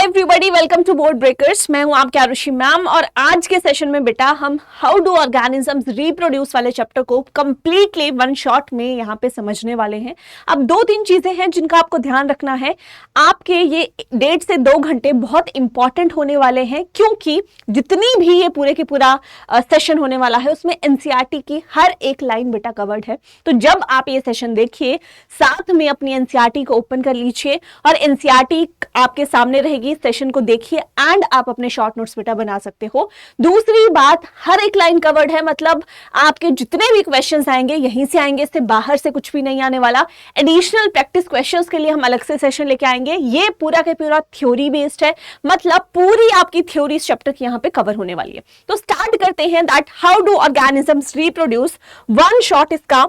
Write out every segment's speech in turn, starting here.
Everybody, welcome to Board Breakers. मैं हूं आपकी आरुषि मैम और आज के सेशन में बेटा हम हाउ डू ऑर्गेनिजम्स रिप्रोड्यूस वाले चैप्टर को कंप्लीटली वन शॉट में यहाँ पे समझने वाले हैं। अब दो तीन चीजें हैं जिनका आपको ध्यान रखना है। आपके ये 1.5 से 2 घंटे बहुत इंपॉर्टेंट होने वाले हैं, क्योंकि जितनी भी ये पूरे के पूरा सेशन होने वाला है उसमें एनसीईआरटी की हर एक लाइन बेटा कवर्ड है। तो जब आप ये सेशन देखिए, साथ में अपनी एनसीईआरटी को ओपन कर लीजिए और एनसीईआरटी आपके सामने रहेगी, सेशन को देखिए एंड आप अपने शॉर्ट नोट्स बेटा बना सकते हो। दूसरी बात, हर एक लाइन कवर्ड है, मतलब आपके जितने भी क्वेश्चंस आएंगे यहीं से आएंगे, इससे बाहर से कुछ भी नहीं आने वाला। एडिशनल प्रैक्टिस क्वेश्चंस के लिए हम अलग से सेशन लेके आएंगे। ये पूरा के पूरा थ्योरी बेस्ड है, मतलब पूरी आपकी थ्योरी इस चैप्टर की यहाँ पे कवर होने वाली है। तो स्टार्ट करते हैं that how do organisms reproduce, one shot इसका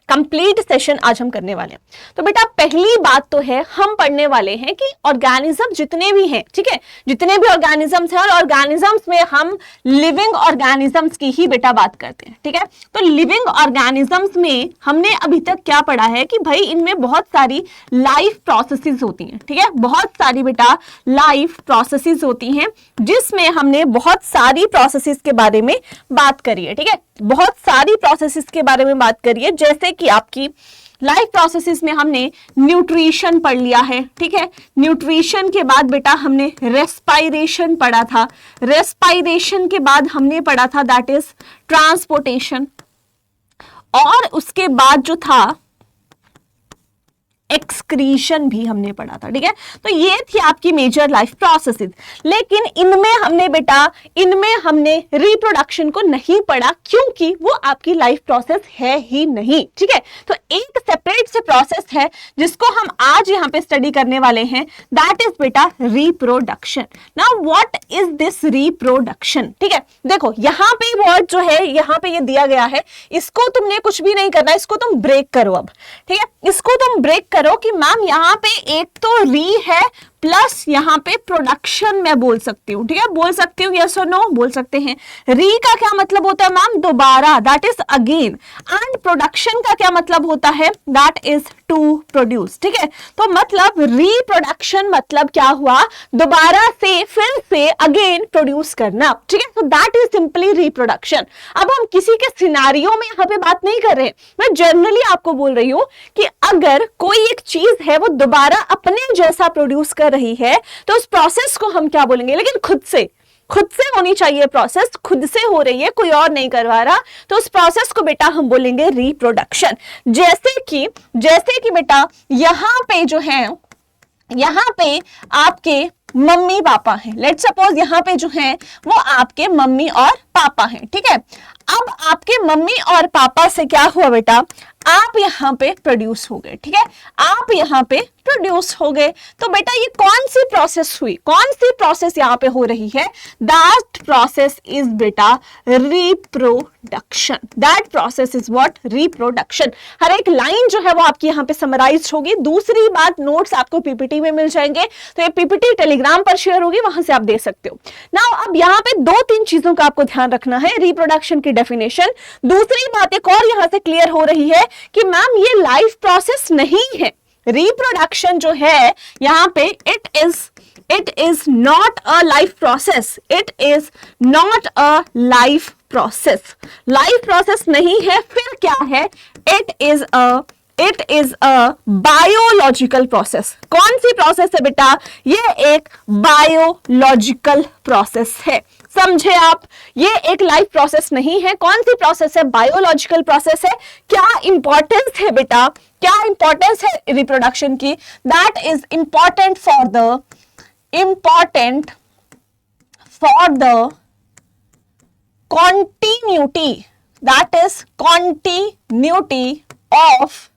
कंप्लीट सेशन आज हम करने वाले हैं। तो बेटा पहली बात तो है, हम पढ़ने वाले हैं कि ऑर्गेनिज्म जितने भी हैं, ठीक है, जितने भी ऑर्गेनिजम्स हैं, और ऑर्गेनिजम्स में हम लिविंग ऑर्गेनिजम्स की ही बेटा बात करते हैं, ठीक है। तो लिविंग ऑर्गेनिजम्स में हमने अभी तक क्या पढ़ा है कि भाई इनमें बहुत सारी लाइफ प्रोसेसेस होती हैं, ठीक है, बहुत सारी बेटा लाइफ प्रोसेसेस होती हैं, जिसमें हमने बहुत सारी प्रोसेसेस के बारे में बात करी है, ठीक है, बहुत सारी प्रोसेसेस के बारे में बात करी है। जैसे कि आपकी लाइफ प्रोसेसेस में हमने न्यूट्रिशन पढ़ लिया है, ठीक है। न्यूट्रिशन के बाद बेटा हमने रेस्पायरेशन पढ़ा था। रेस्पायरेशन के बाद हमने पढ़ा था दैट इज ट्रांसपोर्टेशन, और उसके बाद जो था एक्सक्रीशन भी हमने पढ़ा था, ठीक है। तो ये थी आपकी मेजर लाइफ प्रोसेसेस। लेकिन इनमें हमने रिप्रोडक्शन को नहीं पढ़ा, क्योंकि वो आपकी लाइफ प्रोसेस है ही नहीं, ठीक है। तो एक सेपरेट से प्रोसेस है जिसको हम आज यहाँ पे स्टडी करने वाले हैं, दैट इज बेटा reproduction. Now what is this reproduction, ठीक है। देखो यहाँ पे वर्ड जो है, यहाँ पे ये दिया गया है, इसको तुमने कुछ भी नहीं करना, इसको तुम ब्रेक करो अब, ठीक है। इसको तुम ब्रेक करो कि मैम यहाँ पे एक तो री है प्लस यहाँ पे प्रोडक्शन मैं बोल सकती हूँ, ठीक है, बोल सकती हूँ, यस और नो बोल सकते हैं। री का क्या मतलब होता है मैम, दोबारा, that is again, and production का क्या मतलब होता है, दैट इज टू प्रोड्यूस, ठीक है। तो मतलब रिप्रोडक्शन मतलब क्या हुआ, दोबारा से, फिर से, अगेन प्रोड्यूस करना, ठीक है। तो दैट इज सिंपली रिप्रोडक्शन। अब हम किसी के सिनारियो में यहाँ पे बात नहीं कर रहे, मैं जनरली आपको बोल रही हूँ कि अगर कोई एक चीज है वो दोबारा अपने जैसा प्रोड्यूस कर रही है तो उस प्रोसेस को हम क्या बोलेंगे, लेकिन खुद से होनी चाहिए प्रोसेस, खुद से हो रही है, कोई और नहीं करवा रहा, तो उस प्रोसेस को बेटा हम बोलेंगे रिप्रोडक्शन। जैसे कि बेटा यहाँ पे जो है, यहाँ पे आपके मम्मी पापा हैं, लेट्स सपोज यहाँ पे जो है वो आपके मम्मी और पापा हैं, ठीक है। अब आपके मम्मी और पापा से क्या हुआ बेटा, आप यहाँ पे प्रोड्यूस हो गए, ठीक है, आप यहाँ पे प्रोड्यूस हो गए। तो बेटा ये कौन सी प्रोसेस हुई, कौन सी प्रोसेस यहाँ पे हो रही है, दैट प्रोसेस इज बेटा reproduction. That process is what, reproduction. हर एक लाइन जो है वो आपकी यहाँ पे समराइज होगी। दूसरी बात, नोट्स आपको पीपीटी में मिल जाएंगे, तो ये पीपीटी टेलीग्राम पर शेयर होगी, वहां से आप दे सकते हो। नाउ अब यहाँ पे 2-3 चीजों का आपको ध्यान रखना है, रिप्रोडक्शन की डेफिनेशन। दूसरी बात एक और यहाँ से क्लियर हो रही है कि मैम ये लाइफ प्रोसेस नहीं है। रिप्रोडक्शन जो है यहाँ पे it is not a life process, it is not a life process. Life process नहीं है, फिर क्या है, it is a biological process. कौन सी प्रोसेस है बेटा, ये एक बायोलॉजिकल प्रोसेस है, समझे आप। ये एक लाइफ प्रोसेस नहीं है। कौन सी प्रोसेस है, बायोलॉजिकल प्रोसेस है। क्या इंपॉर्टेंस है बेटा, क्या इंपॉर्टेंस है रिप्रोडक्शन की, that is important for the continuity, that is continuity of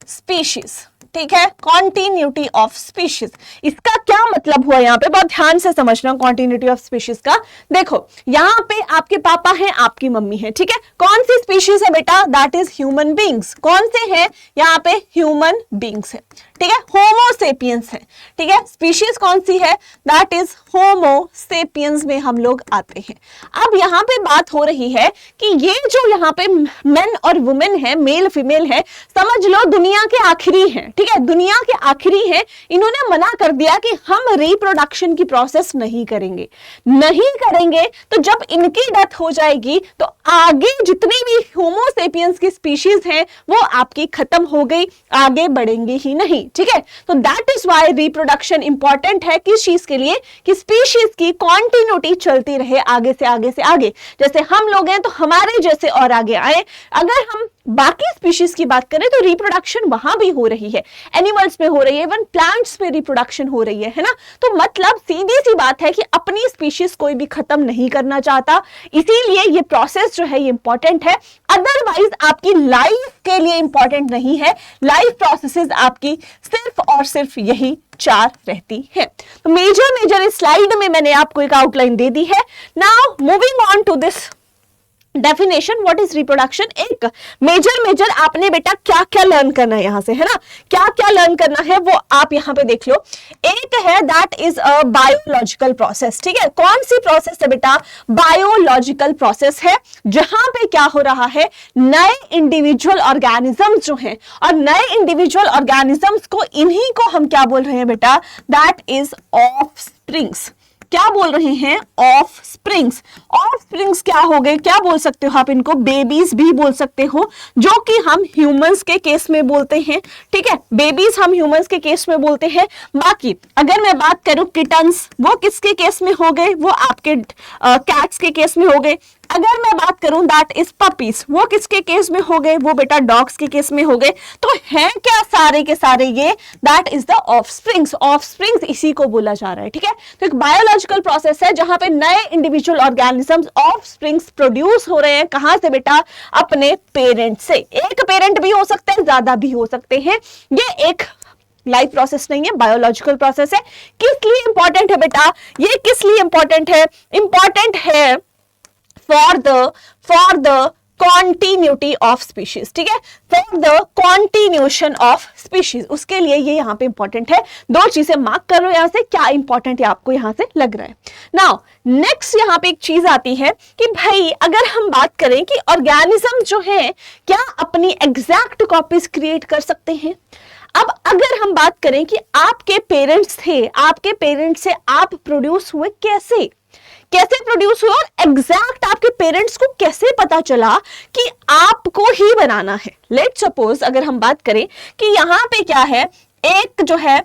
species, ठीक है, कॉन्टिन्यूटी ऑफ स्पीशीज। इसका क्या मतलब हुआ, यहाँ पे बहुत ध्यान से समझना कॉन्टिन्यूटी ऑफ स्पीशीज का। देखो यहाँ पे आपके पापा हैं, आपकी मम्मी है, ठीक है, कौन सी स्पीशीज है बेटा, दैट इज ह्यूमन बींग्स। कौन से हैं यहाँ पे, ह्यूमन बींग्स है, ठीक है, होमो सेपियंस है, ठीक है। स्पीशीज कौन सी है, दैट इज होमो सेपियंस में हम लोग आते हैं। अब यहाँ पे बात हो रही है कि ये जो यहाँ पे मेन और वुमेन है, मेल फीमेल है, समझ लो दुनिया के आखिरी हैं, ठीक है, दुनिया के आखिरी हैं। इन्होंने मना कर दिया कि हम रिप्रोडक्शन की प्रोसेस नहीं करेंगे, नहीं करेंगे। तो जब इनकी डेथ हो जाएगी तो आगे जितनी भी होमो सेपियंस की स्पीशीज हैं वो आपकी खत्म हो गई, आगे बढ़ेंगे ही नहीं, ठीक है। तो that is why reproduction important है, किस चीज के लिए, कि स्पीशीज की कॉन्टिन्यूटी चलती रहे आगे से आगे से आगे। जैसे हम लोग हैं तो हमारे जैसे और आगे आए। अगर हम बाकी स्पीशीज की बात करें तो रिप्रोडक्शन वहां भी हो रही है, एनिमल्स में हो रही है, इवन प्लांट्स में रिप्रोडक्शन हो रही है ना। तो मतलब सीधी सी बात है कि अपनी स्पीशीज कोई भी खत्म नहीं करना चाहता, इसीलिए ये प्रोसेस जो है ये इंपॉर्टेंट है। अदरवाइज आपकी लाइफ के लिए इंपॉर्टेंट नहीं है, लाइफ प्रोसेसेस आपकी सिर्फ और सिर्फ यही 4 रहती है। तो मेजर इस स्लाइड में मैंने आपको एक आउटलाइन दे दी है। Now moving on to this definition, what is reproduction. एक मेजर आपने बेटा क्या क्या लर्न करना है यहां से, है ना, क्या क्या लर्न करना है वो आप यहां पे देख लो। एक है that is a biological process, ठीक है। कौन सी प्रोसेस है बेटा, बायोलॉजिकल प्रोसेस है, जहां पे क्या हो रहा है, नए इंडिविजुअल ऑर्गेनिजम्स जो हैं, और नए इंडिविजुअल ऑर्गेनिजम्स को, इन्हीं को हम क्या बोल रहे हैं बेटा, दैट इज ऑफस्प्रिंग्स। क्या बोल रहे हैं, ऑफ स्प्रिंग्स। ऑफ स्प्रिंग्स क्या हो गए, क्या बोल सकते हो आप इनको, बेबीज भी बोल सकते हो, जो कि हम ह्यूमंस के केस में बोलते हैं, ठीक है, बेबीज हम ह्यूमंस के केस में बोलते हैं। बाकी अगर मैं बात करूं किटन्स, वो किसके केस में हो गए, वो आपके कैट्स के केस में हो गए। अगर मैं बात करूं दैट इज पपीज, वो किसके केस में हो गए, वो बेटा डॉग्स के केस में हो गए। तो हैं क्या सारे के सारे ये, that is the offsprings. Offsprings इसी को बोला जा रहा है, ठीक है। तो एक बायोलॉजिकल प्रोसेस है जहां पे नए इंडिविजुअल ऑर्गेनिजम्स ऑफस्प्रिंग्स प्रोड्यूस हो रहे हैं, कहां से बेटा, अपने पेरेंट से। एक पेरेंट भी हो सकते हैं, ज्यादा भी हो सकते हैं, ये एक लाइफ प्रोसेस नहीं है, बायोलॉजिकल प्रोसेस है। किस लिए इंपॉर्टेंट है बेटा, ये किस लिए इंपॉर्टेंट है, इंपॉर्टेंट है for the continuity of species, ठीक है, for the continuation of species, उसके लिए ये यहाँ पे इंपॉर्टेंट है। 2 चीजें मार्क कर लो यहां से, क्या इंपॉर्टेंट है आपको यहां से लग रहा है। नाउ नेक्स्ट यहाँ पे एक चीज आती है कि भाई अगर हम बात करें कि ऑर्गेनिज्म जो है क्या अपनी एग्जैक्ट कॉपीज क्रिएट कर सकते हैं। अब अगर हम बात करें कि आपके पेरेंट्स थे, आपके पेरेंट्स से आप प्रोड्यूस हुए, कैसे प्रोड्यूस हुए, और एग्जैक्ट आपके पेरेंट्स को कैसे पता चला कि आपको ही बनाना है। लेट्स सपोज अगर हम बात करें कि यहां पे क्या है, एक जो है,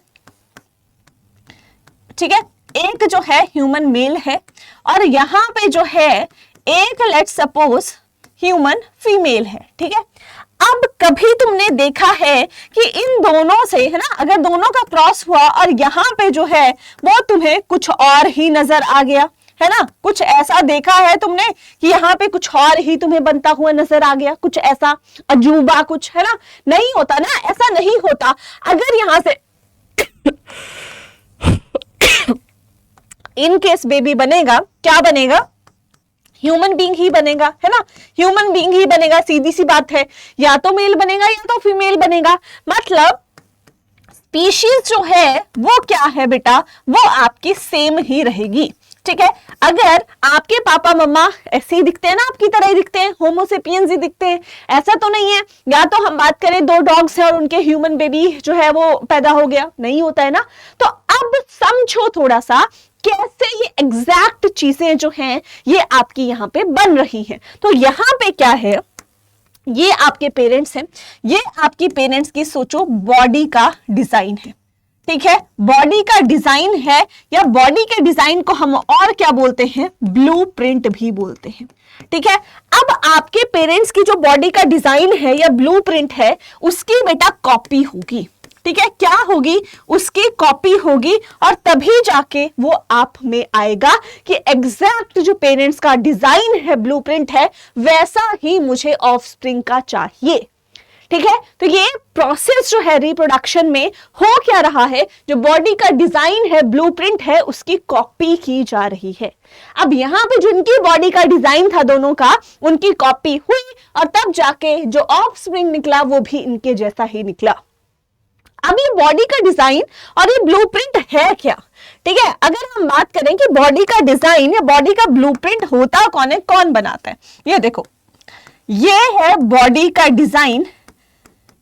ठीक है, एक जो है ह्यूमन मेल है, और यहां पे जो है एक लेट्स सपोज ह्यूमन फीमेल है, ठीक है। अब कभी तुमने देखा है कि इन दोनों से, है ना, अगर दोनों का क्रॉस हुआ और यहां पे जो है वो तुम्हें कुछ और ही नजर आ गया, है ना, कुछ ऐसा देखा है तुमने कि यहाँ पे कुछ और ही तुम्हें बनता हुआ नजर आ गया, कुछ ऐसा अजूबा कुछ, है ना, नहीं होता ना, ऐसा नहीं होता। अगर यहां से इन केस बेबी बनेगा, क्या बनेगा, ह्यूमन बीइंग ही बनेगा, है ना, ह्यूमन बीइंग ही बनेगा, सीधी सी बात है, या तो मेल बनेगा या तो फीमेल बनेगा। मतलब स्पीशीज जो है वो क्या है बेटा, वो आपकी सेम ही रहेगी, ठीक है। अगर आपके पापा मम्मा ऐसे ही दिखते हैं ना, आपकी तरह ही दिखते हैं, होमो सेपियंस ही दिखते हैं, ऐसा तो नहीं है। या तो हम बात करें 2 डॉग्स हैं और उनके ह्यूमन बेबी जो है वो पैदा हो गया, नहीं होता है ना। तो अब समझो थोड़ा सा कैसे ये एग्जैक्ट चीजें जो हैं ये आपकी यहां पे बन रही हैं। तो यहां पे क्या है, ये आपके पेरेंट्स हैं, ये आपकी पेरेंट्स की सोचो बॉडी का डिजाइन है, ठीक है, बॉडी का डिजाइन है, या बॉडी के डिजाइन को हम और क्या बोलते हैं, ब्लूप्रिंट भी बोलते हैं, ठीक है। अब आपके पेरेंट्स की जो बॉडी का डिजाइन है या ब्लूप्रिंट है, उसकी बेटा कॉपी होगी, ठीक है, क्या होगी, उसकी कॉपी होगी, और तभी जाके वो आप में आएगा कि एग्जैक्ट जो पेरेंट्स का डिजाइन है, ब्लूप्रिंट है, वैसा ही मुझे ऑफस्प्रिंग का चाहिए, ठीक है। तो ये प्रोसेस जो है रिप्रोडक्शन में हो क्या रहा है, जो बॉडी का डिजाइन है, ब्लूप्रिंट है, उसकी कॉपी की जा रही है। अब यहां पे जिनकी बॉडी का डिजाइन था दोनों का, उनकी कॉपी हुई, और तब जाके जो ऑफस्प्रिंग निकला वो भी इनके जैसा ही निकला। अब ये बॉडी का डिजाइन और ये ब्लूप्रिंट है क्या, ठीक है। अगर हम बात करें कि बॉडी का डिजाइन या बॉडी का ब्लूप्रिंट होता कौन है, कौन बनाता है, ये देखो ये है बॉडी का डिजाइन,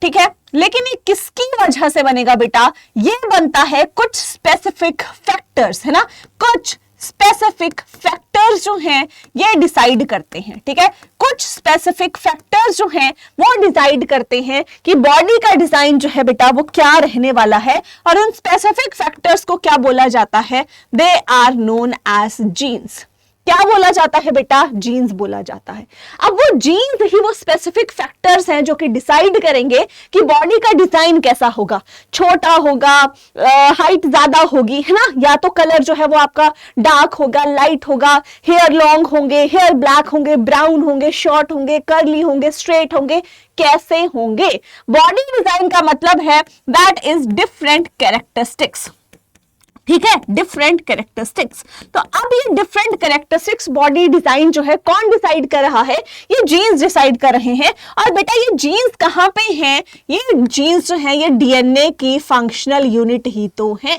ठीक है। लेकिन ये किसकी वजह से बनेगा बेटा, ये बनता है कुछ स्पेसिफिक फैक्टर्स, है ना, कुछ स्पेसिफिक फैक्टर्स जो हैं ये डिसाइड करते हैं, ठीक है। कुछ स्पेसिफिक फैक्टर्स जो हैं वो डिसाइड करते हैं कि बॉडी का डिजाइन जो है बेटा वो क्या रहने वाला है, और उन स्पेसिफिक फैक्टर्स को क्या बोला जाता है, they are known as genes. क्या बोला जाता है बेटा, जीन्स बोला जाता है। अब वो जीन्स ही वो स्पेसिफिक फैक्टर्स हैं जो कि डिसाइड करेंगे कि बॉडी का डिजाइन कैसा होगा, छोटा होगा, हाइट ज्यादा होगी, है ना, या तो कलर जो है वो आपका डार्क होगा, लाइट होगा, हेयर लॉन्ग होंगे, हेयर ब्लैक होंगे, ब्राउन होंगे, शॉर्ट होंगे, कर्ली होंगे, स्ट्रेट होंगे, कैसे होंगे। बॉडी डिजाइन का मतलब है दैट इज डिफरेंट कैरेक्टरिस्टिक्स, ठीक है, डिफरेंट कैरेक्टरिस्टिक्स। तो अब ये डिफरेंट कैरेक्टरिस्टिक्स बॉडी डिजाइन जो है कौन डिसाइड कर रहा है, ये जीन्स डिसाइड कर रहे हैं। और बेटा ये जीन्स कहां पे हैं, ये जीन्स जो है ये डीएनए की फंक्शनल यूनिट ही तो है।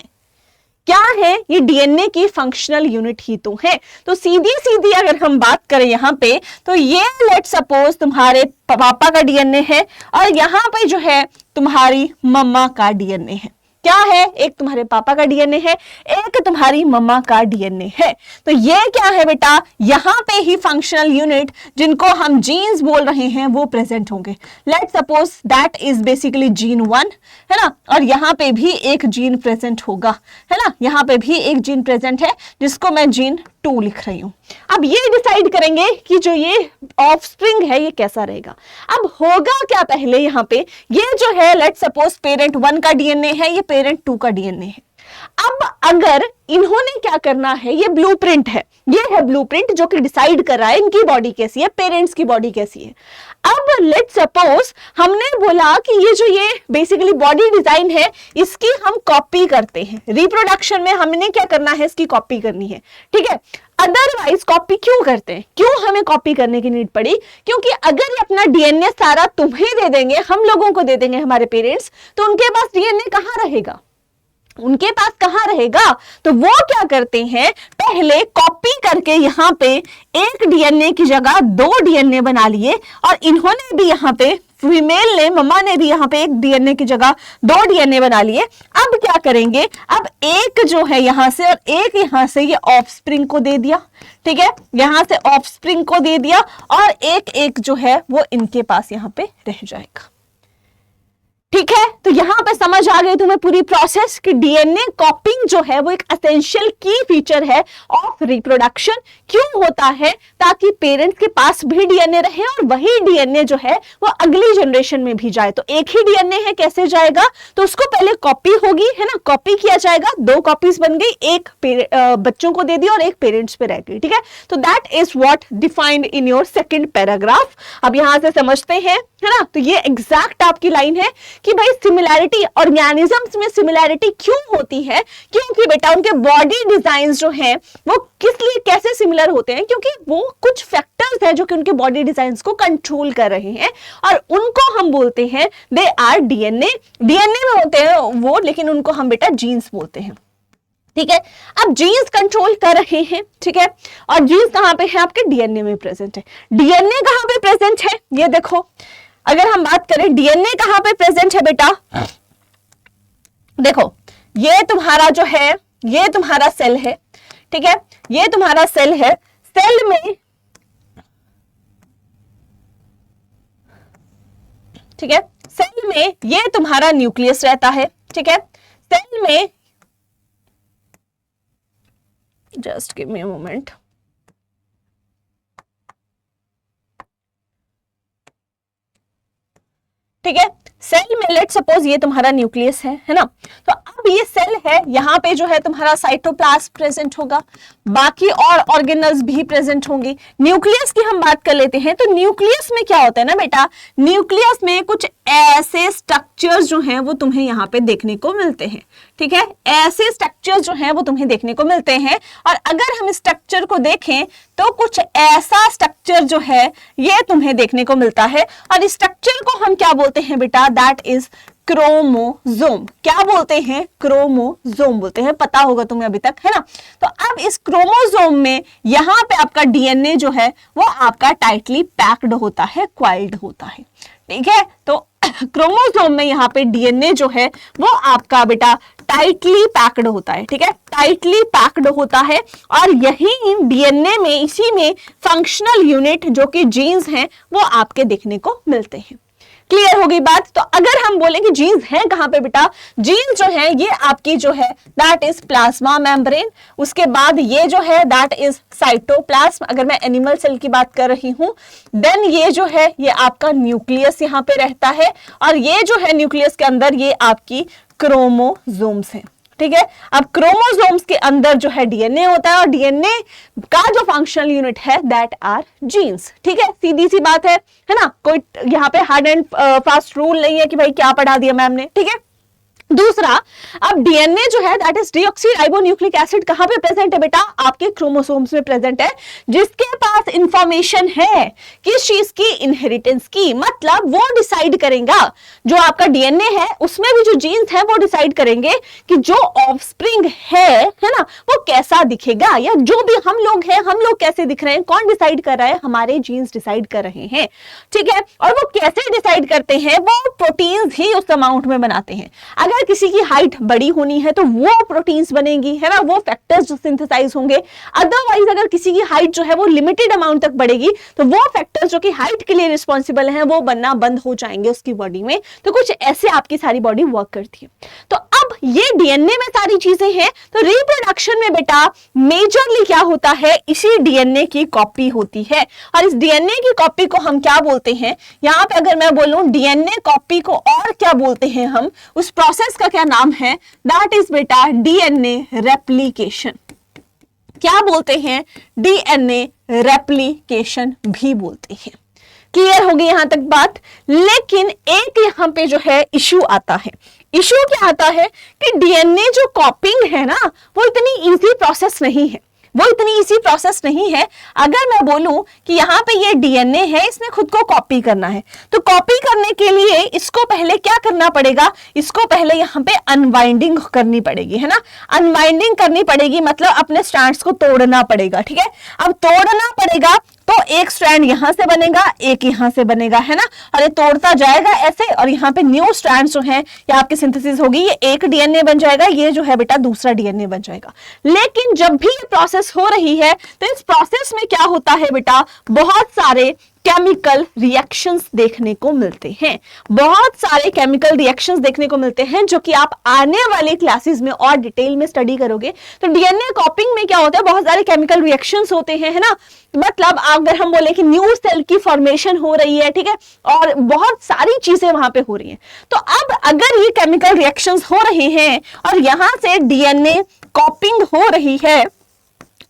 क्या है, ये डीएनए की फंक्शनल यूनिट ही तो है। तो सीधी सीधी अगर हम बात करें यहां पे, तो ये लेट सपोज तुम्हारे पापा का डीएनए है और यहां पे जो है तुम्हारी मम्मा का डीएनए है। क्या है, एक तुम्हारे पापा का डीएनए है, एक तुम्हारी मम्मा का डीएनए है। तो ये क्या है बेटा, यहां पे ही फंक्शनल यूनिट जिनको हम जीन्स बोल रहे हैं वो प्रेजेंट होंगे। Let suppose that is basically gene 1, है ना, और यहां पे भी एक जीन प्रेजेंट होगा, है ना, यहां पे भी एक जीन प्रेजेंट है जिसको मैं जीन 2 लिख रही हूं। अब ये डिसाइड करेंगे कि जो ये ऑफस्प्रिंग है ये कैसा रहेगा। अब होगा क्या, पहले यहां पे ये जो है लेट सपोज पेरेंट 1 का डीएनए है, ये पेरेंट 2 का डीएनए है। अब अगर इन्होंने क्या करना है, ये ब्लूप्रिंट है, ये है ब्लूप्रिंट जो कि डिसाइड कर रहा है इनकी बॉडी कैसी है, पेरेंट्स की बॉडी कैसी है। अब लेट सपोज हमने बोला कि ये जो ये बेसिकली बॉडी डिजाइन है इसकी हम कॉपी करते हैं, रिप्रोडक्शन में हमने क्या करना है, इसकी कॉपी करनी है, ठीक है। अदरवाइज कॉपी क्यों करते हैं, क्यों हमें कॉपी करने की नीड पड़ी, क्योंकि अगर ये अपना डीएनए सारा तुम्हें दे देंगे, हम लोगों को दे देंगे हमारे पेरेंट्स, तो उनके पास डीएनए कहां रहेगा, उनके पास कहां रहेगा। तो वो क्या करते हैं, पहले कॉपी करके यहां पे एक डीएनए की जगह 2 डीएनए बना लिए, और इन्होंने भी यहां पे फीमेल ने, मम्मा ने भी यहां पे एक डीएनए की जगह 2 डीएनए बना लिए। अब क्या करेंगे, अब एक जो है यहां से और एक यहां से ये ऑफस्प्रिंग को दे दिया, ठीक है, यहां से ऑफस्प्रिंग को दे दिया, और एक एक जो है वो इनके पास यहां पे रह जाएगा, ठीक है। तो यहां पे समझ आ गई तुम्हें पूरी प्रोसेस कि डीएनए कॉपिंग जो है वो एक एसेंशियल की फीचर है ऑफ रिप्रोडक्शन। क्यों होता है, ताकि पेरेंट्स के पास भी डीएनए रहे और वही डीएनए जो है वो अगली जनरेशन में भी जाए। तो एक ही डीएनए है, कैसे जाएगा, तो उसको पहले कॉपी होगी, है ना, कॉपी किया जाएगा, 2 कॉपीज बन गई, एक बच्चों को दे दी और एक पेरेंट्स पे रह गई, ठीक है। तो that is what defined in your second paragraph. अब यहां से समझते हैं, है ना, तो ये एग्जैक्ट आपकी लाइन है कि भाई सिमिलैरिटी, ऑर्गेनिजम्स में सिमिलैरिटी क्यों होती है, क्योंकि बेटा उनके बॉडी डिजाइन जो हैं वो किस लिए कैसे सिमिलर होते हैं, क्योंकि वो कुछ फैक्टर्स हैं जो कि उनके बॉडी डिजाइंस को कंट्रोल कर रहे हैं, और उनको हम बोलते हैं दे आर डीएनए। डीएनए में होते हैं वो, लेकिन उनको हम बेटा जीन्स बोलते हैं, ठीक है। अब जीन्स कंट्रोल कर रहे हैं, ठीक है, और जीन्स कहां पे है, आपके डीएनए में प्रेजेंट है। डीएनए कहां पे प्रेजेंट है, ये देखो, अगर हम बात करें डीएनए कहां पे प्रेजेंट है बेटा, देखो ये तुम्हारा जो है, ये तुम्हारा सेल है, ठीक है, ये तुम्हारा सेल है, सेल में, ठीक है, सेल में ये तुम्हारा न्यूक्लियस रहता है, ठीक है, सेल में, just give me a moment, ठीक है, सेल में लेट सपोज ये तुम्हारा न्यूक्लियस है ना। तो अब ये सेल है, यहां पे जो है तुम्हारा साइटोप्लाज्म प्रेजेंट होगा, बाकी और ऑर्गेनल्स भी प्रेजेंट होंगे। न्यूक्लियस की हम बात कर लेते हैं, तो न्यूक्लियस में क्या होता है ना बेटा, न्यूक्लियस में कुछ ऐसे स्ट्रक्चर्स जो हैं वो तुम्हें यहाँ पे देखने को मिलते हैं, ठीक है, ऐसे स्ट्रक्चर्स जो हैं वो तुम्हें देखने को मिलते हैं। और अगर हम स्ट्रक्चर को देखें तो कुछ ऐसा स्ट्रक्चर जो है ये तुम्हें देखने को मिलता है, और इस स्ट्रक्चर को हम क्या बोलते हैं बेटा, दैट इज क्रोमोसोम। क्या बोलते हैं? क्रोमोसोम बोलते हैं, पता होगा तुम्हें अभी तक, है ना। तो अब इस क्रोमोसोम में यहाँ पे आपका डीएनए जो है वो आपका टाइटली पैक्ड होता है, क्वाइल्ड होता है, ठीक है। तो क्रोमोसोम में यहाँ पे डीएनए जो है वो आपका बेटा टाइटली पैक्ड होता है, ठीक है, टाइटली पैक्ड होता है। और यही डीएनए में, इसी में फंक्शनल यूनिट जो कि जीन्स हैं वो आपके देखने को मिलते हैं। क्लियर होगी बात? तो अगर हम बोलें कि जीन्स हैं कहां पे बेटा, जीन्स जो है ये आपकी जो है दैट इज प्लाज्मा मेम्ब्रेन, उसके बाद ये जो है दैट इज साइटोप्लाज्म, अगर मैं एनिमल सेल की बात कर रही हूं, देन ये जो है ये आपका न्यूक्लियस यहाँ पे रहता है, और ये जो है न्यूक्लियस के अंदर ये आपकी क्रोमोसोम्स हैं, ठीक है। अब क्रोमोसोम्स के अंदर जो है डीएनए होता है, और डीएनए का जो फंक्शनल यूनिट है दैट आर जीन्स, ठीक है। सीधी सी बात है ना, कोई यहाँ पे हार्ड एंड फास्ट रूल नहीं है कि भाई क्या पढ़ा दिया मैम ने, ठीक है। दूसरा, अब डीएनए जो है दैट इज डीऑक्सीराइबोन्यूक्लिक एसिड कहां पे प्रेजेंट है बेटा? आपके क्रोमोसोम्स में प्रेजेंट है, जिसके पास इंफॉर्मेशन है किस चीज की? इनहेरिटेंस की। मतलब वो डिसाइड करेगा, जो आपका डीएनए है उसमें भी जो जीन्स है वो डिसाइड करेंगे कि जो ऑफस्प्रिंग है ना, वो कैसा दिखेगा, या जो भी हम लोग हैं, हम लोग कैसे दिख रहे हैं, कौन डिसाइड कर रहा है? हमारे जीन्स डिसाइड कर रहे हैं, ठीक है। और वो कैसे डिसाइड करते हैं? वो प्रोटीन्स ही उस अमाउंट में बनाते हैं। अगर किसी की हाइट बड़ी होनी है तो वो प्रोटीन्स बनेंगी, है ना, वो फैक्टर्स जो सिंथेसाइज होंगे। अदरवाइज अगर किसी की हाइट जो है वो लिमिटेड अमाउंट तक बढ़ेगी तो वो फैक्टर्स जो कि हाइट के लिए रिस्पॉन्सिबल हैं वो बनना बंद हो जाएंगे उसकी बॉडी में। तो कुछ ऐसे आपकी सारी बॉडी वर्क करती है। तो अब ये डीएनए में सारी चीजें हैं, तो रिप्रोडक्शन में बेटा मेजरली क्या होता है? इसी डीएनए की कॉपी होती है, और इस डीएनए की कॉपी को हम क्या बोलते हैं? यहां पे अगर मैं बोलूं डीएनए कॉपी को और क्या बोलते हैं हम, उस प्रोसेस का क्या नाम है? दैट इज बेटा डीएनए रेप्लिकेशन। क्या बोलते हैं? डीएनए रेप्लिकेशन भी बोलते हैं। क्लियर होगी यहां तक बात? लेकिन एक यहां पे जो है इशू आता है। इशू क्या आता है कि डीएनए जो कॉपिंग है ना, वो इतनी इजी प्रोसेस नहीं है, वो इतनी इजी प्रोसेस नहीं है। अगर मैं बोलूं कि यहाँ पे ये डीएनए है, इसने खुद को कॉपी करना है, तो कॉपी करने के लिए इसको पहले क्या करना पड़ेगा? इसको पहले यहाँ पे अनवाइंडिंग करनी पड़ेगी, है ना। अनवाइंडिंग करनी पड़ेगी मतलब अपने स्ट्रैंड्स को तोड़ना पड़ेगा, ठीक है। अब तोड़ना पड़ेगा तो एक स्ट्रैंड यहां से बनेगा, एक यहां से बनेगा, है ना, और ये तोड़ता जाएगा ऐसे, और यहाँ पे न्यू स्ट्रैंड्स जो हैं ये आपकी सिंथेसिस होगी, ये एक डीएनए बन जाएगा, ये जो है बेटा दूसरा डीएनए बन जाएगा। लेकिन जब भी ये प्रोसेस हो रही है तो इस प्रोसेस में क्या होता है बेटा? बहुत सारे केमिकल रिएक्शंस देखने को मिलते हैं, बहुत सारे केमिकल रिएक्शंस देखने को मिलते हैं, जो कि आप आने वाले क्लासेस में और डिटेल में स्टडी करोगे। तो डीएनए कॉपिंग में क्या होता है? बहुत सारे केमिकल रिएक्शंस होते हैं, है ना। मतलब अगर हम बोले कि न्यू सेल की फॉर्मेशन हो रही है, ठीक है, और बहुत सारी चीजें वहां पे हो रही हैं, तो अब अगर ये केमिकल रिएक्शंस हो रहे हैं और यहां से डीएनए कॉपिंग हो रही है,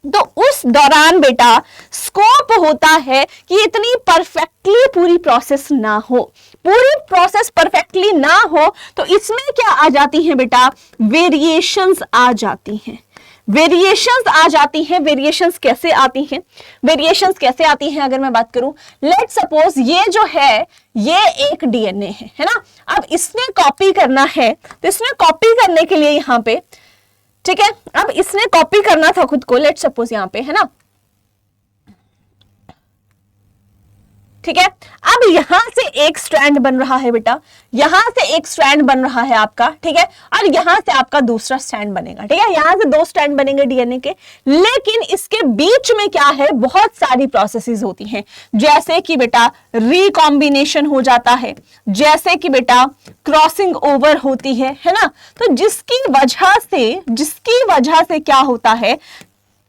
तो उस दौरान बेटा स्कोप होता है कि इतनी परफेक्टली पूरी प्रोसेस ना हो, पूरी प्रोसेस परफेक्टली ना हो, तो इसमें क्या आ जाती हैं बेटा? वेरिएशंस आ जाती हैं, वेरिएशंस आ जाती हैं। वेरिएशंस कैसे आती हैं? वेरिएशंस कैसे आती हैं अगर मैं बात करूं, लेट सपोज ये जो है ये एक डीएनए है ना। अब इसने कॉपी करना है, तो इसने कॉपी करने के लिए यहां पे, ठीक है, अब इसने कॉपी करना था खुद को, लेट सपोज यहां पे, है ना, ठीक है। अब यहां से एक स्ट्रैंड बन रहा है बेटा, यहां से एक स्ट्रैंड बन रहा है आपका, ठीक है, और यहां से आपका दूसरा स्ट्रैंड बनेगा, ठीक है, यहां से दो स्ट्रैंड बनेंगे डीएनए के। लेकिन इसके बीच में क्या है? बहुत सारी प्रोसेसेस होती हैं, जैसे कि बेटा रिकॉम्बिनेशन हो जाता है, जैसे कि बेटा क्रॉसिंग ओवर होती है ना। तो जिसकी वजह से क्या होता है?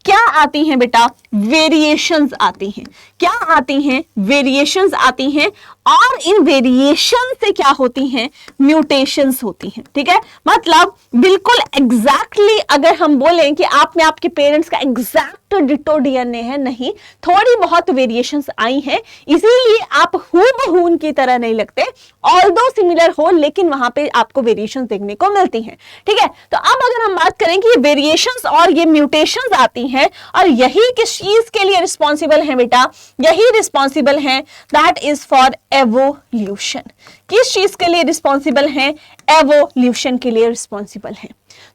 क्या आती हैं बेटा? वेरिएशंस आती हैं। क्या आती हैं? वेरिएशंस आती हैं, और इन वेरिएशन से क्या होती हैं? म्यूटेशंस होती हैं, ठीक है। मतलब बिल्कुल एग्जैक्टली अगर हम बोलें कि आप में आपके पेरेंट्स का एग्जैक्ट डिटो डीएनए है, नहीं, थोड़ी बहुत वेरिएशंस आई हैं, इसीलिए आप हूबहू उनकी तरह नहीं लगते, ऑल्दो सिमिलर हो, लेकिन वहां पे आपको वेरिएशंस देखने को मिलती हैं, ठीक है। तो अब अगर हम बात करें कि ये वेरिएशंस और ये म्यूटेशंस आती हैं, और यही किस चीज के लिए रिस्पॉन्सिबल है बेटा? यही रिस्पॉन्सिबल है, दैट इज फॉर एवोल्यूशन। किस चीज के लिए रिस्पॉन्सिबल है? एवोल्यूशन के लिए रिस्पॉन्सिबल है।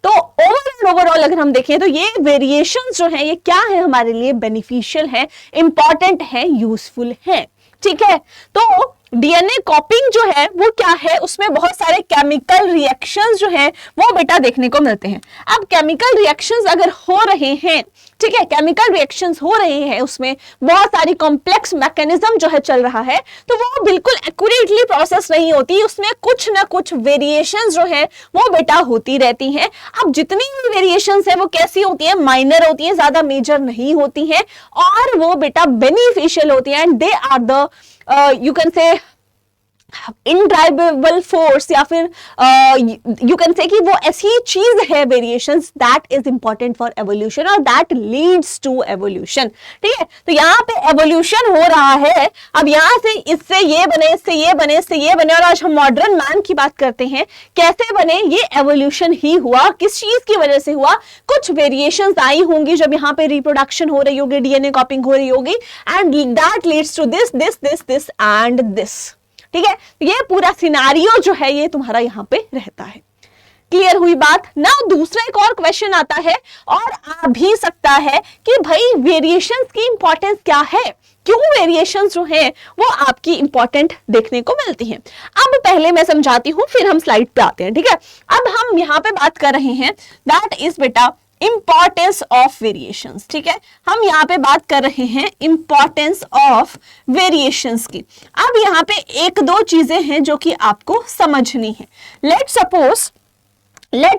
तो ओवरऑल अगर हम देखें तो ये वेरिएशंस जो है ये क्या है हमारे लिए? बेनिफिशियल है, इंपॉर्टेंट है, यूजफुल है। ठीक है, तो डीएनए कॉपिंग जो है वो क्या है? उसमें बहुत सारे केमिकल रिएक्शंस जो है वो बेटा देखने को मिलते हैं। अब केमिकल रिएक्शंस अगर हो रहे हैं, ठीक है, केमिकल रिएक्शंस हो रहे हैं, उसमें बहुत सारी कॉम्प्लेक्स मैकेनिज्म जो है चल रहा है, तो वो बिल्कुल एक्यूरेटली प्रोसेस नहीं होती, उसमें कुछ ना कुछ वेरिएशंस जो है वो बेटा होती रहती हैं। अब जितनी भी वेरिएशंस है वो कैसी होती है? माइनर होती है, ज्यादा मेजर नहीं होती है, और वो बेटा बेनिफिशियल होती है, and they are the you can say indrivable force, या फिर यू कैन से कि वो ऐसी चीज है variations that is important for evolution और दैट लीड्स टू एवोल्यूशन। ठीक है, तो यहाँ पे एवोल्यूशन हो रहा है। अब यहाँ से इससे ये बने, इससे ये बने, इससे ये बने, और आज हम मॉडर्न मैन की बात करते हैं। कैसे बने? ये एवोल्यूशन ही हुआ। किस चीज की वजह से हुआ? कुछ वेरिएशंस आई होंगी जब यहाँ पे रिप्रोडक्शन हो रही होगी, डीएनए कॉपिंग हो रही होगी, and that leads to this this this this and this. ठीक है, ये पूरा सिनारियो जो है ये तुम्हारा यहाँ पे रहता है। क्लियर हुई बात ना? दूसरा एक और क्वेश्चन आता है, और आ भी सकता है कि भाई वेरिएशंस की इंपॉर्टेंस क्या है? क्यों वेरिएशंस जो है वो आपकी इंपॉर्टेंट देखने को मिलती हैं? अब पहले मैं समझाती हूं, फिर हम स्लाइड पे आते हैं। ठीक है, अब हम यहाँ पे बात कर रहे हैं दैट इज बेटा इंपॉर्टेंस ऑफ वेरिएशंस। ठीक है, हम यहाँ पे बात कर रहे हैं इंपॉर्टेंस ऑफ वेरिएशंस की। अब यहाँ पे एक दो चीजें हैं जो कि आपको समझनी है। लेट्स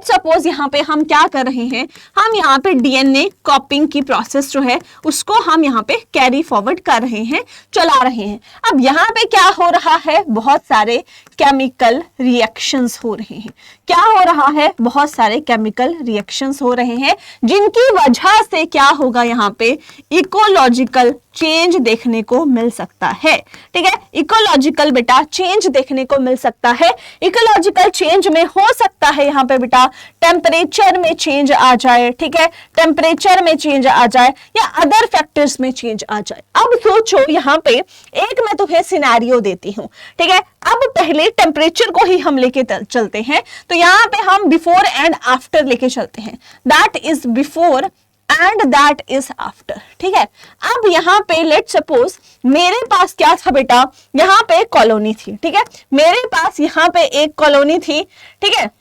सपोज यहाँ पे हम क्या कर रहे हैं? हम यहाँ पे डीएनए कॉपिंग की प्रोसेस जो है उसको हम यहाँ पे कैरी फॉरवर्ड कर रहे हैं, चला रहे हैं। अब यहाँ पे क्या हो रहा है? बहुत सारे केमिकल रिएक्शंस हो रहे हैं। क्या हो रहा है? बहुत सारे केमिकल रिएक्शंस हो रहे हैं, जिनकी वजह से क्या होगा? यहाँ पे इकोलॉजिकल चेंज देखने को मिल सकता है। ठीक है, इकोलॉजिकल बेटा चेंज देखने को मिल सकता है। इकोलॉजिकल चेंज में हो सकता है यहाँ पे बेटा टेम्परेचर में चेंज आ जाए। ठीक है, टेम्परेचर में चेंज आ जाए या अदर फैक्टर्स में चेंज आ जाए। अब सोचो यहाँ पे एक मैं तुम्हें सिनेरियो देती हूँ। ठीक है, अब पहले टेम्परेचर को ही हम लेके चलते हैं, तो यहाँ पे हम बिफोर एंड आफ्टर लेके चलते हैं। That is before and that is after. ठीक है, अब यहाँ पे लेट सपोज मेरे पास क्या था बेटा? यहाँ पे कॉलोनी थी। ठीक है, मेरे पास यहाँ पे एक कॉलोनी थी। ठीक है,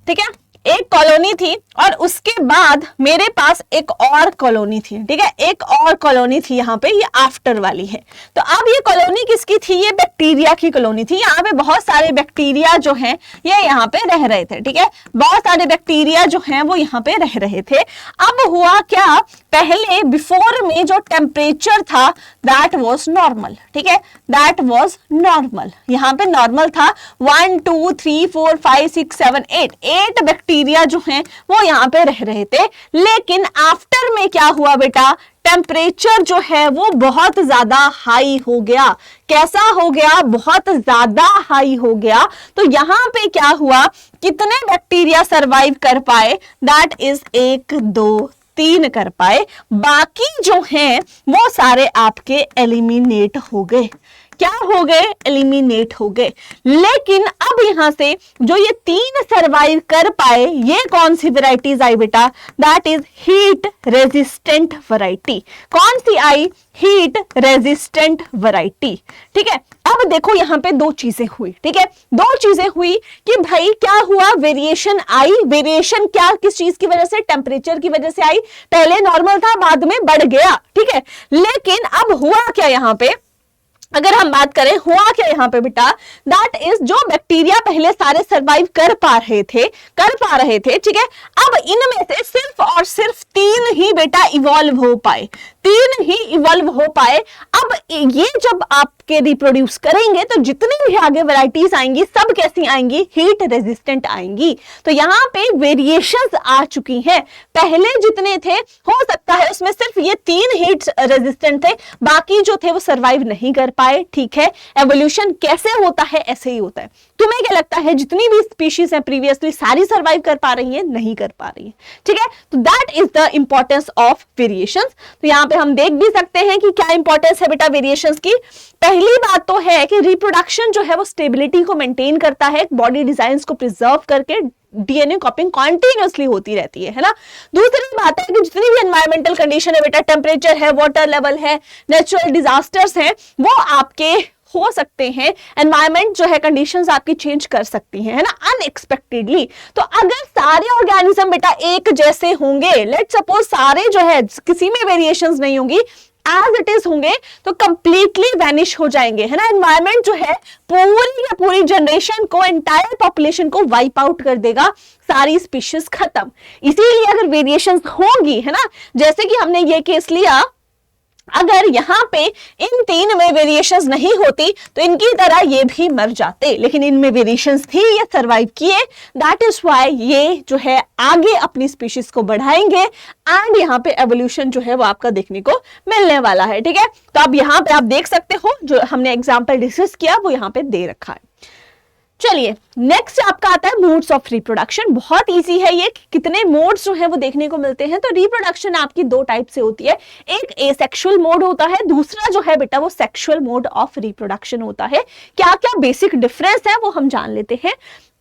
ठीक है, एक कॉलोनी थी, और उसके बाद मेरे पास एक और कॉलोनी थी। ठीक है, एक और कॉलोनी थी यहाँ पे, ये आफ्टर वाली है। तो अब ये कॉलोनी किसकी थी? ये बैक्टीरिया की कॉलोनी थी। यहाँ पे बहुत सारे बैक्टीरिया जो हैं ये यहाँ पे रह रहे थे। ठीक है, बहुत सारे बैक्टीरिया जो हैं वो यहाँ पे रह रहे थे। अब हुआ क्या? पहले बिफोर में जो टेम्परेचर था दैट वाज नॉर्मल। ठीक है, दैट वाज नॉर्मल। यहाँ पे नॉर्मल था 1 2 3 4 5 6 7 8 बैक्टीरिया जो हैं वो यहाँ पे रह रहे थे। लेकिन आफ्टर में क्या हुआ बेटा? टेम्परेचर जो है वो बहुत ज्यादा हाई हो गया। कैसा हो गया? बहुत ज्यादा हाई हो गया। तो यहाँ पे क्या हुआ? कितने बैक्टीरिया सरवाइव कर पाए? दैट इज 1 2 3 कर पाए। बाकी जो हैं वो सारे आपके एलिमिनेट हो गए। क्या हो गए? एलिमिनेट हो गए। लेकिन अब यहां से जो ये 3 सरवाइव कर पाए, ये कौन सी वैरायटीज आई बेटा? That is heat resistant variety. कौन सी आई? Heat resistant variety. ठीक है, अब देखो यहाँ पे दो चीजें हुई। ठीक है, दो चीजें हुई कि भाई क्या हुआ? वेरिएशन आई। वेरिएशन क्या, किस चीज की वजह से? टेम्परेचर की वजह से आई। पहले नॉर्मल था, बाद में बढ़ गया। ठीक है, लेकिन अब हुआ क्या यहाँ पे? अगर हम बात करें हुआ क्या यहाँ पे बेटा? दैट इज जो बैक्टीरिया पहले सारे सरवाइव कर पा रहे थे, ठीक है, अब इनमें से सिर्फ और सिर्फ 3 ही बेटा इवॉल्व हो पाए। 3 ही इवॉल्व हो पाए। अब ये जब आपके रिप्रोड्यूस करेंगे तो जितनी भी आगे वैरायटीज आएंगी सब कैसी आएंगी? हीट रेजिस्टेंट आएंगी। तो यहाँ पे वेरिएशंस आ चुकी हैं। पहले जितने थे हो सकता है उसमें सिर्फ ये 3 हीट रेजिस्टेंट थे, बाकी जो थे वो सरवाइव नहीं कर पाए, ठीक है, एवोल्यूशन कैसे होता है ऐसे ही होता है। तुम्हें क्या लगता है जितनी भी स्पीशीज हैं प्रीवियसली सारी सर्वाइव कर पा रही हैं? नहीं कर पा रही हैं, ठीक है। तो that is the importance of variations. तो यहां पे हम देख भी सकते हैं कि क्या इंपॉर्टेंस है बेटा वेरिएशंस की। पहली बात तो है कि रिप्रोडक्शन जो है वो स्टेबिलिटी को मेंटेन करता है, बॉडी डिजाइन को प्रिजर्व करके डीएनए कॉपिंग कॉन्टिन्यूअसली होती रहती है ना। दूसरी बात है कि जितनी भी एनवायरमेंटल कंडीशन है बेटा, टेम्परेचर है, वाटर लेवल है, नेचुरल डिजास्टर्स हैं, वो आपके हो सकते हैं, एनवायरमेंट जो है कंडीशंस आपकी चेंज कर सकती हैं, है ना, अनएक्सपेक्टेडली। तो अगर सारे ऑर्गेनिज्म बेटा एक जैसे होंगे, लेट्स सपोज सारे जो है किसी में वेरिएशंस नहीं होंगी, एज इट इज होंगे, तो कंप्लीटली वैनिश हो जाएंगे, है ना। एनवायरमेंट जो है पूरी या पूरी जनरेशन को, एंटायर पॉपुलेशन को वाइप आउट कर देगा, सारी स्पीशीज खत्म। इसीलिए अगर वेरिएशंस होंगी, है ना, जैसे कि हमने ये केस लिया, अगर यहां पे इन 3 में वेरिएशंस नहीं होती तो इनकी तरह ये भी मर जाते, लेकिन इनमें वेरिएशंस थी, ये सरवाइव किए, दैट इज व्हाई ये जो है आगे अपनी स्पीशीज को बढ़ाएंगे एंड यहाँ पे एवोल्यूशन जो है वो आपका देखने को मिलने वाला है, ठीक है। तो अब यहाँ पे आप देख सकते हो जो हमने एग्जाम्पल डिस्कस किया वो यहाँ पे दे रखा है। चलिए नेक्स्ट आपका आता है मोड्स ऑफ रिप्रोडक्शन। बहुत इजी है ये, कितने मोड्स जो है वो देखने को मिलते हैं। तो रिप्रोडक्शन आपकी 2 टाइप से होती है, एक एसेक्सुअल मोड होता है, दूसरा जो है बेटा वो सेक्सुअल मोड ऑफ रिप्रोडक्शन होता है। क्या क्या बेसिक डिफरेंस है वो हम जान लेते हैं।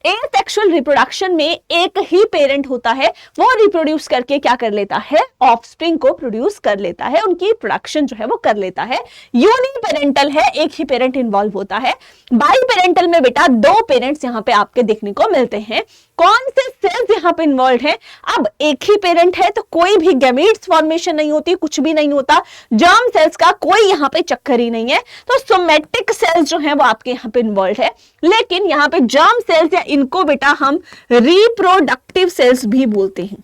एसेक्सुअल रिप्रोडक्शन में एक ही पेरेंट होता है, वो रिप्रोड्यूस करके क्या कर लेता है, ऑफस्प्रिंग को प्रोड्यूस कर लेता है, उनकी प्रोडक्शन जो है वो कर लेता है। यूनिपेरेंटल है, एक ही पेरेंट इन्वॉल्व होता है। बाईपेरेंटल में बेटा 2 पेरेंट्स यहाँ पे आपके देखने को मिलते हैं। कौन से सेल्स यहाँ पे इन्वॉल्व है? अब एक ही पेरेंट है तो कोई भी गैमीट्स फॉर्मेशन नहीं होती, कुछ भी नहीं होता, जर्म सेल्स का कोई यहाँ पे चक्कर ही नहीं है। तो सोमेटिक सेल्स जो है वो आपके यहाँ पे इन्वॉल्व है, लेकिन यहाँ पे जर्म सेल्स या इनको बेटा हम रिप्रोडक्टिव सेल्स भी बोलते हैं,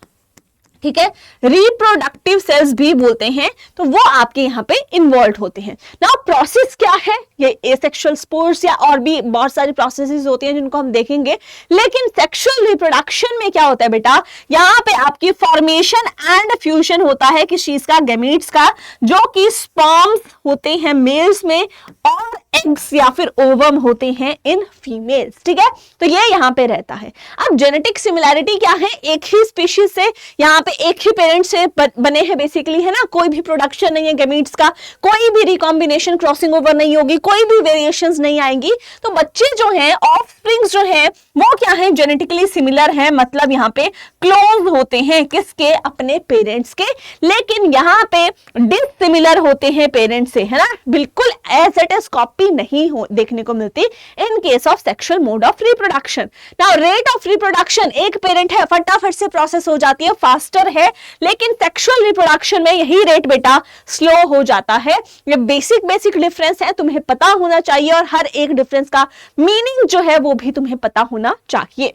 ठीक है, रिप्रोडक्टिव सेल्स भी बोलते हैं। तो वो आपके यहाँ पे इन्वॉल्व होते हैं। नाउ प्रोसेस क्या है, ये एसेक्सुअल स्पोर्स या और भी बहुत सारी प्रोसेसेस होती हैं जिनको हम देखेंगे। लेकिन सेक्सुअल रिप्रोडक्शन में क्या होता है बेटा, यहाँ पे आपकी फॉर्मेशन एंड फ्यूजन होता है किस चीज का, गैमीट्स का, जो कि स्पर्म्स होते हैं मेल्स में और एग्स या फिर ओवम होते हैं इन फीमेल्स, ठीक है। तो ये यहाँ पे रहता है। अब जेनेटिक सिमिलैरिटी क्या है, एक ही स्पीशीज से, यहाँ पे एक ही पेरेंट से बने हैं बेसिकली, है ना, कोई भी प्रोडक्शन नहीं है गैमीट्स का, कोई भी रिकॉम्बिनेशन क्रॉसिंग ओवर नहीं होगी, कोई भी वेरिएशंस नहीं आएंगी। तो बच्चे जो हैं, ऑफस्प्रिंग्स जो हैं, वो क्या है, जेनेटिकली सिमिलर है, मतलब यहाँ पे क्लोज होते हैं किसके, अपने पेरेंट्स के। लेकिन यहाँ पे डिसिमिलर होते हैं पेरेंट्स से, है ना, बिल्कुल एज इट इज कॉपी नहीं हो देखने को मिलती in case of sexual mode of reproduction. Now rate of reproduction, एक पेरेंट है फटाफट से प्रोसेस हो जाती है, फास्टर है, लेकिन सेक्सुअल रिप्रोडक्शन में यही रेट बेटा स्लो हो जाता है। ये बेसिक डिफरेंस है, तुम्हें पता होना चाहिए, और हर एक डिफरेंस का मीनिंग जो है वो भी तुम्हें पता होना चाहिए।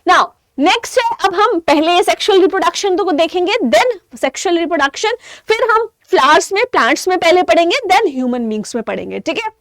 नाउ नेक्स्ट है, अब हम पहले सेक्सुअल रिप्रोडक्शन तो को देखेंगे, देन सेक्सुअल रिप्रोडक्शन, फिर हम फ्लावर्स में, प्लांट्स में पहले पढ़ेंगे, देन ह्यूमन बींग्स में पढ़ेंगे, ठीक है।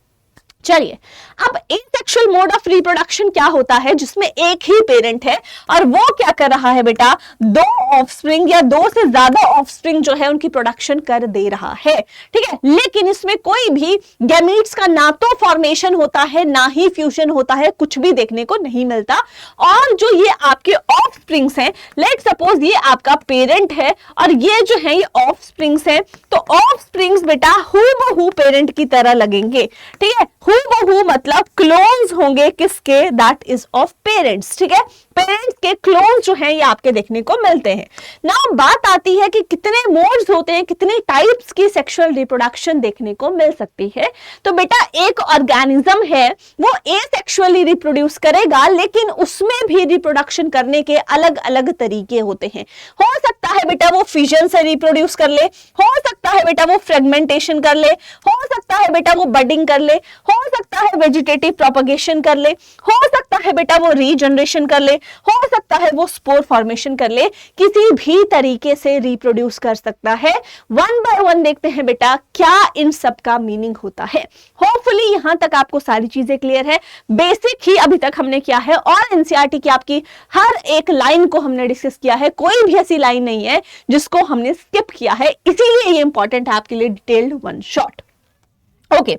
चलिए अब एसेक्सुअल मोड ऑफ रिप्रोडक्शन क्या होता है, जिसमें एक ही पेरेंट है और वो क्या कर रहा है बेटा, 2 ऑफस्प्रिंग या 2 से ज्यादा ऑफस्प्रिंग जो है उनकी प्रोडक्शन कर दे रहा है, ठीक है। लेकिन इसमें कोई भी गैमीट्स का ना तो फॉर्मेशन होता है ना ही फ्यूजन होता है, कुछ भी देखने को नहीं मिलता। और जो ये आपके ऑफस्प्रिंग्स हैं, लेट सपोज ये आपका पेरेंट है और ये जो है ये ऑफस्प्रिंग्स हैं, तो ऑफस्प्रिंग्स बेटा हूबहू पेरेंट की तरह लगेंगे, ठीक है। हूबहू मतलब क्लोज होंगे किसके, दैट इज ऑफ पेरेंट्स, ठीक है। पेरेंट्स के क्लोज जो है ये आपके देखने को मिलते हैं। नाउ बात आती है कि कितने मोड्स होते हैं, कितने टाइप्स की सेक्सुअल रिप्रोडक्शन देखने को मिल सकती है। तो बेटा एक ऑर्गेनिज्म है वो एसेक्सुअली रिप्रोड्यूस करेगा, लेकिन उसमें भी रिप्रोडक्शन करने के अलग अलग तरीके होते हैं। हो सकता है बेटा वो फिजन से रिप्रोड्यूस कर ले, हो सकता है बेटा वो फ्रेगमेंटेशन कर ले, हो सकता है बेटा वो बडिंग कर ले, हो सकता है वेजिटेटिव प्रोपगेशन कर ले, हो सकता है बेटा वो रीजनरेशन कर ले, हो सकता है वो स्पोर फॉर्मेशन कर ले, किसी भी तरीके से रिप्रोड्यूस कर सकता है। वन बाय वन देखते हैं बेटा क्या इन सब का मीनिंग होता है। होपफुली यहां तक आपको सारी चीजें क्लियर है। बेसिक ही अभी तक हमने किया है और एनसीईआरटी की आपकी हर एक लाइन को हमने डिस्कस किया है, कोई भी ऐसी लाइन नहीं है जिसको हमने स्किप किया है, इसीलिए ये इंपॉर्टेंट है आपके लिए detailed one shot. Okay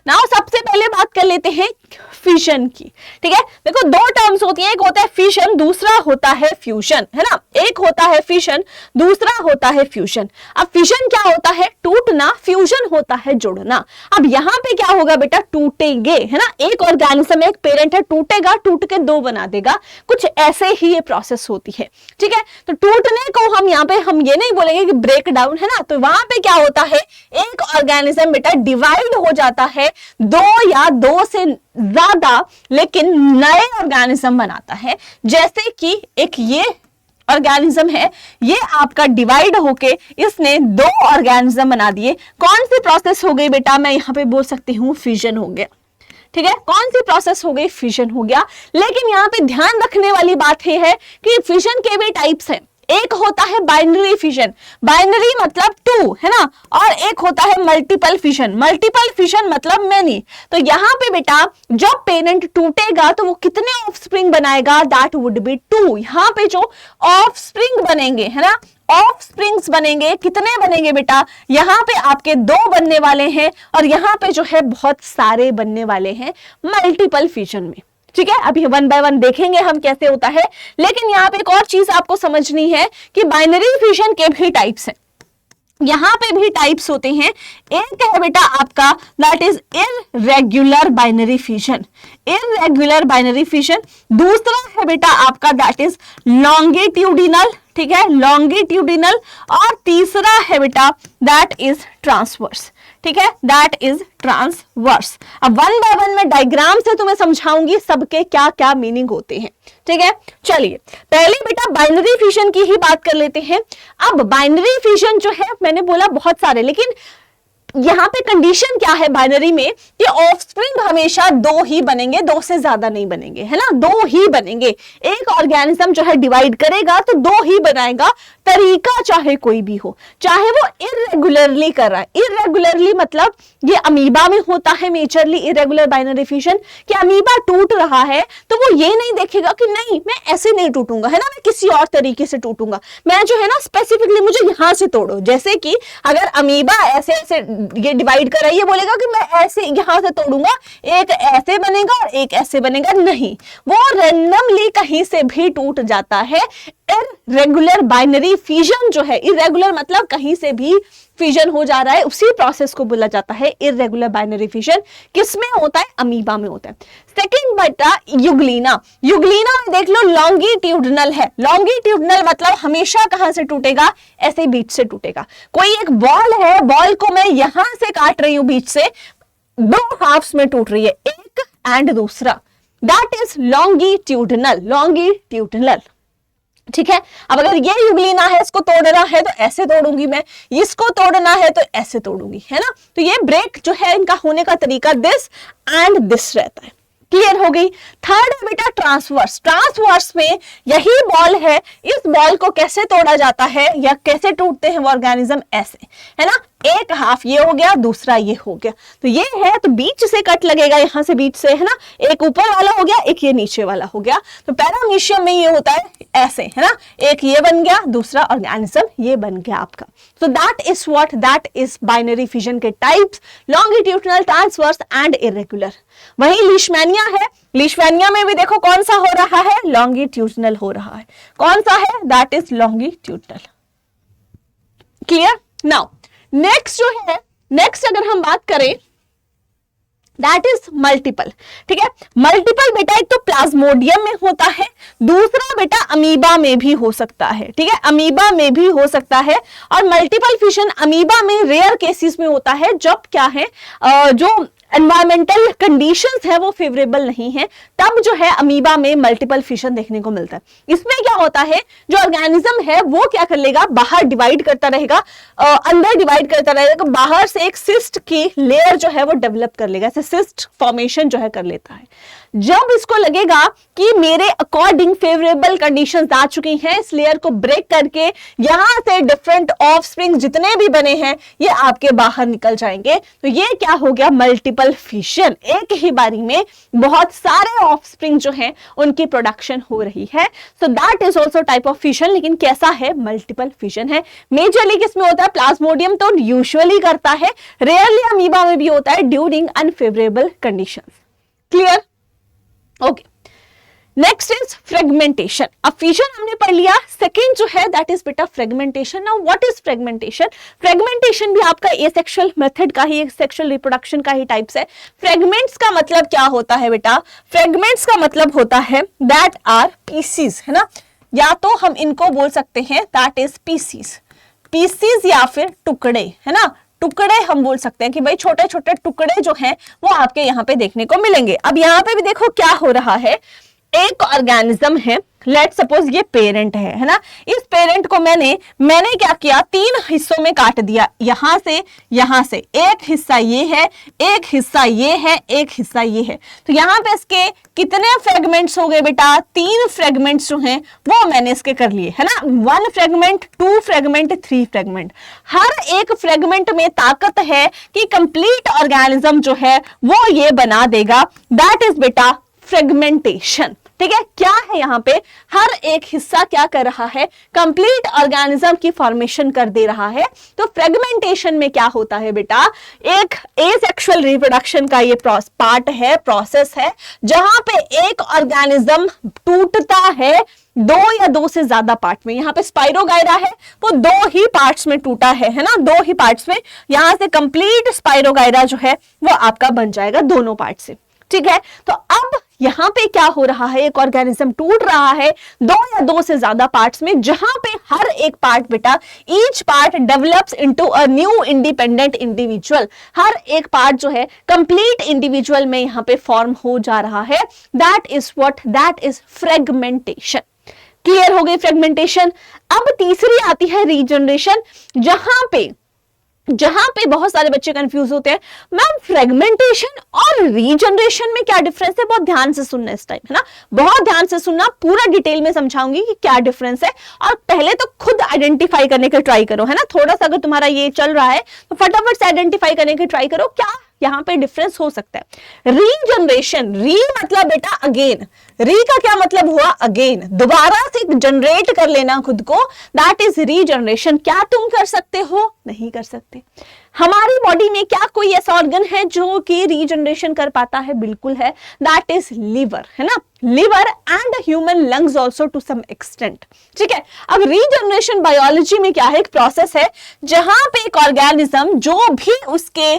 now सबसे पहले बात कर लेते हैं फिशन की, ठीक है। देखो दो टर्म्स होती हैं, एक होता है फिशन, दूसरा होता है फ्यूजन, है ना। एक होता है फिशन, दूसरा होता है फ्यूजन। अब फिशन क्या होता है? टूटना। फ्यूजन होता है जुड़ना। अब यहाँ पे क्या होगा बेटा? टूटेंगे, है ना। एक ऑर्गेनिज्म, एक पेरेंट है, टूटेगा, टूट के दो बना देगा, कुछ ऐसे ही ये प्रोसेस होती है, ठीक है। तो टूटने को हम यहाँ पे हम ये नहीं बोलेंगे कि ब्रेक डाउन, है ना। तो वहां पे क्या होता है? एक ऑर्गेनिज्म बेटा डिवाइड हो जाता है, दो या दो से ज्यादा लेकिन नए ऑर्गेनिज्म बनाता है। जैसे कि एक ये ऑर्गेनिज्म है, ये आपका डिवाइड होके इसने दो ऑर्गेनिज्म बना दिए। कौन सी प्रोसेस हो गई बेटा? मैं यहाँ पे बोल सकती हूँ फिजन हो गया, ठीक है। कौन सी प्रोसेस हो गई? फिजन हो गया। लेकिन यहाँ पे ध्यान रखने वाली बात ये है कि फिजन के भी टाइप्स हैं। एक होता है बाइनरी फिशन, बाइनरी मतलब टू, है ना, और एक होता है मल्टीपल फिशन, मल्टीपल फिशन मतलब मेनी। तो यहाँ पे बेटा जब पेरेंट टूटेगा तो वो कितने ऑफस्प्रिंग बनाएगा? That would be two. यहाँ पे जो ऑफस्प्रिंग बनेंगे, है ना, ऑफस्प्रिंग्स बनेंगे, कितने बनेंगे बेटा? यहाँ पे आपके दो बनने वाले हैं और यहाँ पे जो है बहुत सारे बनने वाले हैं मल्टीपल फिशन में, ठीक है। अभी वन बाय वन देखेंगे हम कैसे होता है। लेकिन यहाँ पे एक और चीज आपको समझनी है कि बाइनरी फिशन के भी टाइप्स हैं, यहाँ पे भी टाइप्स होते हैं। एक है बेटा आपका that is irregular binary fission, irregular binary fission. दूसरा है बेटा आपका दैट इज लॉन्गिट्यूडिनल, ठीक है, लॉन्गिट्यूडिनल। और तीसरा है बेटा दैट इज ट्रांसवर्स, ठीक है, दैट इज ट्रांसवर्स। अब वन बाय वन में डायग्राम से तुम्हें समझाऊंगी सबके क्या क्या मीनिंग होते हैं, ठीक है। चलिए पहले बेटा बाइनरी फिशन की ही बात कर लेते हैं। अब बाइनरी फिशन जो है मैंने बोला बहुत सारे, लेकिन यहाँ पे कंडीशन क्या है बाइनरी में कि ऑफस्प्रिंग हमेशा दो ही बनेंगे, दो से ज्यादा नहीं बनेंगे, है ना, दो ही बनेंगे। एक ऑर्गेनिज्म जो है डिवाइड करेगा तो दो ही बनाएगा, तरीका चाहे कोई भी हो, चाहे वो इररेगुलरली कर रहा है। इररेगुलरली मतलब ये अमीबा में होता है मेजरली इररेगुलर बाइनरी फिशन, कि अमीबा टूट रहा है तो वो ये नहीं देखेगा कि नहीं मैं ऐसे नहीं टूटूंगा, है ना, मैं किसी और तरीके से टूटूंगा, मैं जो है ना स्पेसिफिकली मुझे यहां से तोड़ो। जैसे कि अगर अमीबा ऐसे ऐसे ये डिवाइड कर रहा है, ये बोलेगा कि मैं ऐसे यहां से तोड़ूंगा, एक ऐसे बनेगा और एक ऐसे बनेगा, नहीं, वो रैंडमली कहीं से भी टूट जाता है। इररेगुलर बाइनरी फिजन जो है, इररेगुलर मतलब कहीं से भी फिजन हो जा रहा है, उसी प्रोसेस को बोला जाता है इररेगुलर बाइनरी फिजन। किसमें होता है? अमीबा में होता है। सेकंड बेटा यूग्लिना, यूग्लिना में देख लो लॉन्गिट्यूडनल है। लॉन्गिट्यूडनल मतलब हमेशा कहां से टूटेगा? ऐसे बीच से टूटेगा। कोई एक बॉल है, बॉल को मैं यहां से काट रही हूं, बीच से दो हाफ्स में टूट रही है, एक एंड दूसरा, दैट इज लॉन्गिट्यूडनल, लॉन्गिट्यूडनल, ठीक है। अब अगर ये यूग्लिना है, इसको तोड़ना है तो ऐसे तोड़ूंगी मैं, इसको तोड़ना है तो ऐसे तोड़ूंगी, है ना। तो ये ब्रेक जो है इनका होने का तरीका दिस एंड दिस रहता है। क्लियर हो गई। थर्ड है बेटा ट्रांसवर्स। ट्रांसवर्स में यही बॉल है, इस बॉल को कैसे तोड़ा जाता है या कैसे टूटते हैं वो ऑर्गेनिज्म? ऐसे, है ना, एक हाफ ये हो गया, दूसरा ये हो गया, तो ये है तो बीच से कट लगेगा, यहां से बीच से, है ना, एक ऊपर वाला हो गया, एक ये नीचे वाला हो गया। तो पैरामीशियम में ये होता है ऐसे, है ना, एक ये बन गया, दूसरा ऑर्गेनिज्म ये बन गया आपका। So that is what, that is binary fission के types, longitudinal, transverse and irregular. वही लीशमैनिया है, लीशमैनिया में भी देखो कौन सा हो रहा है? लॉन्गिट्यूडनल हो रहा है। कौन सा है? That is longitudinal. Clear. Now next जो है, नेक्स्ट अगर हम बात करें दैट इज मल्टीपल, ठीक है। मल्टीपल बेटा एक तो प्लाज्मोडियम में होता है, दूसरा बेटा अमीबा में भी हो सकता है, ठीक है, अमीबा में भी हो सकता है। और मल्टीपल फिशन अमीबा में रेयर केसेस में होता है, जब क्या है जो एनवायरमेंटल कंडीशंस है वो फेवरेबल नहीं है, तब जो है अमीबा में मल्टीपल फिशन देखने को मिलता है। इसमें क्या होता है, जो ऑर्गेनिज्म है वो क्या कर लेगा, बाहर डिवाइड करता रहेगा, अंदर डिवाइड करता रहेगा, बाहर से एक सिस्ट की लेयर जो है वो डेवलप कर लेगा, ऐसे सिस्ट फॉर्मेशन जो है कर लेता है। जब इसको लगेगा कि मेरे अकॉर्डिंग फेवरेबल कंडीशंस आ चुकी हैं, इस लेयर को ब्रेक करके यहां से डिफरेंट ऑफस्प्रिंग जितने भी बने हैं ये आपके बाहर निकल जाएंगे। तो ये क्या हो गया, मल्टीपल फिशन। एक ही बारी में बहुत सारे ऑफस्प्रिंग जो हैं उनकी प्रोडक्शन हो रही है। सो that is also type of fission, लेकिन कैसा है, मल्टीपल फिशन है। मेजरली किसमें होता है, प्लाज्मोडियम तो यूजुअली करता है, रेयरली अमीबा में भी होता है during unfavourable conditions. Clear? Okay, next is fragmentation. अब फिशन हमने पढ़ लिया, सेकेंड जो है दैट इज बेटा fragmentation. Now what is fragmentation? Fragmentation भी आपका एसेक्सुअल मेथड का ही, सेक्सुअल रिप्रोडक्शन का ही टाइप्स है। फ्रेगमेंट्स का मतलब क्या होता है बेटा? फ्रेगमेंट्स का मतलब होता है दैट आर पीसीज, है ना, या तो हम इनको बोल सकते हैं दैट इज पीसीज, पीसीज या फिर टुकड़े, है ना, टुकड़े हम बोल सकते हैं कि भाई छोटे छोटे टुकड़े जो हैं वो आपके यहाँ पे देखने को मिलेंगे। अब यहाँ पे भी देखो क्या हो रहा है, एक ऑर्गेनिज्म है, लेट सपोज ये पेरेंट है ना, इस पेरेंट को मैंने क्या किया, 3 हिस्सों में काट दिया, यहां से एक हिस्सा ये है, एक हिस्सा ये है, एक हिस्सा ये है। तो यहाँ पे इसके कितने फ्रेगमेंट्स हो गए बेटा? 3 फ्रेगमेंट्स जो हैं वो मैंने इसके कर लिए, है ना, 1 फ्रेगमेंट, 2 फ्रेगमेंट, 3 फ्रेगमेंट। हर एक फ्रेगमेंट में ताकत है कि कंप्लीट ऑर्गेनिज्म जो है वो ये बना देगा, दैट इज बेटा फ्रेगमेंटेशन। ठीक है, क्या है यहाँ पे, हर एक हिस्सा क्या कर रहा है, कंप्लीट ऑर्गेनिज्म की फॉर्मेशन कर दे रहा है। तो फ्रेगमेंटेशन में क्या होता है बेटा, एक एसेक्सुअल रिप्रोडक्शन का ये पार्ट है, प्रोसेस है, जहां पे एक ऑर्गेनिज्म टूटता है 2 या 2 से ज्यादा पार्ट में। यहाँ पे स्पाइरोगायरा है वो 2 ही पार्ट्स में टूटा है ना, 2 ही पार्ट्स में, यहां से कंप्लीट स्पाइरोगायरा जो है वो आपका बन जाएगा दोनों पार्ट से। ठीक है, तो अब यहां पे क्या हो रहा है, एक ऑर्गेनिज्म टूट रहा है 2 या 2 से ज्यादा पार्ट्स में, जहां पे हर एक पार्ट बेटा, each part develops into a new independent individual. हर एक पार्ट जो है कंप्लीट इंडिविजुअल में यहां पे फॉर्म हो जा रहा है। That is what, that is fragmentation. Clear हो गई फ्रेगमेंटेशन। अब तीसरी आती है रीजनरेशन, जहां पे बहुत सारे बच्चे कंफ्यूज होते हैं, मैम फ्रेगमेंटेशन और रीजनरेशन में क्या डिफरेंस है? बहुत ध्यान से सुनना इस टाइम, है ना, बहुत ध्यान से सुनना, पूरा डिटेल में समझाऊंगी कि क्या डिफरेंस है। और पहले तो खुद आइडेंटिफाई करने का ट्राई करो, है ना, थोड़ा सा अगर तुम्हारा ये चल रहा है तो फटाफट से आइडेंटिफाई करने की ट्राई करो क्या यहाँ पे डिफरेंस हो सकता है। रीजनरेशन, री मतलब बेटा अगेन, री का क्या मतलब हुआ, अगेन, दोबारा से जनरेट कर लेना खुद को, दैट इज रीजनरेशन। क्या तुम कर सकते हो? नहीं कर सकते। हमारी बॉडी में क्या कोई ऐसा ऑर्गन है जो कि रीजनरेशन कर पाता है? बिल्कुल है, दैट इज लिवर, है ना, liver and human lungs also to some extent. ठीक है, अब रीजनरेशन बायोलॉजी में क्या है, एक प्रोसेस है जहां पे एक ऑर्गेनिज्म जो भी उसके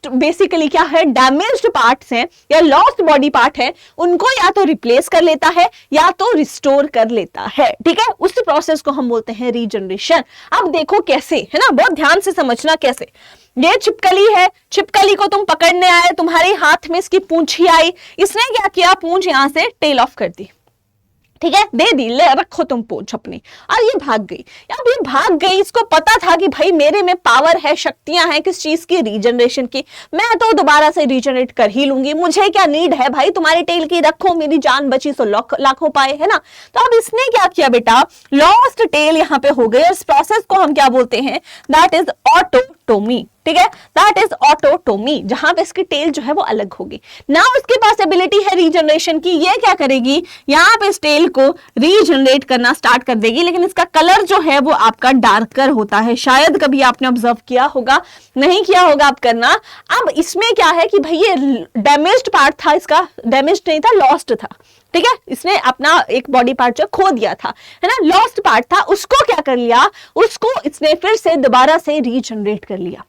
बेसिकली क्या है, डैमेज्ड पार्ट्स हैं या लॉस्ट बॉडी पार्ट है, उनको या तो रिप्लेस कर लेता है या तो रिस्टोर कर लेता है। ठीक है, उस प्रोसेस को हम बोलते हैं रीजनरेशन। अब देखो कैसे, है ना, बहुत ध्यान से समझना कैसे। ये छिपकली है, छिपकली को तुम पकड़ने आए, तुम्हारे हाथ में इसकी पूंछी आई, इसने क्या किया, पूंछ यहां से टेल ऑफ कर दी, ठीक है, दे दी, ले रखो तुम पूंछ अपनी, और ये भाग गई। अब ये भाग गई, इसको पता था कि भाई मेरे में पावर है, शक्तियां हैं, किस चीज की, रीजनरेशन की, मैं तो दोबारा से रीजनरेट कर ही लूंगी, मुझे क्या नीड है भाई तुम्हारी टेल की, रखो, मेरी जान बची तो लाखों पाए, है ना। तो अब इसने क्या किया बेटा, लॉस्ट टेल यहाँ पे हो गई, और इस प्रोसेस को हम क्या बोलते हैं, दैट इज ऑटोटोमी। ठीक है, दैट इज ऑटोटोमी, जहां पे इसकी टेल जो है वो अलग होगी। ना उसके पास एबिलिटी है रीजनरेशन की, ये क्या करेगी, यहाँ पे इस टेल को रीजनरेट करना स्टार्ट कर देगी, लेकिन इसका कलर जो है वो आपका डार्कर होता है। शायद कभी आपने ऑब्जर्व किया होगा, नहीं किया होगा आप करना। अब इसमें क्या है कि भाई ये डैमेज्ड पार्ट था, इसका डैमेज्ड नहीं था, लॉस्ट था। ठीक है, इसने अपना एक बॉडी पार्ट जो खो दिया था, है ना, लॉस्ट पार्ट था, उसको क्या कर लिया, उसको इसने फिर से दोबारा से रीजनरेट कर लिया।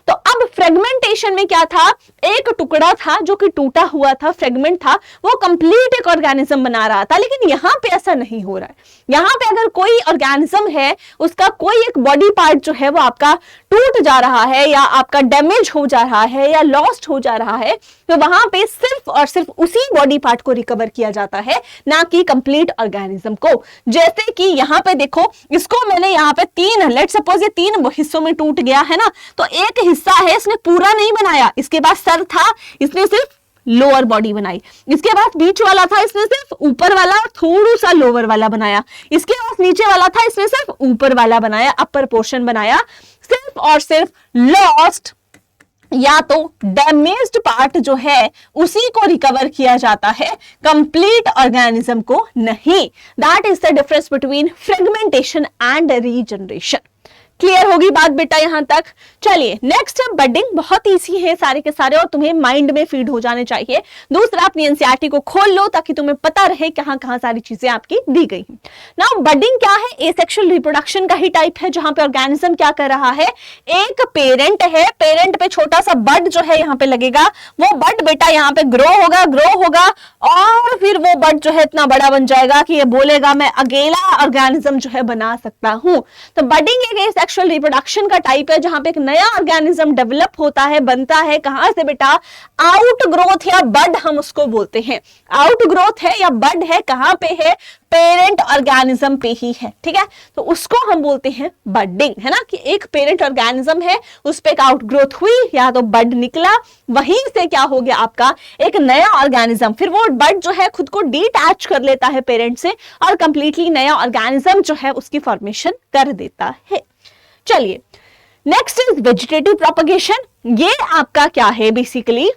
तो अब फ्रेगमेंटेशन में क्या था, एक टुकड़ा था जो कि टूटा हुआ था, फ्रेगमेंट था, वो कंप्लीट एक ऑर्गेनिज्म बना रहा था। लेकिन यहां पे ऐसा नहीं हो रहा है। यहां पे अगर कोई ऑर्गेनिज्म है, उसका कोई एक बॉडी पार्ट जो है वो आपका टूट जा रहा है, या आपका डैमेज हो जा रहा है, या लॉस्ट हो जा रहा है, तो वहां पे सिर्फ और सिर्फ उसी बॉडी पार्ट को रिकवर किया जाता है, ना कि कंप्लीट ऑर्गेनिज्म को। जैसे कि यहाँ पे देखो, इसको मैंने यहाँ पे 3, लेट सपोज ये 3 हिस्सों में टूट गया है ना, तो एक हिस्सा है, इसने पूरा नहीं बनाया, इसके पास सर था, इसने सिर्फ लोअर बॉडी बनाई। इसके बाद बीच वाला था, इसने सिर्फ ऊपर वाला और थोड़ा सा लोअर वाला बनाया। इसके बाद नीचे वाला था, इसने सिर्फ ऊपर वाला बनाया, अपर पोर्शन बनाया। सिर्फ और सिर्फ लॉस्ट या तो डैमेज्ड पार्ट जो है उसी को रिकवर किया जाता है, कंप्लीट ऑर्गेनिज्म को नहीं। That is the difference between fragmentation and regeneration. Clear होगी बात बेटा यहां तक? चलिए नेक्स्ट है बडिंग। बहुत इजी है सारे के सारे और तुम्हें माइंड में फीड हो जाने चाहिए। दूसरा, अपनी एनसीईआरटी को खोल लो ताकि तुम्हें पता रहे कहां कहां सारी चीजें आपकी दी गई हैं। नाउ बडिंग क्या है? एसेक्सुअल रिप्रोडक्शन का ही टाइप है, जहां पे ऑर्गेनिज्म क्या कर रहा है, एक पेरेंट है, पेरेंट पे छोटा सा बड जो है यहाँ पे लगेगा, वो बड बेटा यहाँ पे ग्रो होगा और फिर वो बड जो है इतना बड़ा बन जाएगा कि ये बोलेगा मैं अकेला ऑर्गेनिज्म जो है बना सकता हूं। तो बडिंग एक सेक्सुअल रिप्रोडक्शन का टाइप है, जहां पे एक नया ऑर्गेनिज्म डेवलप होता है, बनता है। कहां से बेटा? आउट ग्रोथ या बड हम उसको बोलते हैं। आउट ग्रोथ है या बड है, कहां पे है? पेरेंट ऑर्गेनिज्म पे ही है, ठीक है। तो उसको हम बोलते हैं बडिंग, है ना, कि एक पेरेंट ऑर्गेनिज्म है, उस पे एक आउट ग्रोथ हुई या तो बड निकला, वहीं से क्या हो गया आपका एक नया ऑर्गेनिज्म। फिर वो बड जो है खुद को डिटैच कर लेता है पेरेंट से और कंप्लीटली नया ऑर्गेनिज्म जो है उसकी फॉर्मेशन कर देता है। चलिए नेक्स्ट इज वेजिटेटिव प्रोपगेशन। ये आपका क्या है? बेसिकली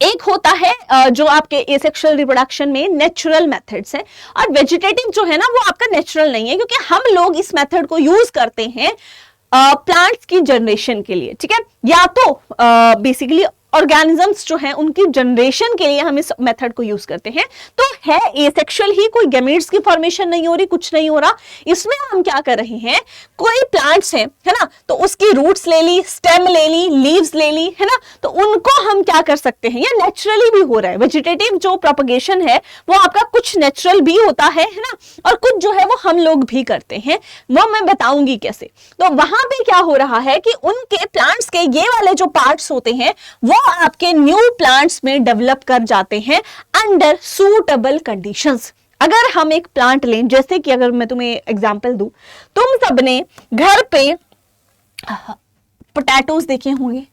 एक होता है जो आपके एसेक्सुअल रिप्रोडक्शन में नेचुरल मेथड्स है, और वेजिटेटिव जो है ना वो आपका नेचुरल नहीं है, क्योंकि हम लोग इस मेथड को यूज करते हैं प्लांट्स की जनरेशन के लिए, ठीक है। या तो बेसिकली ऑर्गेनिजम्स जो हैं उनकी जनरेशन के लिए हम इस मेथड को यूज करते हैं। तो है एसेक्सुअल ही, कोई गैमेट्स की फॉर्मेशन नहीं हो रही, कुछ नहीं हो रहा। इसमें हम क्या कर रहे हैं, कोई प्लांट्स हैं, है ना, तो उसकी रूट्स ले ली, स्टेम ले ली, लीव्स ले ली, है ना, तो उनको हम क्या कर सकते हैं, ये नेचुरली भी हो रहा है। वेजिटेटिव जो प्रोपगेशन है वो आपका कुछ नेचुरल भी होता है ना, और कुछ जो है वो हम लोग भी करते हैं, वो मैं बताऊंगी कैसे। तो वहां पे क्या हो रहा है कि उनके प्लांट्स के ये वाले जो पार्ट्स होते हैं वो आपके न्यू प्लांट्स में डेवलप कर जाते हैं अंडर सूटेबल कंडीशंस। अगर हम एक प्लांट लें, जैसे कि अगर मैं तुम्हें एग्जांपल दूं, तुम सबने घर पे पोटैटोज देखे होंगे,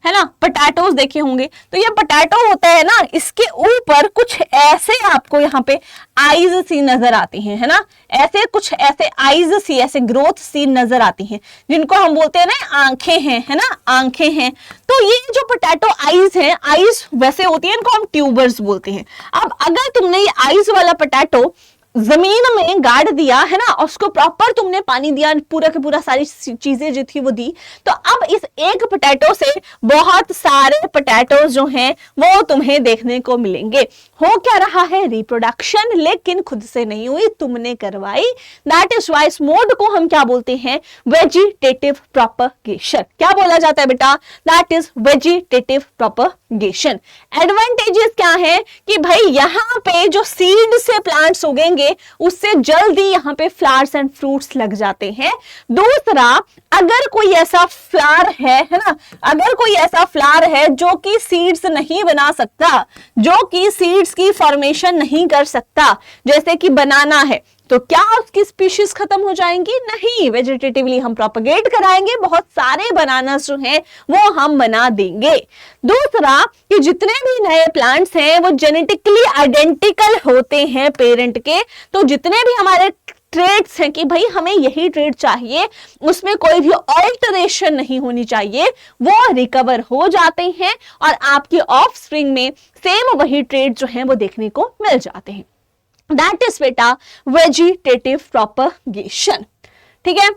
है ना, पोटैटोज देखे होंगे। तो ये पोटैटो होता है ना, इसके ऊपर कुछ ऐसे आपको यहाँ पे आईज सी नजर आती हैं, है ना, ऐसे कुछ ऐसे आईज सी, ऐसे ग्रोथ सी नजर आती हैं, जिनको हम बोलते हैं ना आंखें हैं, है ना, आंखें हैं। तो ये जो पोटैटो आईज हैं, आईज वैसे होती है, इनको हम ट्यूबर्स बोलते हैं। अब अगर तुमने ये आईज वाला पोटैटो जमीन में गाड़ दिया, है ना, और उसको प्रॉपर तुमने पानी दिया, पूरा के पूरा सारी चीजें जो थी वो दी, तो अब इस एक पोटैटो से बहुत सारे पोटैटोज जो हैं वो तुम्हें देखने को मिलेंगे। हो क्या रहा है, रिप्रोडक्शन, लेकिन खुद से नहीं हुई, तुमने करवाई। दैट इज वाई इस मोड को हम क्या बोलते हैं, वेजिटेटिव प्रोपगेशन। क्या बोला जाता है बेटा, that is vegetative propagation. Advantages क्या है कि भाई यहाँ पे जो सीड से प्लांट्स उगेंगे उससे जल्दी यहाँ पे फ्लावर्स एंड फ्रूट्स लग जाते हैं। दूसरा, अगर कोई ऐसा फ्लावर है ना, अगर कोई ऐसा फ्लावर है जो कि सीड्स नहीं बना सकता, जो कि सीड्स की फॉर्मेशन नहीं कर सकता, जैसे कि बनाना है, तो क्या उसकी स्पीशीज खत्म हो जाएंगी? नहीं, वेजिटेटिवली हम प्रोपगेट कराएंगे, बहुत सारे बनानास जो हैं वो हम बना देंगे। दूसरा, कि जितने भी नए प्लांट्स हैं वो जेनेटिकली आइडेंटिकल होते हैं पेरेंट के, तो जितने भी हमारे ट्रेड्स हैं कि भाई हमें यही ट्रेड चाहिए, उसमें कोई भी ऑल्टरेशन नहीं होनी चाहिए, वो रिकवर हो जाते हैं और आपकी ऑफस्प्रिंग में सेम वही ट्रेड जो है वो देखने को मिल जाते हैं। दैट इज बेटा वेजिटेटिव प्रोपगेशन, ठीक है।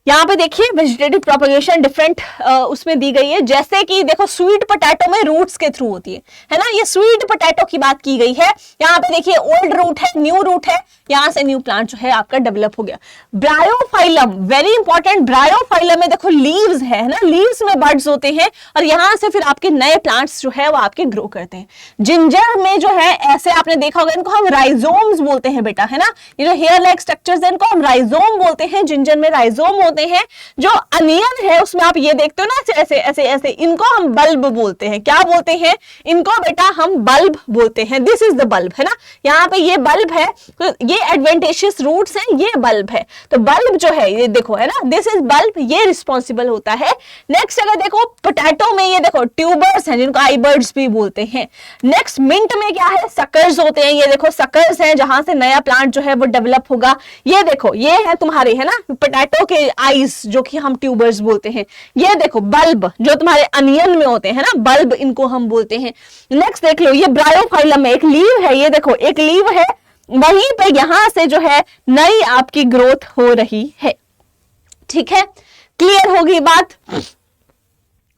यहाँ पे देखिए वेजिटेटिव प्रोपगेशन डिफरेंट उसमें दी गई है, जैसे कि देखो स्वीट पोटैटो में रूट्स के थ्रू होती है ना, ये स्वीट पोटैटो की बात की गई है। यहाँ पे देखिए ओल्ड रूट है, न्यू रूट है, यहाँ से न्यू प्लांट जो है आपका डेवलप हो गया। ब्रायोफाइलम, वेरी इंपॉर्टेंट, ब्रायोफाइलम में देखो लीव्स है ना, लीव्स में बड्स होते हैं और यहाँ से फिर आपके नए प्लांट्स जो है वो आपके ग्रो करते हैं। जिंजर में जो है ऐसे आपने देखा होगा, इनको हम राइजोम्स बोलते हैं बेटा, है ना, ये जो हेयर लाइक स्ट्रक्चर्स है इनको हम राइजोम बोलते हैं। जिंजर में राइजोम होते होते हैं, जो अनियन है उसमें आप ये देखते हो ना ऐसे ऐसे ऐसे, इनको हम बल्ब बोलते हैं। क्या बोलते हैं इनको बेटा? हम बल्ब बोलते हैं। दिस इज द बल्ब, है ना, यहाँ पे ये बल्ब है, तो ये एडवेंटेशियस रूट्स हैं, ये बल्ब है। तो बल्ब जो है ये देखो, है ना, दिस इज बल्ब, ये रिस्पॉन्सिबल होता है। नेक्स्ट अगर देखो पोटैटो में ये देखो ट्यूबर्स हैं जिनको आई बर्ड्स भी बोलते हैं। नेक्स्ट मिंट में क्या है? सकर्स होते हैं, ये देखो सकर्स हैं जहां से नया प्लांट जो है वो डेवलप होगा। ये देखो ये है तुम्हारे, है ना, पोटैटो के आईज जो कि हम ट्यूबर्स बोलते हैं। ये देखो बल्ब जो तुम्हारे अनियन में होते हैं ना, बल्ब इनको हम बोलते हैं। नेक्स्ट देख लो, ये ब्रायोफाइलम में एक लीव है, ये देखो एक लीव है, वहीं पे यहां से जो है नई आपकी ग्रोथ हो रही है। ठीक है, क्लियर होगी बात?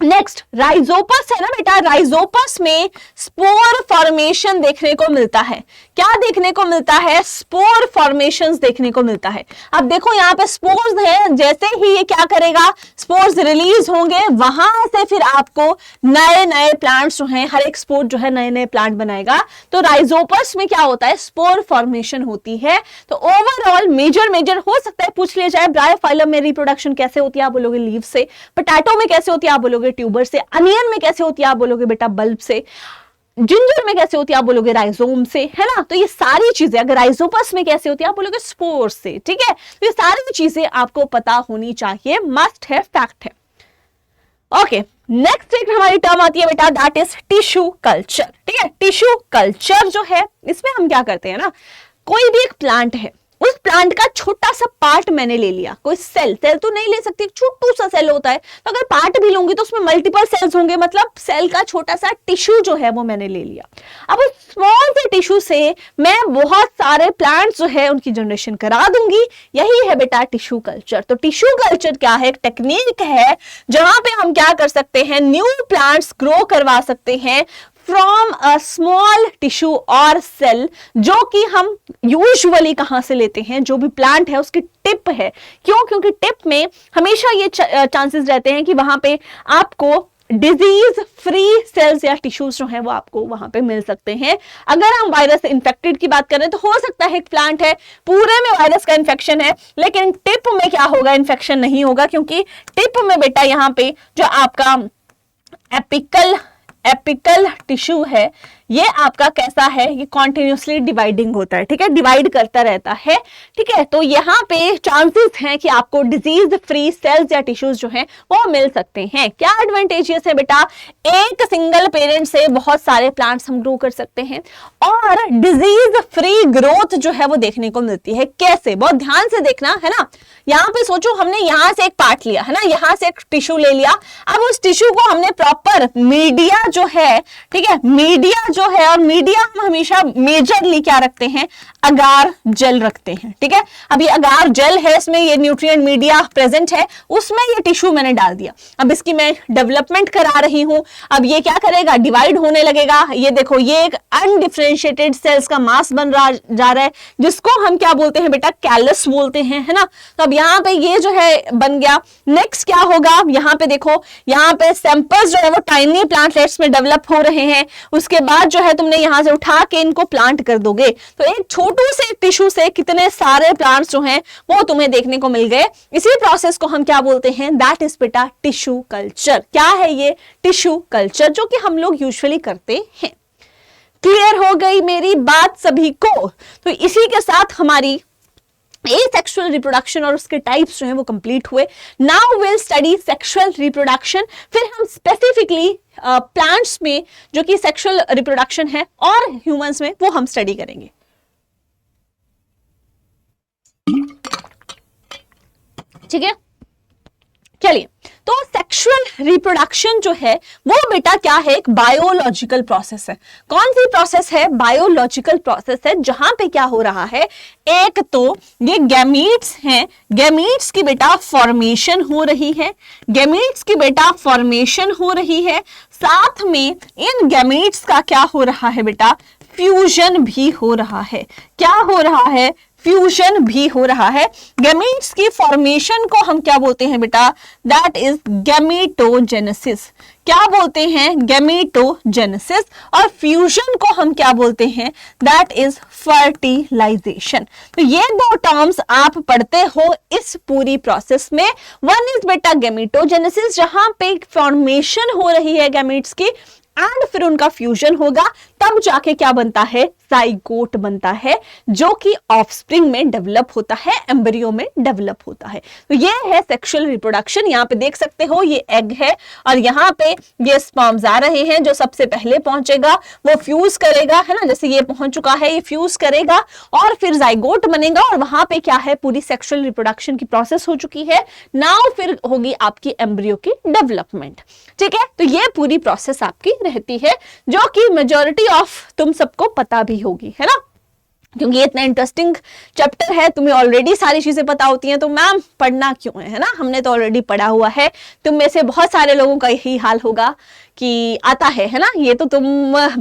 नेक्स्ट राइजोपस है ना बेटा, राइजोपस में स्पोर फॉर्मेशन देखने को मिलता है। क्या देखने को मिलता है? स्पोर फॉर्मेशंस देखने को मिलता है। अब देखो यहाँ पे स्पोर्स है, जैसे ही ये क्या करेगा, स्पोर्स रिलीज होंगे, वहां से फिर आपको नए नए प्लांट्स जो हैं, हर एक स्पोर जो है नए नए प्लांट बनाएगा। तो राइजोपस में क्या होता है? स्पोर फॉर्मेशन होती है। तो ओवरऑल मेजर हो सकता है पूछ लिया जाए, ब्रायोफाइलम में रिप्रोडक्शन कैसे होती है? आप बोलोगे लीव से। पोटैटो में कैसे होती है? आप बोलोगे ट्यूबर से। अनियन में कैसे होती है? आप बोलोगे बेटा बल्ब से। जिंजर में कैसे होती है? आप बोलोगे राइजोम से, है ना। तो ये सारी चीजें, अगर राइजोपस में कैसे होती है? आप बोलोगे स्पोर से। ठीक है, तो ये सारी चीजें आपको पता होनी चाहिए, मस्ट है, फैक्ट है। ओके, नेक्स्ट एक हमारी टर्म आती है बेटा, दैट इज टिश्यू कल्चर। ठीक है, टिश्यू कल्चर जो है इसमें हम क्या करते हैं ना, कोई भी एक प्लांट है, उस प्लांट का छोटा सा पार्ट मैंने ले लिया, कोई सेल तो नहीं ले सकती, छोटू सा सेल होता है, तो अगर पार्ट भी लूंगी तो उसमें मल्टीपल सेल्स होंगे, मतलब सेल का छोटा सा टिश्यू जो है वो मैंने ले लिया। अब उस स्मॉल से टिश्यू से मैं बहुत सारे प्लांट्स जो है उनकी जनरेशन करा दूंगी, यही है बेटा टिश्यू कल्चर। तो टिश्यू कल्चर क्या है? एक टेक्निक है जहां पे हम क्या कर सकते हैं, न्यू प्लांट्स ग्रो करवा सकते हैं फ्रॉम अ स्मॉल टिश्यू और सेल, जो कि हम यूजुअली कहां से लेते हैं, जो भी प्लांट है उसकी टिप है। क्यों? क्योंकि टिप में हमेशा ये चांसेस रहते हैं कि वहां पे आपको डिजीज फ्री सेल्स या टिश्यूज जो है वो आपको वहां पे मिल सकते हैं। अगर हम वायरस इन्फेक्टेड की बात करें तो हो सकता है एक प्लांट है पूरे में वायरस का इन्फेक्शन है, लेकिन टिप में क्या होगा? इन्फेक्शन नहीं होगा, क्योंकि टिप में बेटा यहाँ पे जो आपका एपिकल टिश्यू है, ये आपका कैसा है, ये कॉन्टिन्यूसली डिवाइडिंग होता है। ठीक है, डिवाइड करता रहता है। ठीक है, तो यहाँ पे चांसेस हैं कि आपको डिजीज फ्री सेल्स या टिश्यूज जो हैं वो मिल सकते हैं। क्या एडवांटेजेस है बेटा? एक सिंगल पेरेंट से बहुत सारे प्लांट्स हम ग्रो कर सकते हैं, और डिजीज फ्री ग्रोथ जो है वो देखने को मिलती है। कैसे? बहुत ध्यान से देखना, है ना। यहाँ पे सोचो, हमने यहाँ से एक पार्ट लिया, है ना, यहाँ से एक टिश्यू ले लिया। अब उस टिश्यू को हमने प्रॉपर मीडिया जो है, ठीक है, मीडिया जो है, और मीडिया हम हमेशा मेजरली क्या रखते हैं? अगार जेल रखते हैं। ठीक है, अब ये अगार जेल है, इसमें ये न्यूट्रिएंट मीडिया प्रेजेंट है, उसमें ये टिश्यू मैंने डाल दिया। अब इसकी मैं डेवलपमेंट करा रही हूं। अब ये क्या करेगा? डिवाइड होने लगेगा। ये देखो, ये एक अनडिफरेंशिएटेड सेल्स का मास बन रहा जा रहा है, जिसको हम क्या बोलते हैं बेटा? कैलस बोलते हैं, है ना। तो अब यहाँ पे ये जो है बन गया। नेक्स्ट क्या होगा? यहाँ पे देखो, यहाँ पे सैंपल्स जो है वो टाइनी प्लांटलेट्स में डेवलप हो रहे हैं। उसके बाद जो है तुमने यहां से उठा के इनको प्लांट कर दोगे, तो एक छोटू से टिश्यू से कितने सारे प्लांट्स जो हैं वो तुम्हें देखने को मिल गए। इसी प्रोसेस को हम क्या बोलते हैं? दैट इज बेटा टिश्यू कल्चर। क्या है ये? टिश्यू कल्चर, जो कि हम लोग यूजुअली करते हैं। क्लियर हो गई मेरी बात सभी को? तो इसी के साथ हमारी एसेक्सुअल रिप्रोडक्शन और उसके टाइप्स जो हैं वो कंप्लीट हुए। Now will study sexual reproduction. फिर हम स्पेसिफिकली प्लांट्स में जो कि सेक्सुअल रिप्रोडक्शन है और ह्यूमंस में, वो हम स्टडी करेंगे। ठीक है, चलिए। तो सेक्सुअल रिप्रोडक्शन जो है वो बेटा क्या है? एक बायोलॉजिकल प्रोसेस है। कौन सी प्रोसेस है? बायोलॉजिकल प्रोसेस है, जहां पे क्या हो रहा है, एक तो ये गैमीट्स हैं, गैमीट्स की बेटा फॉर्मेशन हो रही है, गैमीट्स की बेटा फॉर्मेशन हो रही है, साथ में इन गैमीट्स का क्या हो रहा है बेटा? फ्यूजन भी हो रहा है। क्या हो रहा है? फ्यूजन भी हो रहा है। गैमीट्स की फॉर्मेशन को हम क्या बोलते हैं बेटा? That is gametogenesis. क्या बोलते हैं? गैमीटोजेनेसिस। और फ्यूजन को हम क्या बोलते हैं? That is fertilisation. तो ये दो टर्म्स आप पढ़ते हो इस पूरी प्रोसेस में। वन इज बेटा गैमीटोजेनेसिस, जहां पे फॉर्मेशन हो रही है गैमीट्स की, एंड फिर उनका फ्यूजन होगा, तब जाके क्या बनता है? जाइगोट बनता है, जो कि ऑफस्प्रिंग में डेवलप होता है, एम्ब्रियो में डेवलप होता है। तो ये है सेक्सुअल रिप्रोडक्शन। यहाँ पे देख सकते हो ये एग है और यहाँ पे ये स्पर्म्स आ रहे हैं। जो सबसे पहले पहुंचेगा वो फ्यूज करेगा, है ना, जैसे ये पहुंच चुका है, ये फ्यूज करेगा और फिर जाइगोट बनेगा और वहां पे क्या है? पूरी सेक्सुअल रिप्रोडक्शन की प्रोसेस हो चुकी है। नाउ फिर होगी आपकी एम्ब्रियो की डेवलपमेंट। ठीक है, तो ये पूरी प्रोसेस आपकी रहती है, जो कि मेजॉरिटी ऑफ तुम सबको पता भी होगी, है ना, क्योंकि ये इतना इंटरेस्टिंग चैप्टर है, तुम्हें ऑलरेडी सारी चीजें पता होती हैं, तो मैम पढ़ना क्यों है ना, हमने तो ऑलरेडी पढ़ा हुआ है। तुम में से बहुत सारे लोगों का यही हाल होगा कि आता है ना, ये तो तुम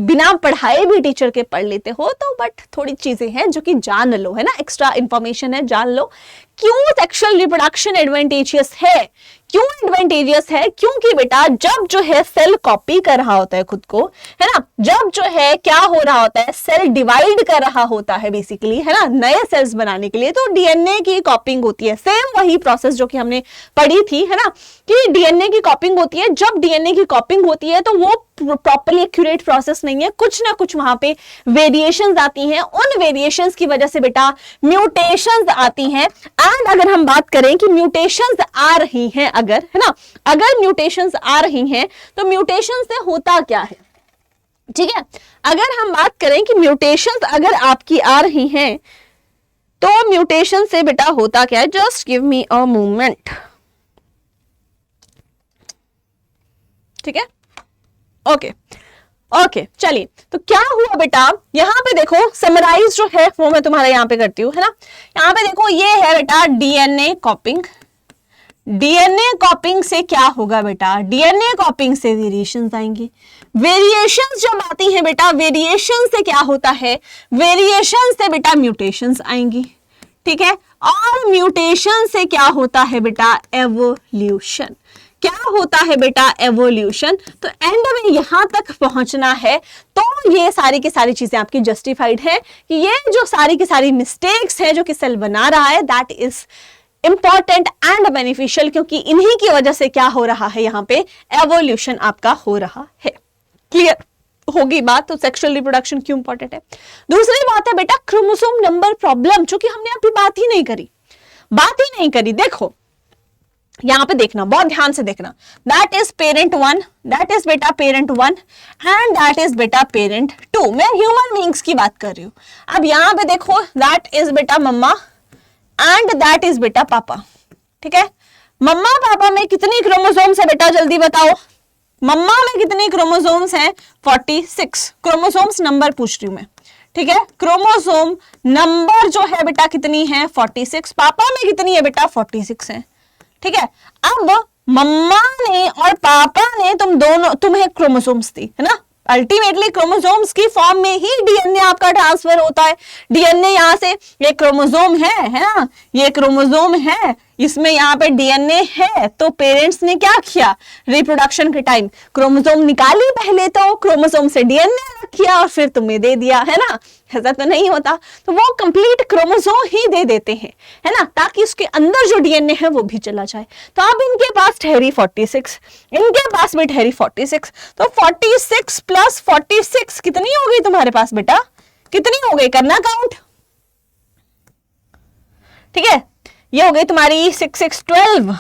बिना पढ़ाए भी टीचर के पढ़ लेते हो, तो बट थोड़ी चीजें हैं जो कि जान लो, है ना, एक्स्ट्रा इंफॉर्मेशन है, जान लो। क्यों सेक्सुअल रिप्रोडक्शन एडवांटेजियस है? क्यों एडवांटेजियस है? क्योंकि बेटा जब जो है सेल कॉपी कर रहा होता है खुद को, है ना, जब जो है क्या हो रहा होता है? सेल डिवाइड कर रहा होता है बेसिकली, है ना, नए सेल्स बनाने के लिए, तो डीएनए की कॉपिंग होती है। सेम वही प्रोसेस जो कि हमने पढ़ी थी, है ना, कि डीएनए की कॉपिंग होती है। जब डीएनए की कॉपिंग होती है तो वो प्रॉपर्ली एक्यूरेट प्रोसेस नहीं है, कुछ ना कुछ वहां पे वेरिएशंस आती हैं। उन वेरिएशंस की वजह से बेटा म्यूटेशंस आती हैं। एंड अगर हम बात करें कि म्यूटेशंस आ रही हैं, अगर, है ना, अगर म्यूटेशंस आ रही हैं तो म्यूटेशन से होता क्या है? ठीक है, अगर हम बात करें कि म्यूटेशंस अगर आपकी आ रही हैं तो म्यूटेशन से बेटा होता क्या है? Just give me a moment. ठीक है, ओके ओके, चलिए, तो क्या हुआ बेटा? यहां पे देखो समराइज जो है वो मैं तुम्हारा यहां पे करती हूं, है ना। यहां पे देखो ये है बेटा डीएनए कॉपिंग। डीएनए कॉपिंग से क्या होगा बेटा? डीएनए कॉपिंग से वेरिएशंस आएंगी। वेरिएशंस जब आती है बेटा, वेरिएशन से क्या होता है? वेरिएशन से बेटा म्यूटेशंस आएंगी। ठीक है, और म्यूटेशन से क्या होता है बेटा? एवोल्यूशन। क्या होता है बेटा? एवोल्यूशन। तो एंड में यहां तक पहुंचना है, तो ये सारी की सारी चीजें आपकी जस्टिफाइड है कि ये जो सारी की सारी मिस्टेक्स है जो कि सेल बना रहा है, that is important and beneficial, क्योंकि इन्हीं की वजह से क्या हो रहा है? यहां पे एवोल्यूशन आपका हो रहा है। क्लियर होगी बात? तो सेक्सुअल रिप्रोडक्शन क्यों इंपॉर्टेंट है। दूसरी बात है बेटा क्रोमोसोम नंबर प्रॉब्लम, जो कि हमने अभी बात ही नहीं करी। देखो यहां पे देखना, बहुत ध्यान से देखना। That is parent 1, that is बेटा पेरेंट 1 एंड दैट इज बेटा पेरेंट 2। मैं ह्यूमन बीइंग्स की बात कर रही हूं। अब यहां पे देखो दैट इज बेटा मम्मा एंड दैट इज बेटा पापा। ठीक है, मम्मा पापा में कितनी क्रोमोसोम्स है बेटा? जल्दी बताओ, मम्मा में कितनी क्रोमोसोम्स हैं? 46 क्रोमोसोम्स नंबर पूछ रही हूं मैं। ठीक है, क्रोमोसोम नंबर जो है बेटा कितनी है? 46। पापा में कितनी है बेटा? 46 है। ठीक है, अब मम्मा ने और पापा ने तुम्हें क्रोमोसोम्स दी, है ना। अल्टीमेटली क्रोमोसोम्स की फॉर्म में ही डीएनए आपका ट्रांसफर होता है। डीएनए यहां से, ये क्रोमोसोम है ना, ये क्रोमोसोम है, इसमें यहाँ पे डीएनए है। तो पेरेंट्स ने क्या किया? रिप्रोडक्शन के टाइम क्रोमोसोम निकाली पहले, तो क्रोमोसोम से डीएनए किया और फिर तुम्हें दे दिया, है ना। ऐसा तो नहीं होता, तो वो कंप्लीट क्रोमोसोम ही दे देते हैं, है ना, ताकि उसके अंदर जो डीएनए है वो भी चला जाए। तो अब इनके पास ठहरी 46, इनके पास भी ठहरी 46, तो 46 प्लस 46 कितनी हो गई तुम्हारे पास बेटा? कितनी हो गई? करना काउंट। ठीक है, ये हो गई तुम्हारी 6 6 12,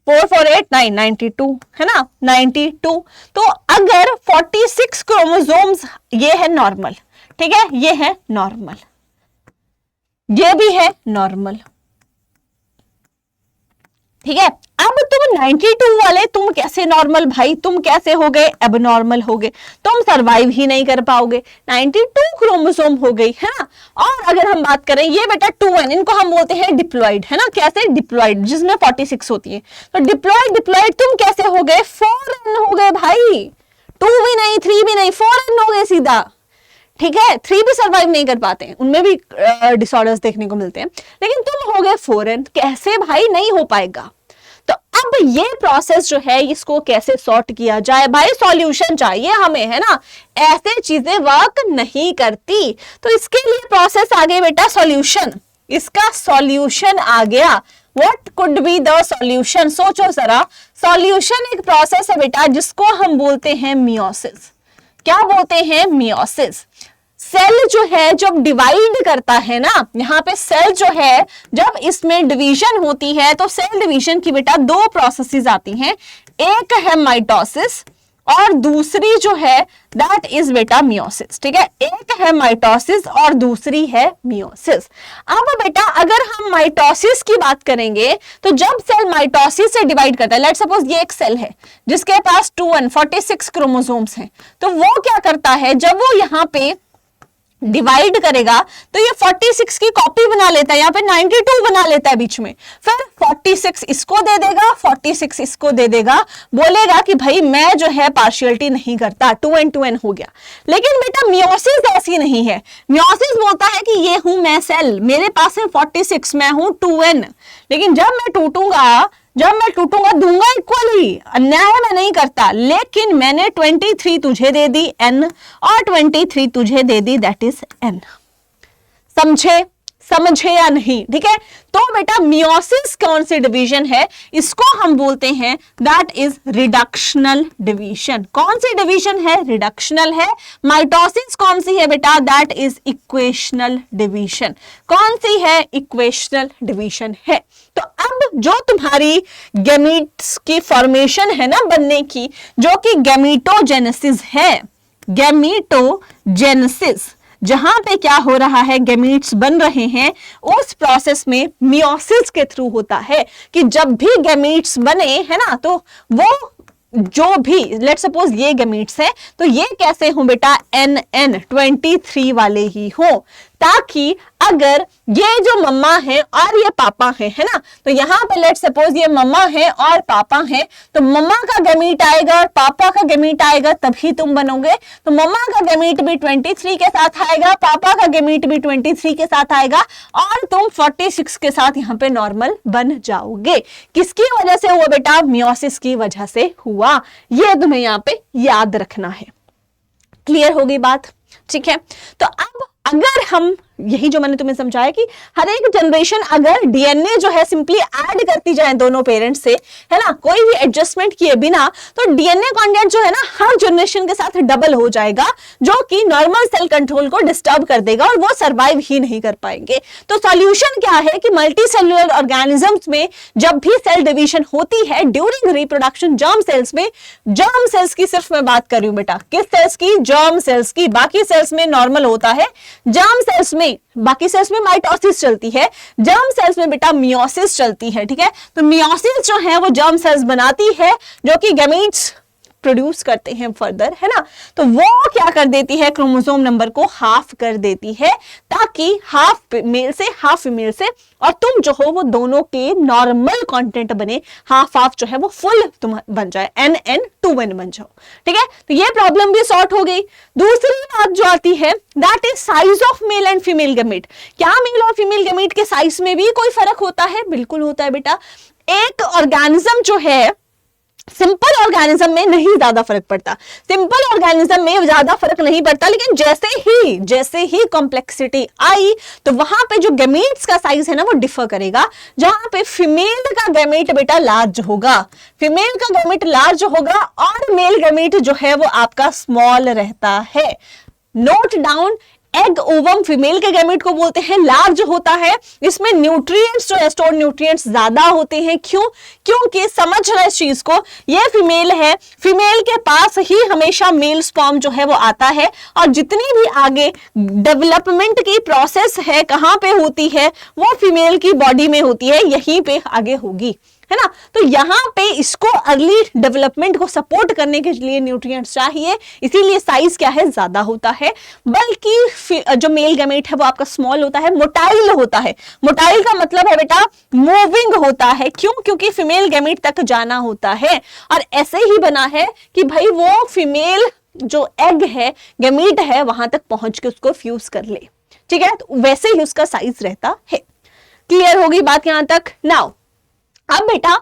4 4 8 9 92, है ना, 92। तो अगर 46 क्रोमोसोम्स, ये है नॉर्मल, ठीक है, ये है नॉर्मल, ये भी है नॉर्मल। ठीक है, अब तुम 92 वाले तुम कैसे नॉर्मल भाई? तुम कैसे हो गए एबनॉर्मल? हो गए, तुम सरवाइव ही नहीं कर पाओगे। 92 क्रोमोसोम हो गई, है ना। और अगर हम बात करें ये बेटा 2n, इनको हम बोलते हैं डिप्लॉइड, है ना। कैसे? डिप्लॉइड, जिसमें 46 होती है। तो डिप्लॉइड तुम कैसे हो गए? 4n हो गए भाई। 2 भी नहीं, 3 भी नहीं, 4n हो गए सीधा। ठीक है, 3 भी सर्वाइव नहीं कर पाते हैं, उनमें भी डिसऑर्डर्स देखने को मिलते हैं, लेकिन तुम हो गए 4n, कैसे भाई, नहीं हो पाएगा। तो अब ये प्रोसेस जो है इसको कैसे सॉर्ट किया जाए, भाई सॉल्यूशन चाहिए हमें, है ना, ऐसे चीजें वर्क नहीं करती। तो इसके लिए प्रोसेस आ गई बेटा सॉल्यूशन, इसका सॉल्यूशन आ गया। What could be the solution, सोचो जरा, सॉल्यूशन एक प्रोसेस है बेटा जिसको हम बोलते हैं मियोसिस। क्या बोलते हैं, मियोसिस। सेल जो है जब डिवाइड करता है ना, यहाँ पे सेल जो है जब इसमें डिवीजन होती है तो सेल डिवीजन की बेटा 2 प्रोसेसेस आती हैं, एक है माइटोसिस और दूसरी जो है दैट इज बेटा मियोसिस। ठीक है, एक है माइटोसिस और दूसरी है मियोसिस। अब बेटा अगर हम माइटोसिस की बात करेंगे तो जब सेल माइटोसिस से डिवाइड करता है, लेट्स सपोज ये एक सेल है जिसके पास 46 क्रोमोसोम्स हैं, तो वो क्या करता है, जब वो यहाँ पे डिवाइड करेगा तो ये 46 की कॉपी बना लेता है, यहाँ पे 92 बना लेता है बीच में, फिर 46 इसको दे देगा, 46 इसको दे देगा, बोलेगा कि भाई मैं जो है पार्शियलिटी नहीं करता, 2n 2n हो गया। लेकिन बेटा मियोसिस ऐसी नहीं है, मियोसिस बोलता है कि ये हूं मैं सेल, मेरे पास है 46, मैं हूं 2n, लेकिन जब मैं टूटूंगा दूंगा इक्वली, अन्याय मैं नहीं करता, लेकिन मैंने 23 तुझे दे दी n और 23 तुझे दे दी, दैट इज n। समझे या नहीं, ठीक है। तो बेटा मियोसिस कौन सी डिवीजन है, इसको हम बोलते हैं दैट इज रिडक्शनल डिवीजन। कौन सी डिवीजन है, रिडक्शनल है। माइटोसिस कौन सी है बेटा, दैट इज इक्वेशनल डिवीजन। कौन सी है, इक्वेशनल डिवीजन है। तो अब जो तुम्हारी गैमीट्स की फॉर्मेशन है ना बनने की, जो कि गैमीटोजेनेसिस है, गैमीटोजेनेसिस, जहां पे क्या हो रहा है, गैमीट्स बन रहे हैं, उस प्रोसेस में मियोसिस के थ्रू होता है कि जब भी गैमीट्स बने, है ना, तो वो जो भी लेट सपोज ये गैमीट्स है तो ये कैसे हो बेटा, NN 23 वाले ही हो, ताकि अगर ये जो मम्मा है और ये पापा है ना, तो यहाँ पे लेट सपोज ये मम्मा है और पापा है, तो मम्मा का गैमीट आएगा और पापा का गैमीट आएगा तभी तुम बनोगे। तो मम्मा का गैमीट भी 23 के साथ आएगा, पापा का गैमीट भी 23 के साथ आएगा और तुम 46 के साथ यहाँ पे नॉर्मल बन जाओगे। किसकी वजह से हुआ बेटा, मियोसिस की वजह से हुआ। ये तुम्हें यहाँ पे याद रखना है। क्लियर हो गई बात, ठीक है। तो अब अगर हम यही जो मैंने तुम्हें समझाया कि हर एक जनरेशन अगर डीएनए जो है सिंपली ऐड करती जाए दोनों पेरेंट्स से, है ना, कोई भी एडजस्टमेंट किए बिना, तो डीएनए कंटेंट जो है ना हर जनरेशन के साथ डबल हो जाएगा, जो कि नॉर्मल सेल कंट्रोल को डिस्टर्ब कर देगा और वो सर्वाइव ही नहीं कर पाएंगे। तो सॉल्यूशन क्या है कि मल्टी सेल्युलर ऑर्गेनिजम्स में जब भी सेल डिवीजन होती है ड्यूरिंग रिप्रोडक्शन, जर्म सेल्स में, जर्म सेल्स की सिर्फ मैं बात कर रही हूं बेटा, किस सेल्स की, जर्म सेल्स की, बाकी सेल्स में नॉर्मल होता है, जर्म सेल्स में, बाकी सेल्स में माइटोसिस चलती है, जर्म सेल्स में बेटा मियोसिस चलती है, ठीक है। तो मियोसिस जो है वो जर्म सेल्स बनाती है जो कि गैमीट्स प्रोड्यूस करते हैं फर्दर, है ना। तो वो क्या कर देती है, क्रोमोसोम नंबर को हाफ कर देती है, ताकि हाफ मेल से हाफ फीमेल से और तुम जो हो वो दोनों के नॉर्मल कंटेंट बने, हाफ हाफ जो है वो फुल तुम बन जाए, NN 2N बन जाओ, ठीक है। तो ये प्रॉब्लम भी सॉर्ट हो गई। दूसरी बात जो आती है that is size of male and female gamete. क्या मेल और फीमेल गैमीट के साइज में भी कोई फर्क होता है? बिल्कुल होता है बेटा। एक ऑर्गेनिज्म जो है, सिंपल ऑर्गेनिज्म में नहीं ज्यादा फर्क पड़ता, सिंपल ऑर्गेनिज्म में ज्यादा फर्क नहीं पड़ता, लेकिन जैसे ही कॉम्प्लेक्सिटी आई तो वहां पे जो गैमीट्स का साइज है ना वो डिफर करेगा। जहां पे फीमेल का गैमीट बेटा लार्ज होगा, फीमेल का गैमीट लार्ज होगा और मेल गैमीट जो है वो आपका स्मॉल रहता है। Note down, egg ovum female के गैमेट को बोलते हैं, लार्ज होता है, इसमें न्यूट्रिएंट्स जो स्टोर्ड न्यूट्रिएंट्स ज्यादा होते हैं। क्यों? क्योंकि समझ रहे इस चीज को, ये फीमेल है, फीमेल के पास ही हमेशा मेल स्पर्म जो है वो आता है और जितनी भी आगे डेवलपमेंट की प्रोसेस है कहां पे होती है, वो फीमेल की बॉडी में होती है, यहीं पे आगे होगी, है ना। तो यहाँ पे इसको अर्ली डेवलपमेंट को सपोर्ट करने के लिए न्यूट्रिएंट्स चाहिए, इसीलिए साइज क्या है, ज्यादा होता है। बल्कि जो मेल गैमेट है वो आपका स्मॉल होता है, मोटाइल होता है। मोटाइल का मतलब है बेटा मूविंग होता है। क्यों? क्योंकि फीमेल गैमेट तक जाना होता है और ऐसे ही बना है कि भाई वो फीमेल जो एग है, गैमीट है, वहां तक पहुंच के उसको फ्यूज कर ले। ठीक है, तो वैसे ही उसका साइज रहता है। क्लियर होगी बात यहां तक? नाउ अब बेटा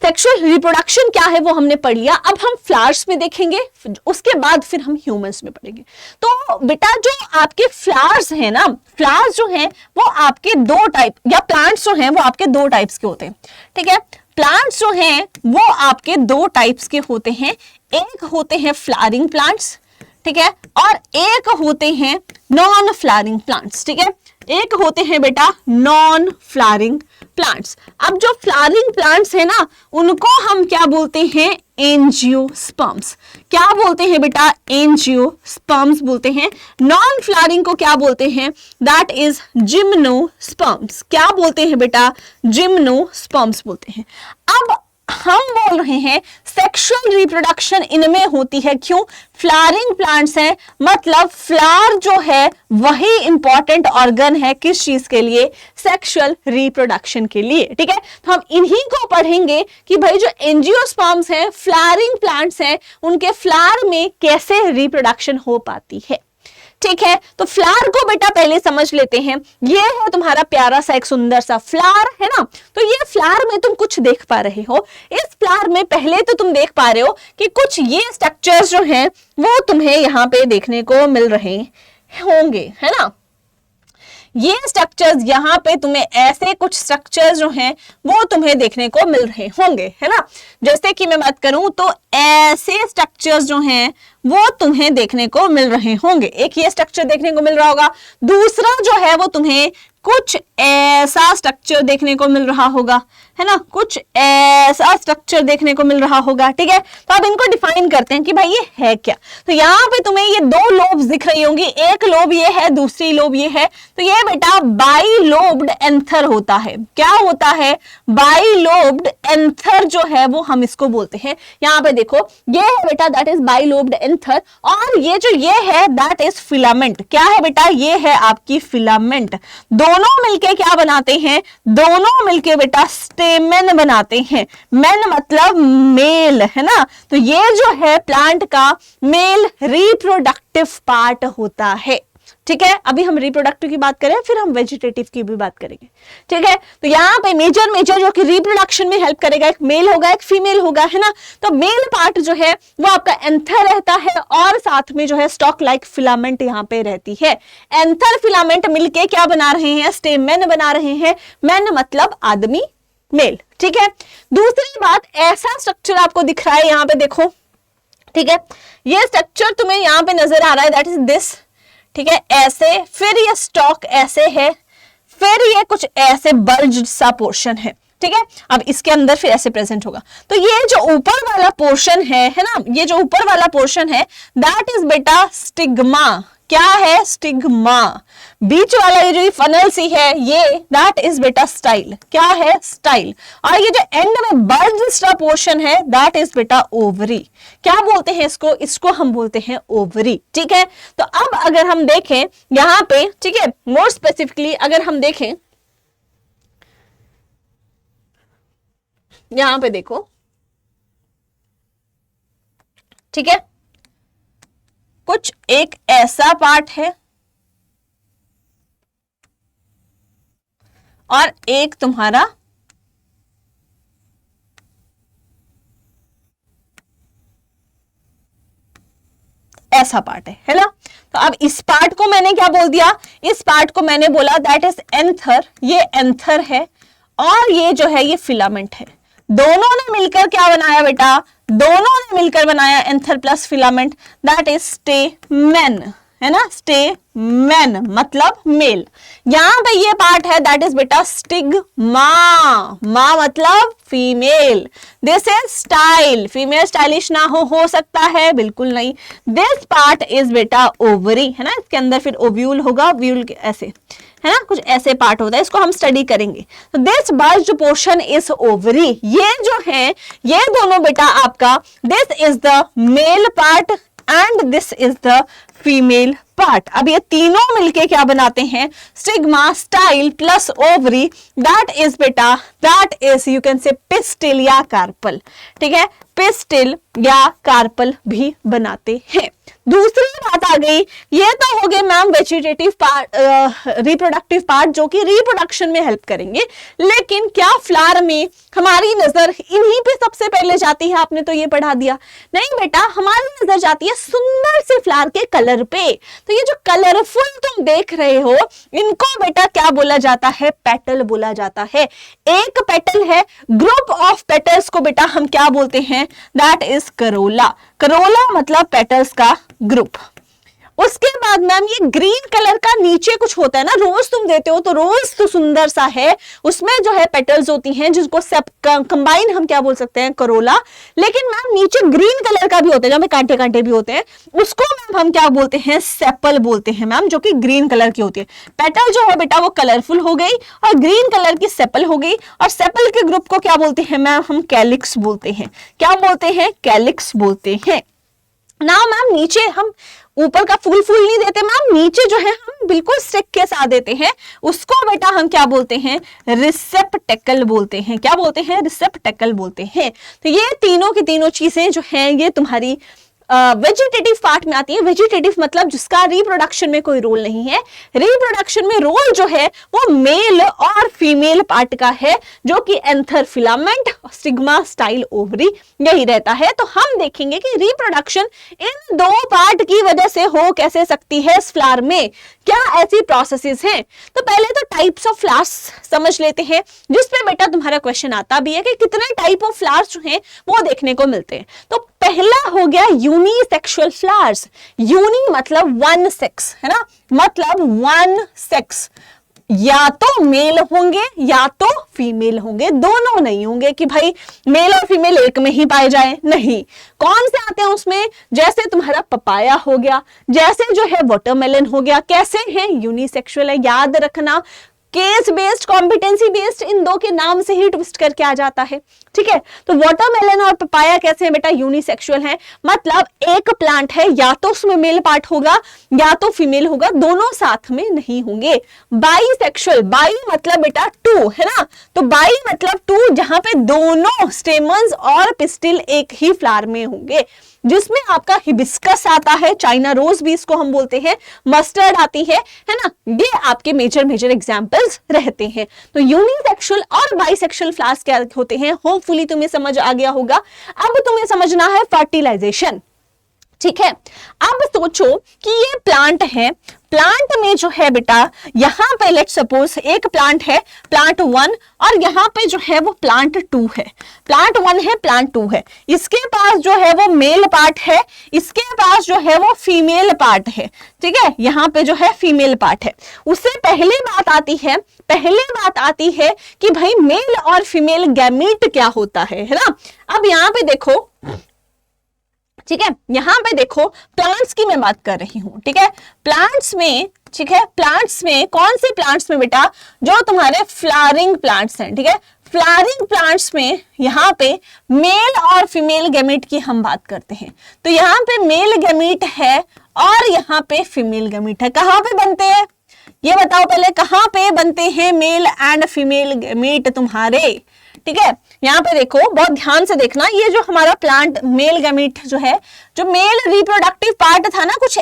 सेक्सुअल रिप्रोडक्शन क्या है वो हमने पढ़ लिया। अब हम फ्लावर्स में देखेंगे, उसके बाद फिर हम ह्यूमंस में पढ़ेंगे। तो बेटा जो आपके फ्लावर्स हैं ना, फ्लावर्स जो हैं वो आपके दो टाइप, या प्लांट्स जो हैं वो आपके दो टाइप्स के होते हैं। ठीक है, प्लांट्स जो हैं वो आपके दो टाइप्स के होते हैं। एक होते हैं फ्लावरिंग प्लांट्स, ठीक है, और एक होते हैं नॉन फ्लावरिंग प्लांट्स। ठीक है, एक होते हैं बेटा नॉन फ्लावरिंग प्लांट्स। अब जो फ्लावरिंग प्लांट्स है ना, उनको हम क्या बोलते हैं? एंजियोस्पर्म्स। क्या बोलते हैं बेटा? एंजियोस्पर्म्स बोलते हैं। नॉन फ्लावरिंग को क्या बोलते हैं? That is gymnosperms. क्या बोलते हैं बेटा? जिम्नोस्पर्म्स बोलते हैं। अब हम बोल रहे हैं सेक्सुअल रिप्रोडक्शन इनमें होती है। क्यों? फ्लावरिंग प्लांट्स हैं, मतलब फ्लावर जो है वही इंपॉर्टेंट ऑर्गन है किस चीज के लिए? सेक्सुअल रिप्रोडक्शन के लिए। ठीक है, तो हम इन्हीं को पढ़ेंगे कि भाई जो एंजियोस्पर्म्स हैं, फ्लावरिंग प्लांट्स हैं, उनके फ्लावर में कैसे रिप्रोडक्शन हो पाती है। ठीक है, तो फ्लावर को बेटा पहले समझ लेते हैं। ये है तुम्हारा प्यारा सा एक सुंदर सा फ्लावर है ना। तो ये फ्लावर में तुम कुछ देख पा रहे हो। इस फ्लावर में पहले तो तुम देख पा रहे हो कि कुछ ये स्ट्रक्चर्स जो हैं वो तुम्हें यहाँ पे देखने को मिल रहे होंगे, है ना। ये स्ट्रक्चर्स यहाँ पे तुम्हें ऐसे कुछ स्ट्रक्चर्स जो हैं वो तुम्हें देखने को मिल रहे होंगे, है ना। जैसे कि मैं बात करूं तो ऐसे स्ट्रक्चर्स जो हैं वो तुम्हें देखने को मिल रहे होंगे। एक ये स्ट्रक्चर देखने को मिल रहा होगा, दूसरा जो है वो तुम्हें कुछ ऐसा स्ट्रक्चर देखने को मिल रहा होगा, है ना, कुछ ऐसा स्ट्रक्चर देखने को मिल रहा होगा। ठीक है, तो अब इनको डिफाइन करते हैं कि भाई ये है क्या। तो यहाँ पे तुम्हें ये दो लोब्स दिख रही होंगी, एक लोब ये है, दूसरी लोब ये है। तो ये बेटा बाइलोब्ड एंथर होता है। क्या होता है? बाइलोब्ड एंथर जो है वो हम इसको बोलते हैं। यहाँ पे देखो ये है बेटा, दैट इज बाइलोब्ड एंथर, और ये जो ये है दैट इज फिलामेंट। क्या है बेटा? ये है आपकी फिलामेंट। दोनों मिलके क्या बनाते हैं? दोनों मिलके बेटा स्टेमेन बनाते हैं। मेन मतलब मेल, है ना। तो ये जो है प्लांट का मेल रिप्रोडक्टिव पार्ट होता है। ठीक है, अभी हम रिप्रोडक्टिव की बात करें, फिर हम वेजिटेटिव की भी बात करेंगे। ठीक है, तो यहाँ पे मेजर जो कि रिप्रोडक्शन में हेल्प करेगा, एक मेल होगा एक फीमेल होगा, है ना। तो मेल पार्ट जो है वो आपका एंथर रहता है, और साथ में जो है स्टॉक लाइक फिलामेंट यहाँ पे रहती है। एंथर फिलामेंट मिलके क्या बना रहे हैं? स्टेमेन बना रहे हैं। मेन मतलब आदमी, मेल। ठीक है, दूसरी बात, ऐसा स्ट्रक्चर आपको दिख रहा है यहाँ पे, देखो। ठीक है, ये स्ट्रक्चर तुम्हें यहाँ पे नजर आ रहा है, दैट इज दिस। ठीक है, ऐसे, फिर ये स्टॉक ऐसे है, फिर ये कुछ ऐसे बल्ज सा पोर्शन है। ठीक है, अब इसके अंदर फिर ऐसे प्रेजेंट होगा। तो ये जो ऊपर वाला पोर्शन है ना, ये जो ऊपर वाला पोर्शन है दैट इज बेटा स्टिग्मा। क्या है? स्टिग्मा। बीच वाला ये जो फनल सी है ये दैट इज बेटा स्टाइल। क्या है? स्टाइल। और ये जो एंड में बल्ज सा पोर्शन है दैट इज बेटा ओवरी। क्या बोलते हैं इसको? इसको हम बोलते हैं ओवरी। ठीक है, तो अब अगर हम देखें यहां पे, ठीक है, मोर स्पेसिफिकली अगर हम देखें यहां पे देखो, ठीक है, कुछ एक ऐसा पार्ट है और एक तुम्हारा ऐसा पार्ट है ना। तो अब इस पार्ट को मैंने क्या बोल दिया? इस पार्ट को मैंने बोला दैट इज एंथर। ये एंथर है और ये जो है ये फिलामेंट है। दोनों ने मिलकर क्या बनाया बेटा? दोनों ने मिलकर बनाया anther plus filament, that is stamen, है ना। स्टेमेन मतलब मेल। यहां पे ये पार्ट है दैट इज बेटा स्टिग्मा। मा मतलब female. This is style. Female stylish ना हो सकता है? बिल्कुल नहीं। दिस पार्ट इज बेटा ओवरी, है ना। इसके अंदर फिर ओव्यूल होगा, ओव्यूल ऐसे, है ना, कुछ ऐसे पार्ट होता है, इसको हम स्टडी करेंगे। तो this bulge portion is ovary. ये जो है ये दोनों बेटा आपका, this is the male part and this is the female part. अब ये तीनों मिलके क्या बनाते हैं? Stigma, style plus ovary, that is बेटा, that is you can say pistil या कार्पल। ठीक है, पिस्टिल या कार्पल भी बनाते हैं। दूसरी बात आ गई, ये तो हो गए ma'am vegetative part, reproductive part जो कि रिप्रोडक्शन में हेल्प करेंगे, लेकिन क्या फ्लावर में हमारी नजर इन्हीं पे सबसे पहले जाती है? आपने तो ये पढ़ा दिया। नहीं बेटा, हमारी नजर जाती है सुंदर से फ्लावर के कलर पे। तो ये जो कलरफुल तुम देख रहे हो, इनको बेटा क्या बोला जाता है? पेटल बोला जाता है। एक पेटल है, ग्रुप ऑफ पेटल्स को बेटा हम क्या बोलते हैं? That is Corolla. करोला मतलब पेटल्स का ग्रुप। उसके बाद मैम ये ग्रीन कलर का नीचे कुछ होता है ना, रोज तुम देते हो तो रोज तो सुंदर सा है, उसमें जो है पेटल्स होती हैं जिसको सब कंबाइन हम क्या बोल सकते हैं? करोला। लेकिन मैम नीचे ग्रीन कलर का भी होता है, जहाँ में कांटे कांटे भी होते हैं, उसको मैम हम क्या बोलते हैं? सेपल बोलते हैं मैम, जो कि ग्रीन कलर की होती है। पेटल जो है बेटा वो कलरफुल हो गई और ग्रीन कलर की सेपल हो गई, और सेपल के ग्रुप को क्या बोलते हैं मैम? हम कैलिक्स बोलते हैं। क्या बोलते हैं? कैलिक्स बोलते हैं। ना मैम नीचे हम ऊपर का फूल नहीं देते मैम, नीचे जो है हम बिल्कुल स्टिक के साथ देते हैं, उसको बेटा हम क्या बोलते हैं? रिसेप्टेकल बोलते हैं। क्या बोलते हैं? रिसेप्टेकल बोलते हैं। तो ये तीनों की तीनों चीजें जो हैं ये तुम्हारी वेजिटेटिव पार्ट में आती है। वेजिटेटिव मतलब जिसका रिप्रोडक्शन में कोई रोल नहीं है। रिप्रोडक्शन में रोल जो है वो मेल और फीमेल पार्ट का है, जो कि anther, filament, stigma, style, ovary यही रहता है। तो हम देखेंगे कि रिप्रोडक्शन इन दो पार्ट की वजह से हो कैसे सकती है इस फ्लावर में, क्या ऐसी प्रोसेसेस हैं। तो पहले तो टाइप्स ऑफ फ्लावर्स समझ लेते हैं, जिसपे बेटा तुम्हारा क्वेश्चन आता भी है कि कितने टाइप ऑफ फ्लावर्स जो हैं वो देखने को मिलते हैं। तो पहला हो गया यूनिसेक्सुअल फ्लावर्स। यूनि मतलब वन सेक्स, है ना, मतलब वन सेक्स, या तो मेल होंगे या तो फीमेल होंगे, दोनों नहीं होंगे कि भाई मेल और फीमेल एक में ही पाए जाए, नहीं। कौन से आते हैं उसमें? जैसे तुम्हारा पपाया हो गया, जैसे जो है वाटरमेलन हो गया। कैसे हैं? यूनिसेक्सुअल है, याद रखना। केस बेस्ड, कॉम्पिटेंसी बेस्ड, इन दो के नाम से ही ट्विस्ट करके आ जाता है। ठीक है, तो वाटरमेलन और पपाया कैसे हैं बेटा? यूनिसेक्सुअल है, मतलब एक प्लांट है, या तो उसमें मेल पार्ट होगा या तो फीमेल होगा, दोनों साथ में नहीं होंगे। बाईसेक्सुअल, बाई मतलब बेटा टू, है ना, तो बाई मतलब टू, जहां पे दोनों स्टेमन्स और पिस्टिल एक ही फ्लावर में होंगे, जिसमें आपका हिबिस्कस आता है, चाइना रोज भी इसको हम बोलते हैं, मस्टर्ड आती है ना, ये आपके मेजर एग्जांपल्स रहते हैं। तो यूनिसेक्सुअल और बाइसेक्सुअल फ्लावर्स क्या होते हैं, होपफुली तुम्हें समझ आ गया होगा। अब तुम्हें समझना है फर्टिलाइजेशन। ठीक है, अब सोचो कि ये प्लांट है, प्लांट में जो है बेटा यहां पे लेट सपोज एक प्लांट है, प्लांट 1, और यहां पे जो है वो प्लांट 2 है। प्लांट 1 है, प्लांट 2 है, इसके पास जो है वो मेल पार्ट है, इसके पास जो है वो फीमेल पार्ट है। ठीक है, यहां पे जो है फीमेल पार्ट है। उससे पहले बात आती है कि भाई मेल और फीमेल गैमीट क्या होता है ना। अब यहां पे देखो, ठीक है, यहां पे देखो प्लांट्स की मैं बात कर रही हूं। ठीक है, प्लांट्स में, ठीक है, प्लांट्स में कौन से प्लांट्स में बेटा? जो तुम्हारे फ्लावरिंग प्लांट्स हैं। ठीक है, फ्लावरिंग प्लांट्स में यहां पे मेल और फीमेल गैमीट की हम बात करते हैं। तो यहां पे मेल गैमीट है और यहां पे फीमेल गैमीट है। कहां पे बनते हैं ये बताओ पहले, कहां पे बनते हैं मेल एंड फीमेल गैमीट तुम्हारे? ठीक है, यहाँ पे देखो, बहुत ध्यान से देखना, ये जो हमारा प्लांट मेल गैमीट जो है, जो मेल रिप्रोडक्टिव पार्ट था ना, कुछ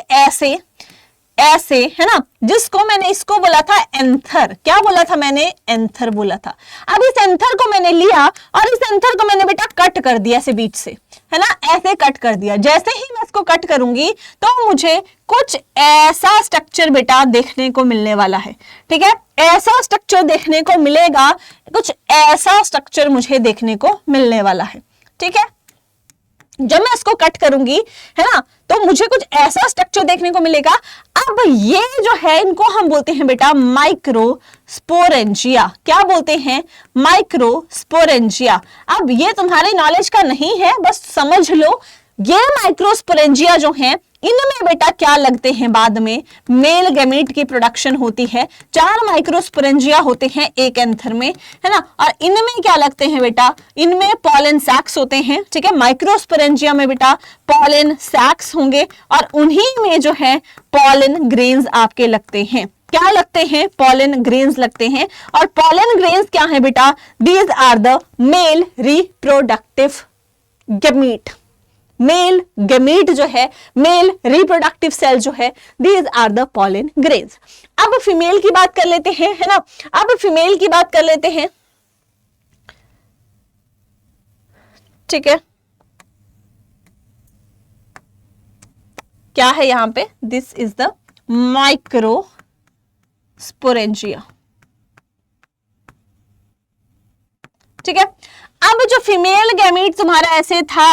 ऐसे है ना, जिसको मैंने इसको बोला था एंथर। क्या बोला था मैंने? एंथर बोला था। अब इस एंथर को मैंने लिया और इस एंथर को मैंने बेटा कट कर दिया ऐसे बीच से, है ना, ऐसे कट कर दिया। जैसे ही मैं इसको कट करूंगी तो मुझे कुछ ऐसा स्ट्रक्चर बेटा देखने को मिलने वाला है। ठीक है, ऐसा स्ट्रक्चर देखने को मिलेगा, कुछ ऐसा स्ट्रक्चर मुझे देखने को मिलने वाला है। ठीक है, जब मैं इसको कट करूंगी, है ना, तो मुझे कुछ ऐसा स्ट्रक्चर देखने को मिलेगा। अब ये जो है इनको हम बोलते हैं बेटा माइक्रोस्पोरेंजिया। क्या बोलते हैं? माइक्रोस्पोरेंजिया। अब ये तुम्हारे नॉलेज का नहीं है, बस समझ लो, ये माइक्रोस्पोरेंजिया जो है, इनमें बेटा क्या लगते हैं, बाद में मेल गैमीट की प्रोडक्शन होती है। 4 माइक्रोस्पोरेंजिया होते हैं एक एंथर में, है ना। और इनमें क्या लगते हैं बेटा, इनमें पॉलन सैक्स होते हैं, ठीक है। माइक्रोस्पोरेंजिया में बेटा पॉलन सैक्स होंगे और उन्हीं में जो है पॉलन ग्रेन्स आपके लगते हैं। क्या लगते हैं, पॉलन ग्रेन्स लगते हैं। और पॉलन ग्रेन्स क्या है बेटा, these are the male reproductive gamete. Male gamete जो है, मेल रिप्रोडक्टिव सेल जो है, these are the pollen grains. अब फीमेल की बात कर लेते हैं, है ना। अब फीमेल की बात कर लेते हैं, ठीक है। क्या है यहां पे, दिस इज द माइक्रोस्पोरेंजिया, ठीक है। अब जो फीमेल गैमीट तुम्हारा ऐसे था,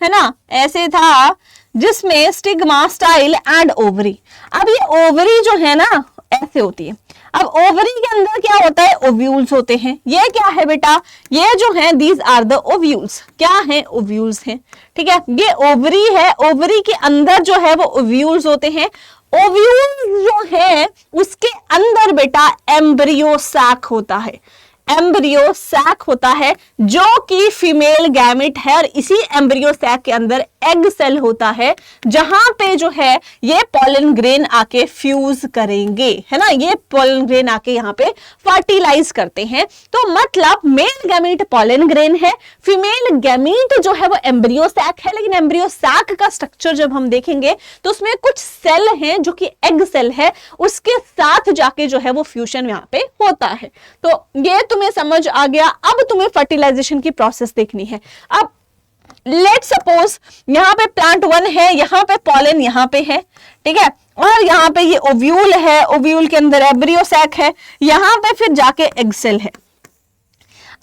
है ना, ऐसे था जिसमें स्टिग्मा, स्टाइल एंड ओवरी। अब ये ओवरी जो है ना ऐसे होती है। अब ओवरी के अंदर क्या होता है, ओव्यूल्स होते हैं। ये क्या है बेटा, ये जो है दीज आर द ओव्यूल्स। क्या है, ओव्यूल्स हैं, ठीक है। ये ओवरी है, ओवरी के अंदर जो है वो ओव्यूल्स होते हैं। ओव्यूल्स जो है उसके अंदर बेटा एम्ब्रियो सैक होता है, एम्ब्रियो सैक होता है जो कि फीमेल गैमेट है। और इसी एम्ब्रियो सैक के अंदर एग सेल होता है जहां पे जो है ये पॉलन ग्रेन आके फ्यूज करेंगे, है ना। ये पॉलन ग्रेन आके यहाँ पे फर्टिलाइज करते हैं। तो मतलब मेल गैमेट पॉलन ग्रेन है, फीमेल गैमेट जो है वो एम्ब्रियो सैक है। लेकिन एम्ब्रियो सैक का स्ट्रक्चर जब हम देखेंगे तो उसमें कुछ सेल हैं जो कि एग सेल है, उसके साथ जाके जो है वो फ्यूजन यहाँ पे होता है। तो ये तुम्हें समझ आ गया। अब तुम्हें फर्टिलाइजेशन की प्रोसेस देखनी है। अब लेट सपोज यहां पे प्लांट 1 है, यहां पे पॉलन यहां पे है, ठीक है। और यहां पे ये ओव्यूल है, ओव्यूल के अंदर एम्ब्रियो सैक है, यहां पे फिर जाके एग सेल है।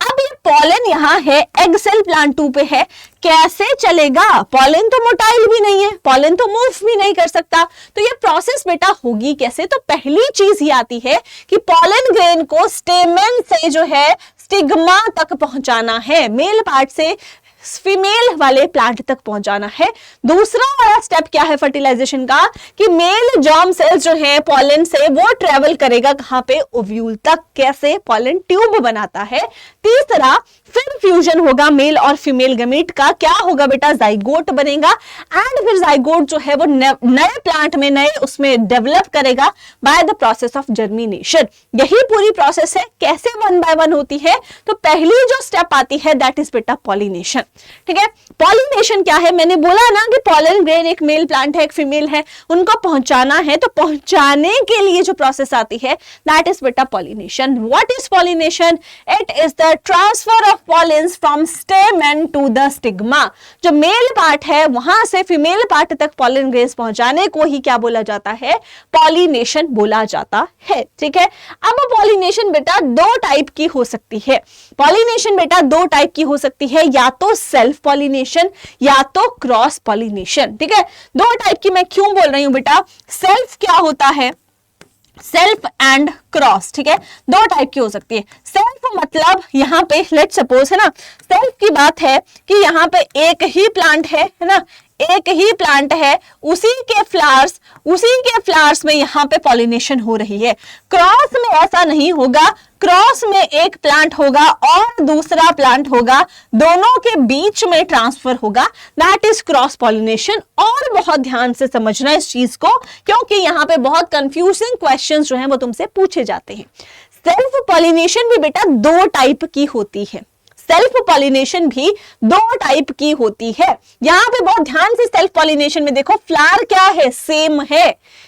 अब ये पॉलन यहां है, एग सेल प्लांट 2 पे है, कैसे चलेगा। पॉलन तो मोटाइल भी नहीं है, पॉलन तो मूव भी नहीं कर सकता। तो ये प्रोसेस बेटा होगी कैसे। तो पहली चीज ये आती है कि पॉलन ग्रेन को स्टेमेन से जो है स्टिग्मा तक पहुंचाना है, मेल पार्ट से फीमेल वाले प्लांट तक पहुंचाना है। दूसरा वाला स्टेप क्या है फर्टिलाइजेशन का, कि मेल जर्म सेल्स जो है पॉलन से वो ट्रेवल करेगा कहां पे, ओव्यूल तक। कैसे, पॉलन ट्यूब बनाता है। तीसरा फिर फ्यूजन होगा मेल और फीमेल गैमीट का। क्या होगा बेटा, जाइगोट बनेगा। एंड फिर जाइगोट जो है वो नए प्लांट में, नए उसमें डेवलप करेगा by the process of germination. यही पूरी प्रोसेस है। कैसे 1 बाय 1 होती है, तो पहली जो स्टेप आती है दैट इज बेटा पॉलिनेशन, ठीक है। पॉलिनेशन क्या है, मैंने बोला ना कि पॉलन ग्रेन एक मेल प्लांट है, एक फीमेल है, उनको पहुंचाना है। तो पहुंचाने के लिए जो प्रोसेस आती है दैट इज बेटा pollination. What is pollination, it is the transfer of pollens from stamen to the stigma. जो मेल पार्ट है वहां से फीमेल पार्ट तक पॉलन ग्रेन्स पहुंचाने को ही क्या बोला जाता है, पॉलिनेशन बोला जाता है, ठीक है। अब पॉलिनेशन बेटा 2 टाइप की हो सकती है। पॉलिनेशन बेटा 2 टाइप की हो सकती है, या तो सेल्फ पॉलिनेशन या तो क्रॉस पॉलिनेशन, ठीक है। 2 टाइप की मैं क्यों बोल रही हूं बेटा, सेल्फ क्या होता है, सेल्फ एंड क्रॉस, ठीक है। 2 टाइप की हो सकती है। सेल्फ मतलब यहां पे लेट सपोज, है ना, सेल्फ की बात है कि यहां पे एक ही प्लांट है ना, एक ही प्लांट है, उसी के फ्लावर्स में यहां पे पॉलिनेशन हो रही है। क्रॉस में ऐसा नहीं होगा। क्रॉस में एक प्लांट होगा और दूसरा प्लांट होगा, दोनों के बीच में ट्रांसफर होगा, दैट इज क्रॉस पॉलिनेशन। और बहुत ध्यान से समझना इस चीज को, क्योंकि यहां पे बहुत कंफ्यूजिंग क्वेश्चंस जो हैं वो तुमसे पूछे जाते हैं। सेल्फ पॉलिनेशन भी बेटा 2 टाइप की होती है। सेल्फ पॉलिनेशन भी 2 टाइप की होती है। यहां पे बहुत ध्यान से सेल्फ पॉलिनेशन में देखो, फ्लावर क्या है, सेम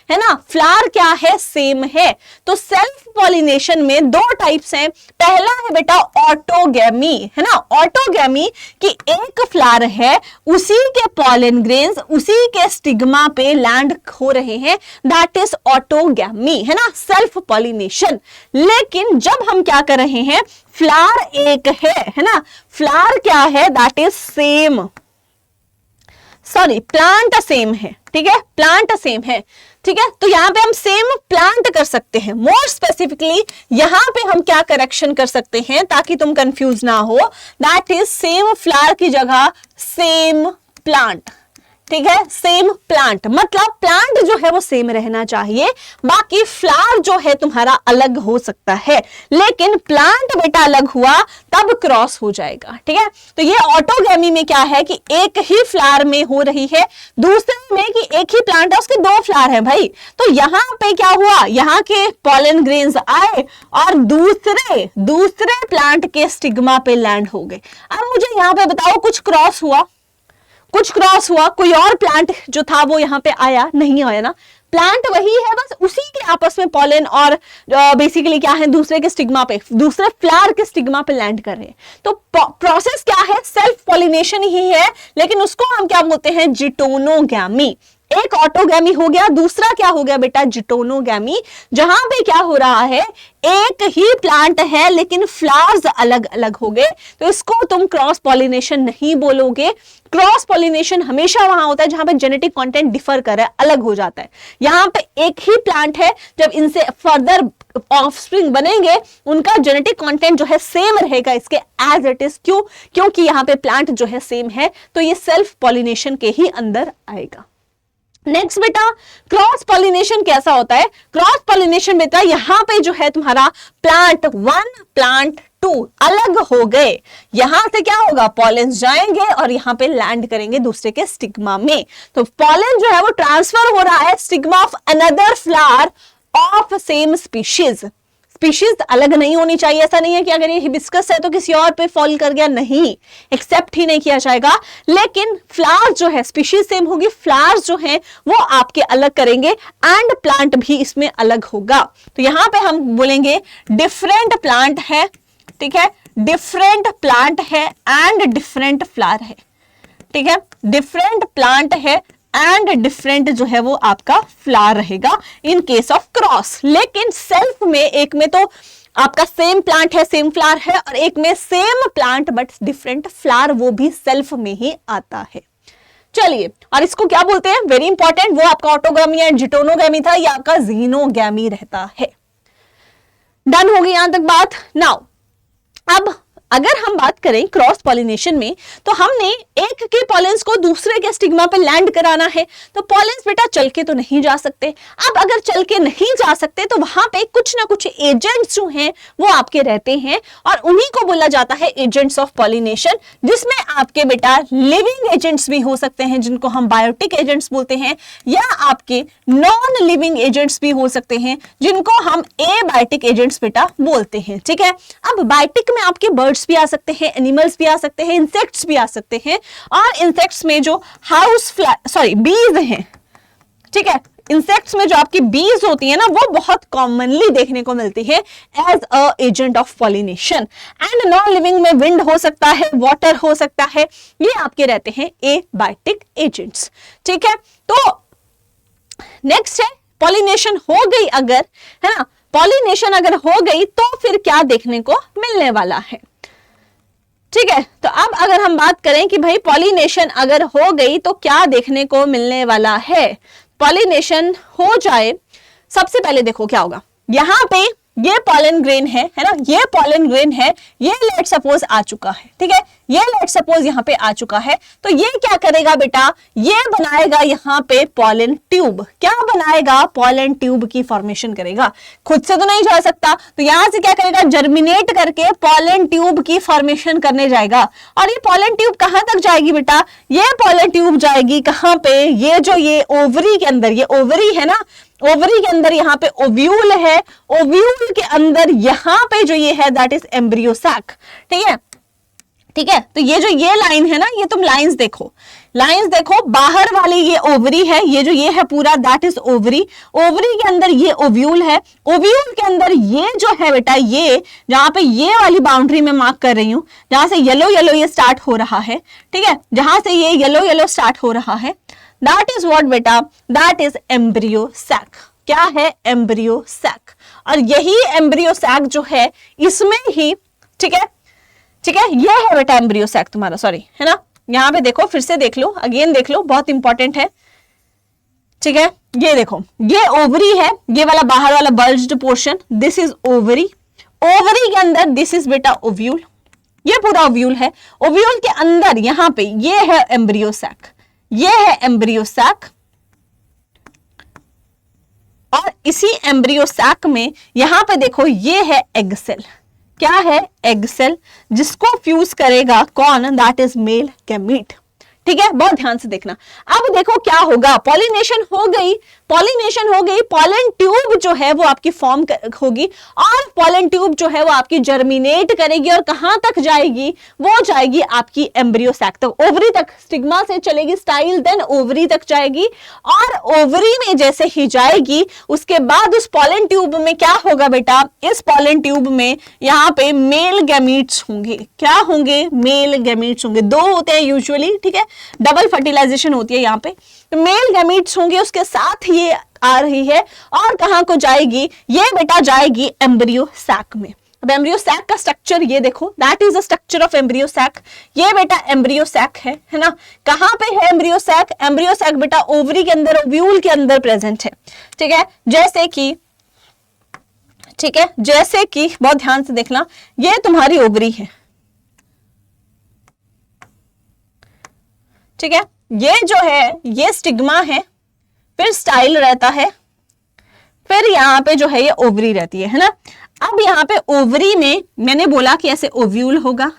है ना, फ्लावर क्या है, सेम है। तो सेल्फ पॉलिनेशन में 2 टाइप्स हैं। पहला है बेटा ऑटोगैमी, है ना, ऑटोगैमी कि एक फ्लावर है, उसी के पॉलन ग्रेन्स उसी के स्टिग्मा पे लैंड हो रहे हैं, दैट इज ऑटोगैमी, है ना, सेल्फ पॉलिनेशन। लेकिन जब हम क्या कर रहे हैं, फ्लावर एक है ना, फ्लावर क्या है, that is same, sorry plant same है, ठीक है, प्लांट सेम है, ठीक है। तो यहां पे हम सेम प्लांट कर सकते हैं। मोर स्पेसिफिकली यहां पे हम क्या करेक्शन कर सकते हैं ताकि तुम कंफ्यूज ना हो, दैट इज सेम फ्लावर की जगह सेम प्लांट, ठीक है, सेम प्लांट, मतलब प्लांट जो है वो सेम रहना चाहिए, बाकी फ्लावर जो है तुम्हारा अलग हो सकता है, लेकिन प्लांट बेटा अलग हुआ तब क्रॉस हो जाएगा। ठीक है, तो ये ऑटोगैमी में क्या है कि एक ही फ्लावर में हो रही है, दूसरे में कि एक ही प्लांट है उसके 2 फ्लावर है भाई, तो यहां पे क्या हुआ, यहाँ के पॉलन ग्रेन्स आए और दूसरे प्लांट के स्टिग्मा पे लैंड हो गए। अब मुझे यहाँ पे बताओ कुछ क्रॉस हुआ, कोई और प्लांट जो था वो यहाँ पे आया नहीं आया ना, प्लांट वही है, बस उसी के आपस में पॉलन और बेसिकली क्या है दूसरे के स्टिग्मा पे, दूसरे फ्लावर के स्टिग्मा पे लैंड कर रहे हैं। तो प्रोसेस क्या है, सेल्फ पॉलिनेशन ही है, लेकिन उसको हम क्या बोलते हैं, जिटोनोगैमी। एक ऑटोगैमी हो गया, दूसरा क्या हो गया बेटा, जिटोनोगैमी, जहां पे क्या हो रहा है, एक ही प्लांट है लेकिन फ्लावर्स अलग अलग हो गए, तो इसको तुम क्रॉस पॉलिनेशन नहीं बोलोगे। क्रॉस पॉलिनेशन हमेशा वहां होता है जहां पे जेनेटिक कंटेंट डिफर कर रहा है, अलग हो जाता है। यहां पे एक ही प्लांट है, जब इनसे फर्दर ऑफस्प्रिंग बनेंगे उनका जेनेटिक कंटेंट जो है सेम रहेगा इसके एज इट इज। क्योंकि यहां पे प्लांट जो है सेम है, तो ये सेल्फ पॉलिनेशन के ही अंदर आएगा। नेक्स्ट बेटा, क्रॉस पॉलिनेशन कैसा होता है, क्रॉस पॉलिनेशन बेटा यहां पे जो है तुम्हारा प्लांट 1 प्लांट 2 अलग हो गए, यहां से क्या होगा, पॉलन जाएंगे और यहां पे लैंड करेंगे दूसरे के स्टिग्मा में, तो पॉलन जो है वो ट्रांसफर हो रहा है stigma of another flower of same species. Species अलग नहीं होनी चाहिए, ऐसा नहीं है कि अगर ये हिबिस्कस है तो किसी और पे फॉल कर गया, नहीं, एक्सेप्ट ही नहीं किया जाएगा, लेकिन फ्लावर्स जो है स्पीशीज सेम होगी, फ्लावर्स जो है वो आपके अलग करेंगे एंड प्लांट भी इसमें अलग होगा। तो यहां पे हम बोलेंगे डिफरेंट प्लांट है, ठीक है, डिफरेंट प्लांट है एंड डिफरेंट फ्लावर है, ठीक है, डिफरेंट प्लांट है एंड डिफरेंट जो है वो आपका फ्लावर रहेगा इन केस ऑफ क्रॉस। लेकिन सेल्फ में एक में तो आपका सेम प्लांट है, सेम फ्लावर है, और एक में same plant but different flower, वो भी सेल्फ में ही आता है। चलिए, और इसको क्या बोलते हैं, वेरी इंपॉर्टेंट, वो आपका ऑटोगैमी एंड जिटोनोगैमी था, या आपका जीनोगैमी रहता है। डन होगी यहां तक बात। नाउ अब अगर हम बात करें क्रॉस पॉलिनेशन में, तो हमने एक के पॉलेंस को दूसरे के स्टिग्मा पे लैंड कराना है, तो पॉलेंस बेटा चल के तो नहीं जा सकते। अब अगर चल के नहीं जा सकते तो वहां पे कुछ ना कुछ एजेंट्स जो हैं वो आपके रहते हैं, और उन्हीं को बोला जाता है एजेंट्स ऑफ पॉलिनेशन, जिसमें आपके बेटा लिविंग एजेंट्स भी हो सकते हैं जिनको हम बायोटिक एजेंट्स बोलते हैं, या आपके नॉन लिविंग एजेंट्स भी हो सकते हैं जिनको हम एबायोटिक एजेंट्स बेटा बोलते हैं। ठीक है, अब बायोटिक में आपके बर्ड्स भी आ सकते हैं, एनिमल्स भी आ सकते हैं, इंसेक्ट्स भी आ सकते हैं, और इंसेक्ट्स में जो बीज हैं, ठीक है, इंसेक्ट्स में जो आपकी बीज होती है ना, वो बहुत कॉमनली देखने को मिलती है as a agent of pollination. And non living में विंड हो सकता है, वाटर हो सकता है, ये आपके रहते हैं एबायोटिक एजेंट्स। ठीक है, तो नेक्स्ट है पॉलिनेशन हो गई अगर, है ना, पॉलिनेशन अगर हो गई तो फिर क्या देखने को मिलने वाला है। ठीक है, तो अब अगर हम बात करें कि भाई पॉलिनेशन अगर हो गई तो क्या देखने को मिलने वाला है, पॉलिनेशन हो जाए, सबसे पहले देखो क्या होगा, यहां पे ये पॉलन ग्रेन है ना, ये पॉलन ग्रेन है, ये लेट सपोज आ चुका है, ठीक है, ये लेट सपोज यहाँ पे आ चुका है, तो ये क्या करेगा बेटा, ये बनाएगा यहाँ पे पॉलन ट्यूब। क्या बनाएगा, पॉलन ट्यूब की फॉर्मेशन करेगा, खुद से तो नहीं जा सकता, तो यहां से क्या करेगा, जर्मिनेट करके पॉलन ट्यूब की फॉर्मेशन करने जाएगा। और ये पॉलन ट्यूब कहां तक जाएगी बेटा, ये पॉलन ट्यूब जाएगी कहां पे, ये जो ये ओवरी के अंदर, ये ओवरी है ना, ओवरी के अंदर यहाँ पे ओव्यूल है, ओव्यूल के अंदर यहाँ पे जो ये है दैट इज एम्ब्रियो सैक। ठीक है, ठीक है, तो ये जो ये लाइन है ना, ये तुम लाइंस देखो, बाहर वाली ये ओवरी है, ये जो ये है पूरा दैट इज ओवरी, ओवरी के अंदर ये ओव्यूल है, ओव्यूल के अंदर ये जो है बेटा, ये जहां पे ये वाली बाउंड्री में मार्क कर रही हूं, जहां से येलो येलो ये स्टार्ट हो रहा है, ठीक है, जहां से ये येलो येलो स्टार्ट हो रहा है, दैट इज व्हाट बेटा, दैट इज एम्ब्रियो सैक। क्या है, एम्ब्रियो सैक। और यही एम्ब्रियो सैक जो है इसमें ही, ठीक है, ठीक है, ये है बेटा एम्ब्रियो सैक तुम्हारा, सॉरी, है ना, यहां पे देखो, फिर से देख लो, अगेन देख लो, बहुत इंपॉर्टेंट है। ठीक है, ये देखो, ये ओवरी है, ये वाला बाहर वाला bulged portion, this is ovary, ovary के अंदर दिस इज बेटा ओव्यूल, ये पूरा ओव्यूल है, ओव्यूल के अंदर यहां पे ये है एम्ब्रियो सैक, ये है एम्ब्रियो सैक, और इसी एम्ब्रियो सैक में यहां पे देखो ये है एग सेल। क्या है? एग सेल, जिसको फ्यूज करेगा कौन? That is male gamete. ठीक है, बहुत ध्यान से देखना। अब देखो क्या होगा, पॉलिनेशन हो गई, पॉलिनेशन हो गई, पॉलन ट्यूब जो है वो आपकी फॉर्म होगी, और पॉलन ट्यूब जो है वो आपकी जर्मिनेट करेगी, और कहां तक जाएगी? वो जाएगी आपकी एम्ब्रियो सैक तक, ओवरी तक, स्टिग्मा से चलेगी स्टाइल, देन ओवरी तक जाएगी, और ओवरी में जैसे ही जाएगी उसके बाद उस पॉलन ट्यूब में क्या होगा बेटा? इस पॉलन ट्यूब में यहाँ पे मेल गैमीट्स होंगे। क्या होंगे? मेल गैमीट्स होंगे। दो होते हैं यूजुअली, ठीक है, डबल फर्टिलाइजेशन होती है यहाँ पे, तो मेल गैमीट्स होंगे, उसके साथ ये आ रही है, और कहां को जाएगी? ये बेटा जाएगी एम्ब्रियो सैक में। अब एम्ब्रियो सैक का स्ट्रक्चर ये देखो, that is the structure of embryo sac. ये बेटा एम्ब्रियो सैक है ना? कहां पे है एम्ब्रियो सैक? एम्ब्रियो सैक बेटा ओवरी के अंदर, ओव्यूल के अंदर प्रेजेंट है। ठीक है, जैसे कि, ठीक है, जैसे कि बहुत ध्यान से देखना, ये तुम्हारी ओवरी है, ठीक है, ये जो है ये स्टिग्मा है, फिर स्टाइल रहता है, फिर यहाँ पे जो है ये ओवरी रहती है ना? अब यहाँ पे ओवरी में मैंने बोला कि ऐसे ओव्यूल होगा,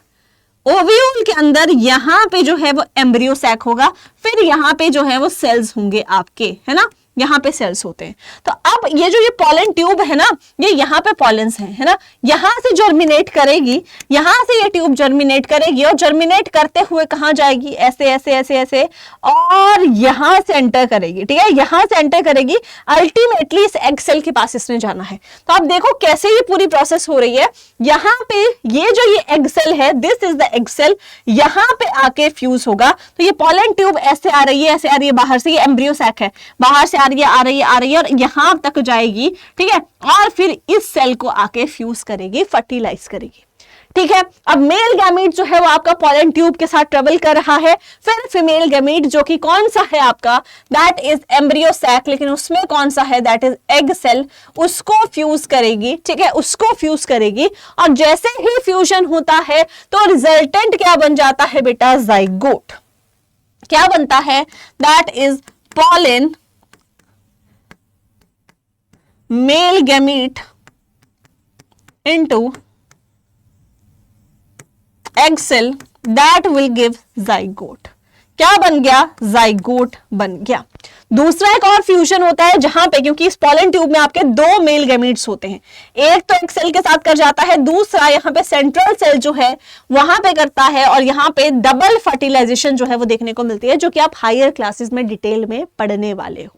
ओव्यूल के अंदर यहाँ पे जो है वो एम्ब्रियो सैक होगा, फिर यहाँ पे जो है वो सेल्स होंगे आपके, है ना? यहाँ पे सेल्स होते हैं। तो अब ये जो ये पॉलन ट्यूब है ना, ये यहाँ पे पॉलन्स हैं, है ना? यहाँ से जर्मिनेट करेगी, यहाँ से ये ट्यूब जर्मिनेट करेगी, और जर्मिनेट करते हुए कहाँ जाएगी? ऐसे ऐसे ऐसे ऐसे, और यहाँ से एंटर करेगी। ठीक है, यहाँ से एंटर करेगी, अल्टीमेटली इस एग सेल के पास इसने जाना है। तो आप देखो कैसे ये पूरी प्रोसेस हो रही है। यहाँ पे ये जो ये एग सेल है, this is the egg cell, यहाँ पे आके फ्यूज होगा। तो ये पॉलन ट्यूब ऐसे आ रही है, ऐसे आ रही है बाहर से, ये एम्ब्रियो सैक है, बाहर से आ रही है, और यहां तक जाएगी। ठीक है, और फिर इस सेल को आके फ्यूज करेगी, फर्टिलाइज करेगी। ठीक है, अब मेल गैमीट जो है वो आपका पॉलन ट्यूब के साथ ट्रेवल कर रहा है, फिर फीमेल गैमीट जो कि कौन सा है आपका? दैट इज एम्ब्रियो सैक, लेकिन उसमें कौन सा है? दैट इज एग सेल, उसको फ्यूज करेगी। ठीक है, उसको फ्यूज करेगी, और जैसे ही फ्यूजन होता है तो रिजल्टेंट क्या बन जाता है बेटा? जाइगोट। क्या बनता है? That is pollen male gamete into egg cell that will give zygote। क्या बन गया? जाइगोट बन गया। दूसरा एक और फ्यूजन होता है जहां पे, क्योंकि इस पॉलन ट्यूब में आपके दो मेल गैमीट्स होते हैं, एक तो एक सेल के साथ कर जाता है, दूसरा यहाँ पे सेंट्रल सेल जो है वहां पे करता है, और यहाँ पे डबल फर्टिलाइजेशन जो है वो देखने को मिलती है, जो कि आप हायर क्लासेस में डिटेल में पढ़ने वाले हो।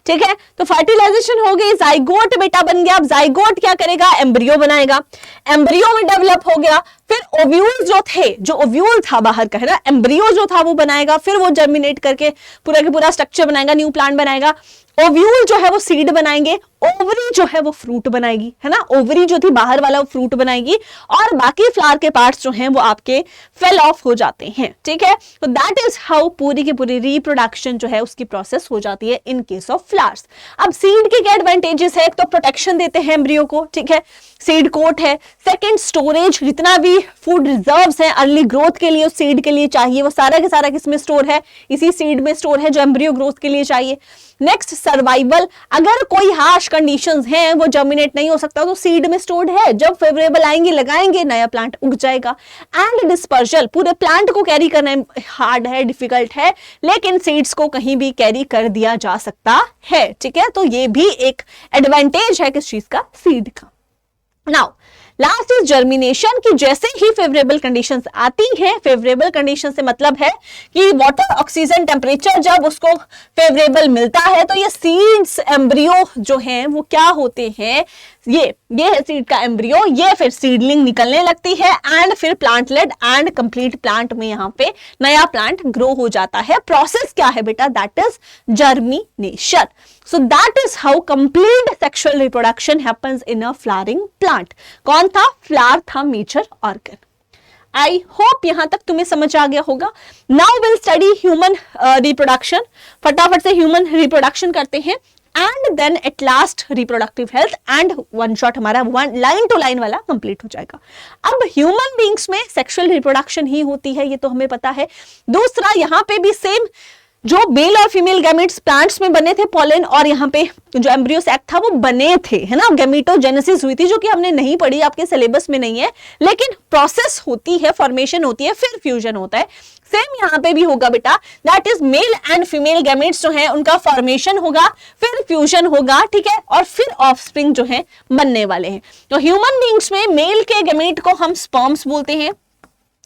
ठीक है, तो फर्टिलाइजेशन हो गई, जाइगोट बेटा बन गया। अब जाइगोट क्या करेगा? एम्ब्रियो बनाएगा, एम्ब्रियो में डेवलप हो गया, फिर ओव्यूल जो थे, जो ओव्यूल था बाहर का, है ना, एम्ब्रियो जो था वो बनाएगा, फिर वो जर्मिनेट करके पूरा का पूरा स्ट्रक्चर बनाएगा, न्यू प्लांट बनाएगा। ओव्यूल जो है वो सीड बनाएंगे, ओवरी जो है वो फ्रूट बनाएगी, है ना, ओवरी जो थी बाहर वाला वो फ्रूट बनाएगी, और बाकी फ्लावर के पार्ट्स जो हैं वो आपके फेल ऑफ हो जाते हैं। ठीक है, तो दैट इज हाउ पूरी की पूरी रिप्रोडक्शन जो है उसकी प्रोसेस हो जाती है इन केस ऑफ फ्लावर्स। अब सीड के क्या एडवांटेजेस है? एक तो प्रोटेक्शन देते हैं एम्ब्रियो को, ठीक है, सीड कोट है। सेकंड, स्टोरेज, जितना भी फूड रिजर्व्स हैं अर्ली ग्रोथ के लिए उस सीड के लिए चाहिए, वो सारा के सारा किसमें स्टोर है? इसी सीड में स्टोर है जो एम्ब्रियो ग्रोथ के लिए चाहिए। नेक्स्ट, सर्वाइवल, अगर कोई हार्श कंडीशंस हैं, वो जर्मिनेट नहीं हो सकता, तो सीड में स्टोर्ड है, जब फेवरेबल आएंगे लगाएंगे नया प्लांट उग जाएगा। एंड डिस्पर्जल, पूरे प्लांट को कैरी करना हार्ड है, डिफिकल्ट है, लेकिन सीड्स को कहीं भी कैरी कर दिया जा सकता है। ठीक है, तो ये भी एक एडवांटेज है किस चीज का? सीड का। नाउ लास्ट इज जर्मिनेशन, की जैसे ही फेवरेबल कंडीशंस आती हैं, फेवरेबल कंडीशन से मतलब है कि वाटर, ऑक्सीजन, टेम्परेचर जब उसको फेवरेबल मिलता है, तो ये सीड्स, एम्ब्रियो जो हैं वो क्या होते हैं? ये है सीड का एम्ब्रियो, ये फिर सीडलिंग निकलने लगती है, एंड फिर प्लांटलेट एंड कंप्लीट प्लांट में यहाँ पे नया प्लांट ग्रो हो जाता है। प्रोसेस क्या है बेटा? That is germination. So that is how complete sexual reproduction happens in a flowering plant. कौन था? फ्लावर था मेजर ऑर्गन। आई होप यहां तक तुम्हें समझ आ गया होगा। Now will study human reproduction. फटाफट से ह्यूमन रिप्रोडक्शन करते हैं, and then at last reproductive health, and one shot हमारा लाइन टू लाइन वाला कंप्लीट हो जाएगा। अब ह्यूमन बींग्स में सेक्सुअल रिप्रोडक्शन ही होती है, ये तो हमें पता है। दूसरा, यहाँ पे भी सेम जो मेल और फीमेल गैमेट्स प्लांट्स में बने थे, पॉलन और यहाँ पे जो एम्ब्रियो सैक था वो बने थे, है ना, गैमेटोजेनेसिस हुई थी, जो कि हमने नहीं पढ़ी, आपके सिलेबस में नहीं है, लेकिन प्रोसेस होती है, फॉर्मेशन होती है, फिर फ्यूजन होता है। सेम यहाँ पे भी होगा बेटा, that is male and female gametes जो है उनका फॉर्मेशन होगा, फिर फ्यूजन होगा, ठीक है, और फिर ऑफस्प्रिंग जो है बनने वाले हैं। तो ह्यूमन बींग्स में मेल के गैमेट को हम स्पर्म्स बोलते हैं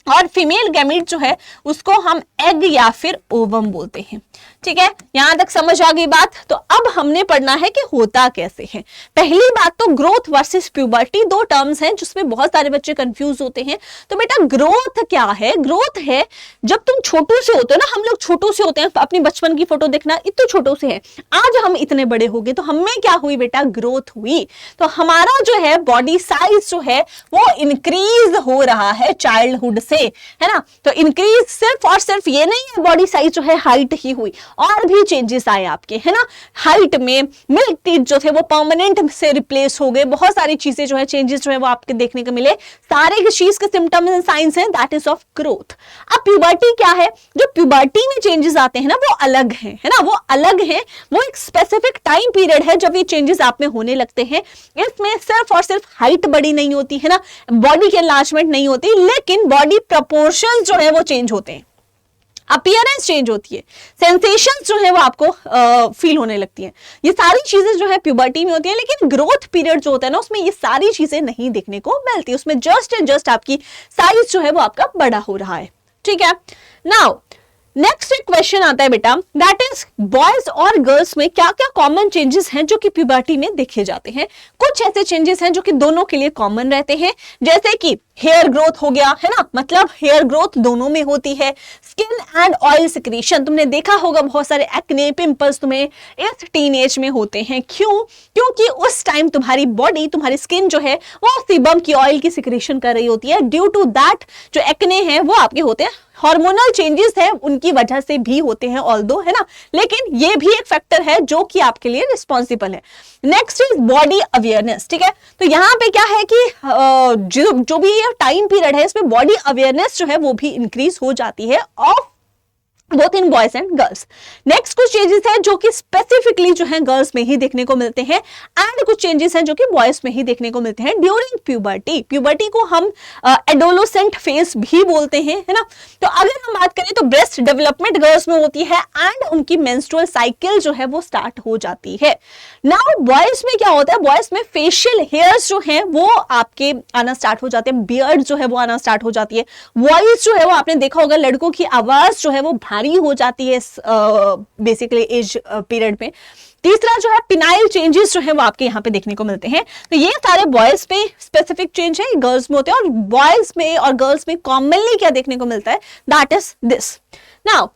और फीमेल गैमेट जो है उसको हम एग या फिर ओवम बोलते हैं। ठीक है, यहां तक समझ आ गई बात। तो अब हमने पढ़ना है कि होता कैसे है। पहली बात तो ग्रोथ वर्सेस प्यूबर्टी, दो टर्म्स हैं जिसमें बहुत सारे बच्चे कंफ्यूज होते हैं। तो बेटा ग्रोथ क्या है? ग्रोथ है जब तुम छोटू से होते हो ना, हम लोग छोटू से होते हैं, अपनी बचपन की फोटो देखना, इतने छोटू से है, आज हम इतने बड़े हो गए, तो हमें क्या हुई बेटा? ग्रोथ हुई। तो हमारा जो है बॉडी साइज जो है वो इंक्रीज हो रहा है चाइल्डहुड से, है ना। तो इंक्रीज सिर्फ और सिर्फ ये नहीं है बॉडी साइज जो है हाइट ही हुई, और भी चेंजेस आए आपके, है ना। हाइट में मिल्क टीथ जो थे वो परमानेंट से रिप्लेस हो गए, बहुत सारी चीजें जो है चेंजेस जो है वो आपके देखने को मिले। सारे चीज के सिम्टम्स एंड साइंस हैं, दैट इज ऑफ ग्रोथ। अब प्यूबर्टी क्या है? जो प्यूबर्टी में चेंजेस आते हैं ना वो अलग है ना, वो अलग है, वो एक स्पेसिफिक टाइम पीरियड है जब ये चेंजेस आप में होने लगते हैं। इसमें सिर्फ और सिर्फ हाइट बड़ी नहीं होती है ना, बॉडी की एनलार्जमेंट नहीं होती, लेकिन बॉडी प्रपोर्शन जो है वो चेंज होते हैं, अपीयरेंस चेंज होती है, सेंसेशंस जो है वो आपको फील होने लगती हैं। ये सारी चीजें जो है प्यूबर्टी में होती हैं, लेकिन ग्रोथ पीरियड जो होता है ना उसमें ये सारी चीजें नहीं देखने को मिलती, उसमें जस्ट एंड जस्ट आपकी साइज जो है वो आपका बड़ा हो रहा है। ठीक है, नाउ नेक्स्ट एक क्वेश्चन आता है बेटा, दैट इज बॉयज और गर्ल्स में क्या क्या कॉमन चेंजेस हैं जो कि प्यूबर्टी में देखे जाते हैं। कुछ ऐसे चेंजेस हैं जो कि दोनों के लिए कॉमन रहते हैं, जैसे कि हेयर ग्रोथ हो गया, है ना, मतलब हेयर ग्रोथ दोनों में होती है। स्किन एंड ऑयल सिक्रीशन, तुमने देखा होगा बहुत सारे एक्ने पिंपल्स तुम्हें इस टीनेज में होते हैं। क्यों? क्योंकि उस टाइम तुम्हारी बॉडी, तुम्हारी स्किन जो है वो सीबम की ऑयल की सिक्रीशन कर रही होती है। ड्यू टू दैट जो एक्ने हैं वो आपके होते हैं, हार्मोनल चेंजेस है उनकी वजह से भी होते हैं ऑल्दो, है ना, लेकिन ये भी एक फैक्टर है जो कि आपके लिए रिस्पॉन्सिबल है। Next is body awareness. ठीक है, तो यहाँ पे क्या है कि जो भी ये टाइम पीरियड है इसमें बॉडी अवेयरनेस जो है वो भी इंक्रीज हो जाती है of both in boys and girls. Next कुछ चेंजेस हैं जो कि स्पेसिफिकली जो है गर्ल्स में ही देखने को मिलते हैं, एंड कुछ चेंजेस हैं जो कि बॉयज में ही देखने को मिलते हैं ड्यूरिंग प्यूबर्टी। प्यूबर्टी को हम एडोलोसेंट फेज भी बोलते हैं, है ना। तो अगर हम बात करें तो ब्रेस्ट डेवलपमेंट गर्ल्स में होती है एंड उनकी मेंस्ट्रुअल साइकिल जो है वो स्टार्ट हो जाती है। नाउ बॉयज में क्या होता है? बॉयज में फेशियल हेयर्स जो है वो आपके आना स्टार्ट हो जाते हैं, बियर्ड जो है वो आना स्टार्ट हो जाती है, वॉइस जो है वो आपने देखा होगा लड़कों की आवाज जो है वो हो जाती है बेसिकली एज पीरियड में। तीसरा जो है पिनाइल चेंजेस जो है वो आपके यहाँ पे देखने को मिलते हैं। तो ये सारे बॉयज में स्पेसिफिक चेंज है, गर्ल्स में होते हैं, और बॉयज में और गर्ल्स में कॉमनली क्या देखने को मिलता है? That is this. Now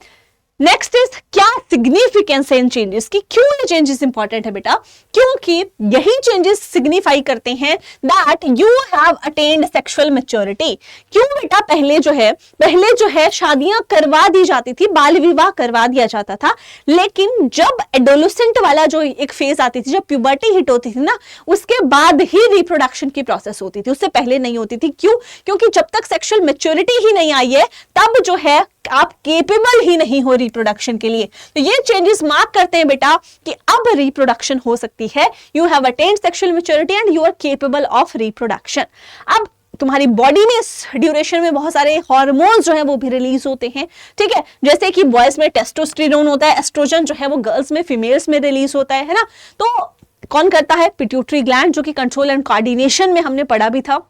next is क्या सिग्निफिकेंस है इन चेंजेस की? क्यों ये चेंजेस इंपॉर्टेंट है बेटा? क्योंकि यही चेंजेस सिग्निफाई करते हैं that you have attained sexual maturity. क्यों बेटा? पहले जो है शादियां करवा दी जाती थी, बाल विवाह करवा दिया जाता था, लेकिन जब एडोलेसेंट वाला जो एक फेज आती थी, जब प्यूबर्टी हिट होती थी ना, उसके बाद ही रिप्रोडक्शन की प्रोसेस होती थी, उससे पहले नहीं होती थी। क्यों? क्योंकि जब तक सेक्सुअल मैच्योरिटी ही नहीं आई है तब जो है आप केपेबल ही नहीं हो रिप्रोडक्शन के लिए। तो ये चेंजेस मार्क करते हैं बेटा कि अब रिप्रोडक्शन हो सकती है, you have attained sexual maturity and you are capable of reproduction. अब तुम्हारी बॉडी में इस ड्यूरेशन में बहुत सारे हार्मोन्स जो है वो भी रिलीज होते हैं। ठीक है, जैसे कि बॉयज में टेस्टोस्टेरोन होता है, एस्ट्रोजन जो है वो गर्ल्स में, फीमेल्स में रिलीज होता है ना। तो कौन करता है? पिट्यूटरी ग्लैंड, जो कि कंट्रोल एंड कोऑर्डिनेशन में हमने पढ़ा भी था।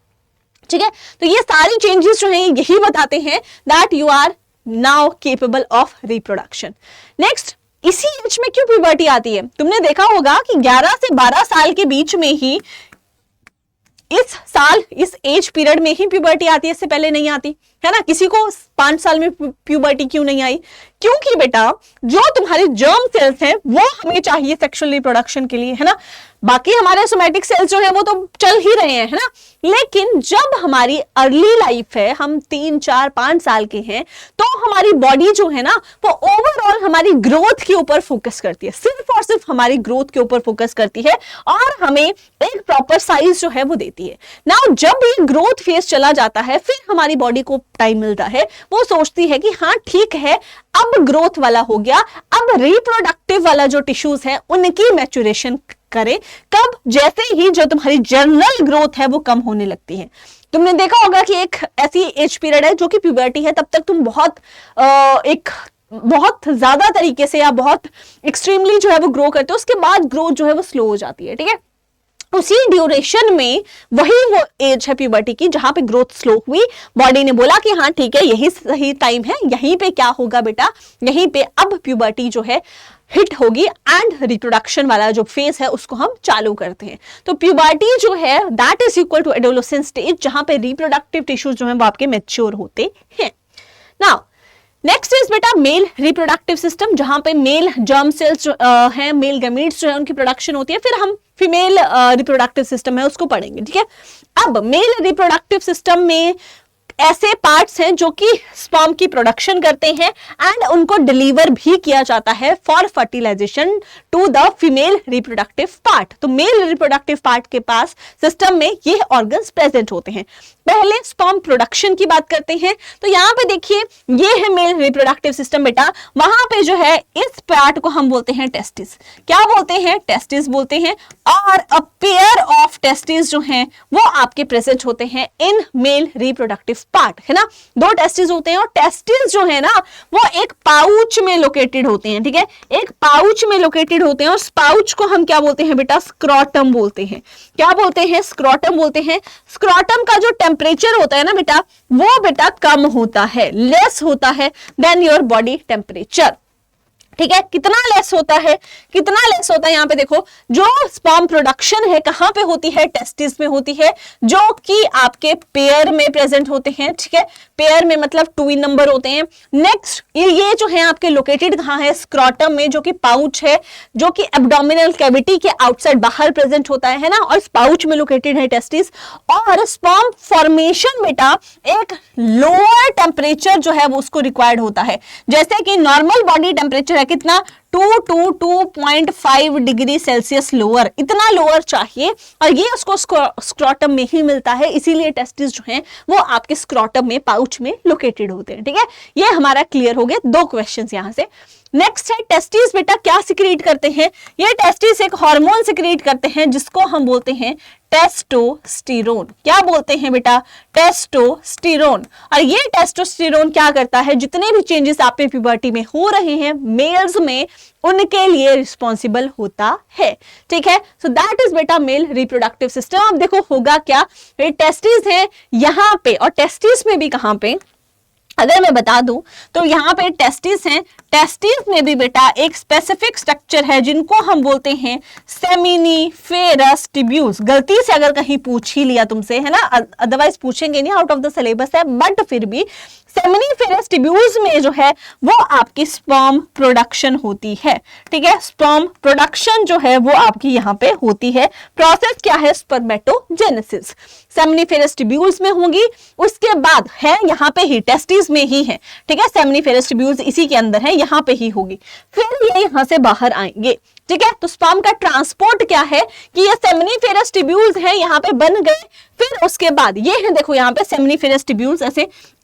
ठीक है, तो ये सारी चेंजेस जो है यही बताते हैं that you are now capable of reproduction. Next, इसी एज में क्यों प्यूबर्टी आती है? तुमने देखा होगा कि 11 से 12 साल के बीच में ही इस एज पीरियड में ही प्यूबर्टी आती है, इससे पहले नहीं आती, है ना। किसी को 5 साल में प्यूबर्टी क्यों नहीं आई? क्योंकि बेटा जो तुम्हारे जर्म सेल्स हैं वो हमें चाहिए सेक्सुअल रिप्रोडक्शन के लिए, है ना। बाकी हमारे सोमैटिक सेल्स जो है वो तो चल ही रहे हैं, है ना। लेकिन जब हमारी अर्ली लाइफ है, हम 3, 4, 5 साल के हैं, तो हमारी बॉडी जो है ना वो ओवरऑल हमारी ग्रोथ के ऊपर फोकस करती है, सिर्फ और सिर्फ हमारी ग्रोथ के ऊपर फोकस करती है और हमें एक प्रॉपर साइज जो है वो देती है। नाउ जब ये ग्रोथ फेज चला जाता है, फिर हमारी बॉडी को टाइम मिलता है, वो सोचती है कि हाँ ठीक है, अब ग्रोथ वाला हो गया, अब रिप्रोडक्टिव वाला जो टिश्यूज है उनकी मैच्योरेशन करें। कब? जैसे ही जो तुम्हारी जर्नल ग्रोथ है वो कम होने लगती है। तुमने देखा होगा कि एक ऐसी एज पीरियड है जो कि प्यूबर्टी है, तब तक तुम बहुत ज्यादा तरीके से या बहुत एक्सट्रीमली जो है वो ग्रो करते हो, उसके बाद ग्रोथ जो है वो स्लो हो जाती है, ठीक है। उसी ड्यूरेशन में वही वो एज है प्यूबर्टी की जहां पे ग्रोथ स्लो हुई, बॉडी ने बोला कि हाँ ठीक है यही सही टाइम है, यहीं पे क्या होगा बेटा, यहीं पे अब प्यूबर्टी जो है हिट होगी एंड रिप्रोडक्शन वाला जो फेज है उसको हम चालू करते हैं। तो प्यूबर्टी जो है that is equal to adolescence stage, जहां पे रिप्रोडक्टिव टिश्यूज जो है वो आपके मैच्योर होते हैं। नाउ नेक्स्ट इज बेटा मेल रिप्रोडक्टिव सिस्टम, जहां पे मेल जर्म सेल्स हैं, मेल गैमीट्स जो है उनकी प्रोडक्शन होती है। फिर हम फीमेल रिप्रोडक्टिव सिस्टम है उसको पढ़ेंगे, ठीक है। अब मेल रिप्रोडक्टिव सिस्टम में ऐसे पार्ट्स हैं जो कि स्पर्म की प्रोडक्शन करते हैं एंड उनको डिलीवर भी किया जाता है for fertilisation to the female reproductive part. तो मेल रिप्रोडक्टिव पार्ट के पास सिस्टम में ये ऑर्गन्स प्रेजेंट होते हैं। पहले स्पर्म प्रोडक्शन की बात करते हैं, तो यहाँ पे देखिए ये है मेल रिप्रोडक्टिव सिस्टम बेटा। वहां पे जो है इस पार्ट को हम बोलते हैं टेस्टिस। क्या बोलते हैं? टेस्टिस बोलते हैं। और अ पेयर ऑफ टेस्टिस जो हैं वो आपके प्रेजेंट होते हैं इन मेल रिप्रोडक्टिव पार्ट, है ना। 2 टेस्टिस होते हैं और टेस्टिस जो है ना वो एक पाउच में लोकेटेड होते हैं, ठीक है। एक पाउच में लोकेटेड होते हैं और उस पाउच को हम क्या बोलते हैं बेटा? स्क्रोटम बोलते हैं। क्या बोलते हैं? स्क्रोटम बोलते हैं। स्क्रोटम का जो टेम्परेचर होता है ना बेटा, वो बेटा कम होता है, लेस होता है देन योर बॉडी टेम्परेचर, ठीक है। कितना लेस होता है? कितना लेस होता है? यहाँ पे देखो, जो स्पर्म प्रोडक्शन है कहां पे होती है? टेस्टिस में होती है, जो कि आपके पेयर में प्रेजेंट होते हैं, ठीक है। पेयर में मतलब 2 इन नंबर होते हैं। नेक्स्ट ये जो है आपके लोकेटेड कहां है? स्क्रोटम में, जो कि पाउच है, जो कि एब्डोमिनल कैविटी के आउटसाइड बाहर प्रेजेंट होता है ना, और इस पाउच में लोकेटेड है टेस्टिस। और स्पर्म फॉर्मेशन बेटा एक लोअर टेम्परेचर जो है वो उसको रिक्वायर्ड होता है। जैसे कि नॉर्मल बॉडी टेम्परेचर है कितना? 2.5 डिग्री सेल्सियस लोअर, इतना लोअर चाहिए, और ये उसको स्क्रोटम में ही मिलता है। इसीलिए टेस्टिस जो हैं वो आपके स्क्रोटम में, पाउच में लोकेटेड होते हैं, ठीक है। ये हमारा क्लियर हो गया। 2 क्वेश्चंस यहां से। नेक्स्ट है टेस्टिस बेटा क्या सिक्रीट करते हैं? ये टेस्टिस एक हार्मोन सिक्रीट करते हैं जिसको हम बोलते हैं टेस्टोस्टेरोन। क्या बोलते हैं बेटा? टेस्टोस्टेरोन। और ये टेस्टोस्टेरोन क्या करता है? जितने भी चेंजेस आप पे प्यूबर्टी में हो रहे हैं मेल्स में, उनके लिए रिस्पॉन्सिबल होता है, ठीक है। सो दैट इज बेटा मेल रिप्रोडक्टिव सिस्टम। अब देखो होगा क्या, ये टेस्टिस है यहाँ पे, और टेस्टिस में भी कहां पे अगर मैं बता दूं तो यहाँ पे टेस्टिस हैं। टेस्टिस में भी बेटा एक स्पेसिफिक स्ट्रक्चर है जिनको हम बोलते हैं सेमिनिफेरस ट्यूब्यूल्स। गलती से अगर कहीं पूछ ही लिया तुमसे, है ना, अदरवाइज पूछेंगे नहीं, आउट ऑफ द सिलेबस है, बट फिर भी सेमिनिफेरस ट्यूब्यूल्स में जो है वो आपकी स्पर्म प्रोडक्शन होती है, ठीक है। स्पर्म प्रोडक्शन जो है वो आपकी यहाँ पे होती है। प्रोसेस क्या है? स्पर्मेटोजेनेसिस। सेमिनिफेरस ट्यूब्यूल्स में होगी, उसके बाद है यहाँ पे ही टेस्टिस में ही है, ठीक है। सेमिनिफेरस ट्यूब्यूल्स इसी के अंदर है, यहाँ पे ही होगी, फिर ये यहाँ से बाहर आएंगे, ठीक है। तो स्पर्म का ट्रांसपोर्ट क्या है कि ये सेमिनिफेरस ट्यूब्यूल्स हैं, यहाँ पे बन गए, फिर उसके बाद ये है, देखो यहाँ पे सेमिनिफेरस ट्यूब्यूल्स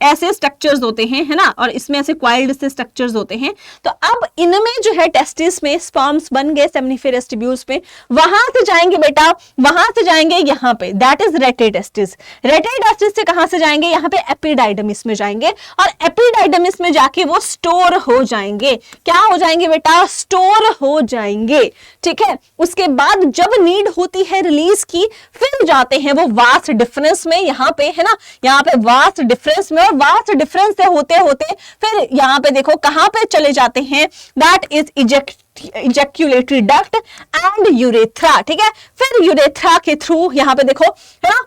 ऐसे स्ट्रक्चर्स होते हैं, है ना, और इसमें ऐसे क्वाइल्ड से स्ट्रक्चर्स होते हैं। तो अब इनमें जो है टेस्टिस में स्पर्म्स बन गए सेमिनिफेरस ट्यूब्यूल्स में, वहां से जाएंगे बेटा, वहां से जाएंगे यहाँ पे, दैट इज रेटेटेस्टिस। रेटेटेस्टिस से कहां से जाएंगे? यहाँ पे एपिडाइडमिस में जाएंगे, और एपिडाइडमिस में जाके वो स्टोर हो जाएंगे। क्या हो जाएंगे बेटा? स्टोर हो जाएंगे, ठीक है। उसके बाद जब नीड होती है रिलीज की, फिर जाते हैं वो वास्ट डिफरेंस में, यहाँ पे है ना, यहाँ पे वास्ट डिफरेंस में, और वास्ट डिफरेंस से होते होते फिर यहाँ पे देखो कहां पे चले जाते हैं, that is ejaculatory duct and urethra, ठीक है। फिर यूरेथ्रा के थ्रू यहाँ पे देखो, है ना,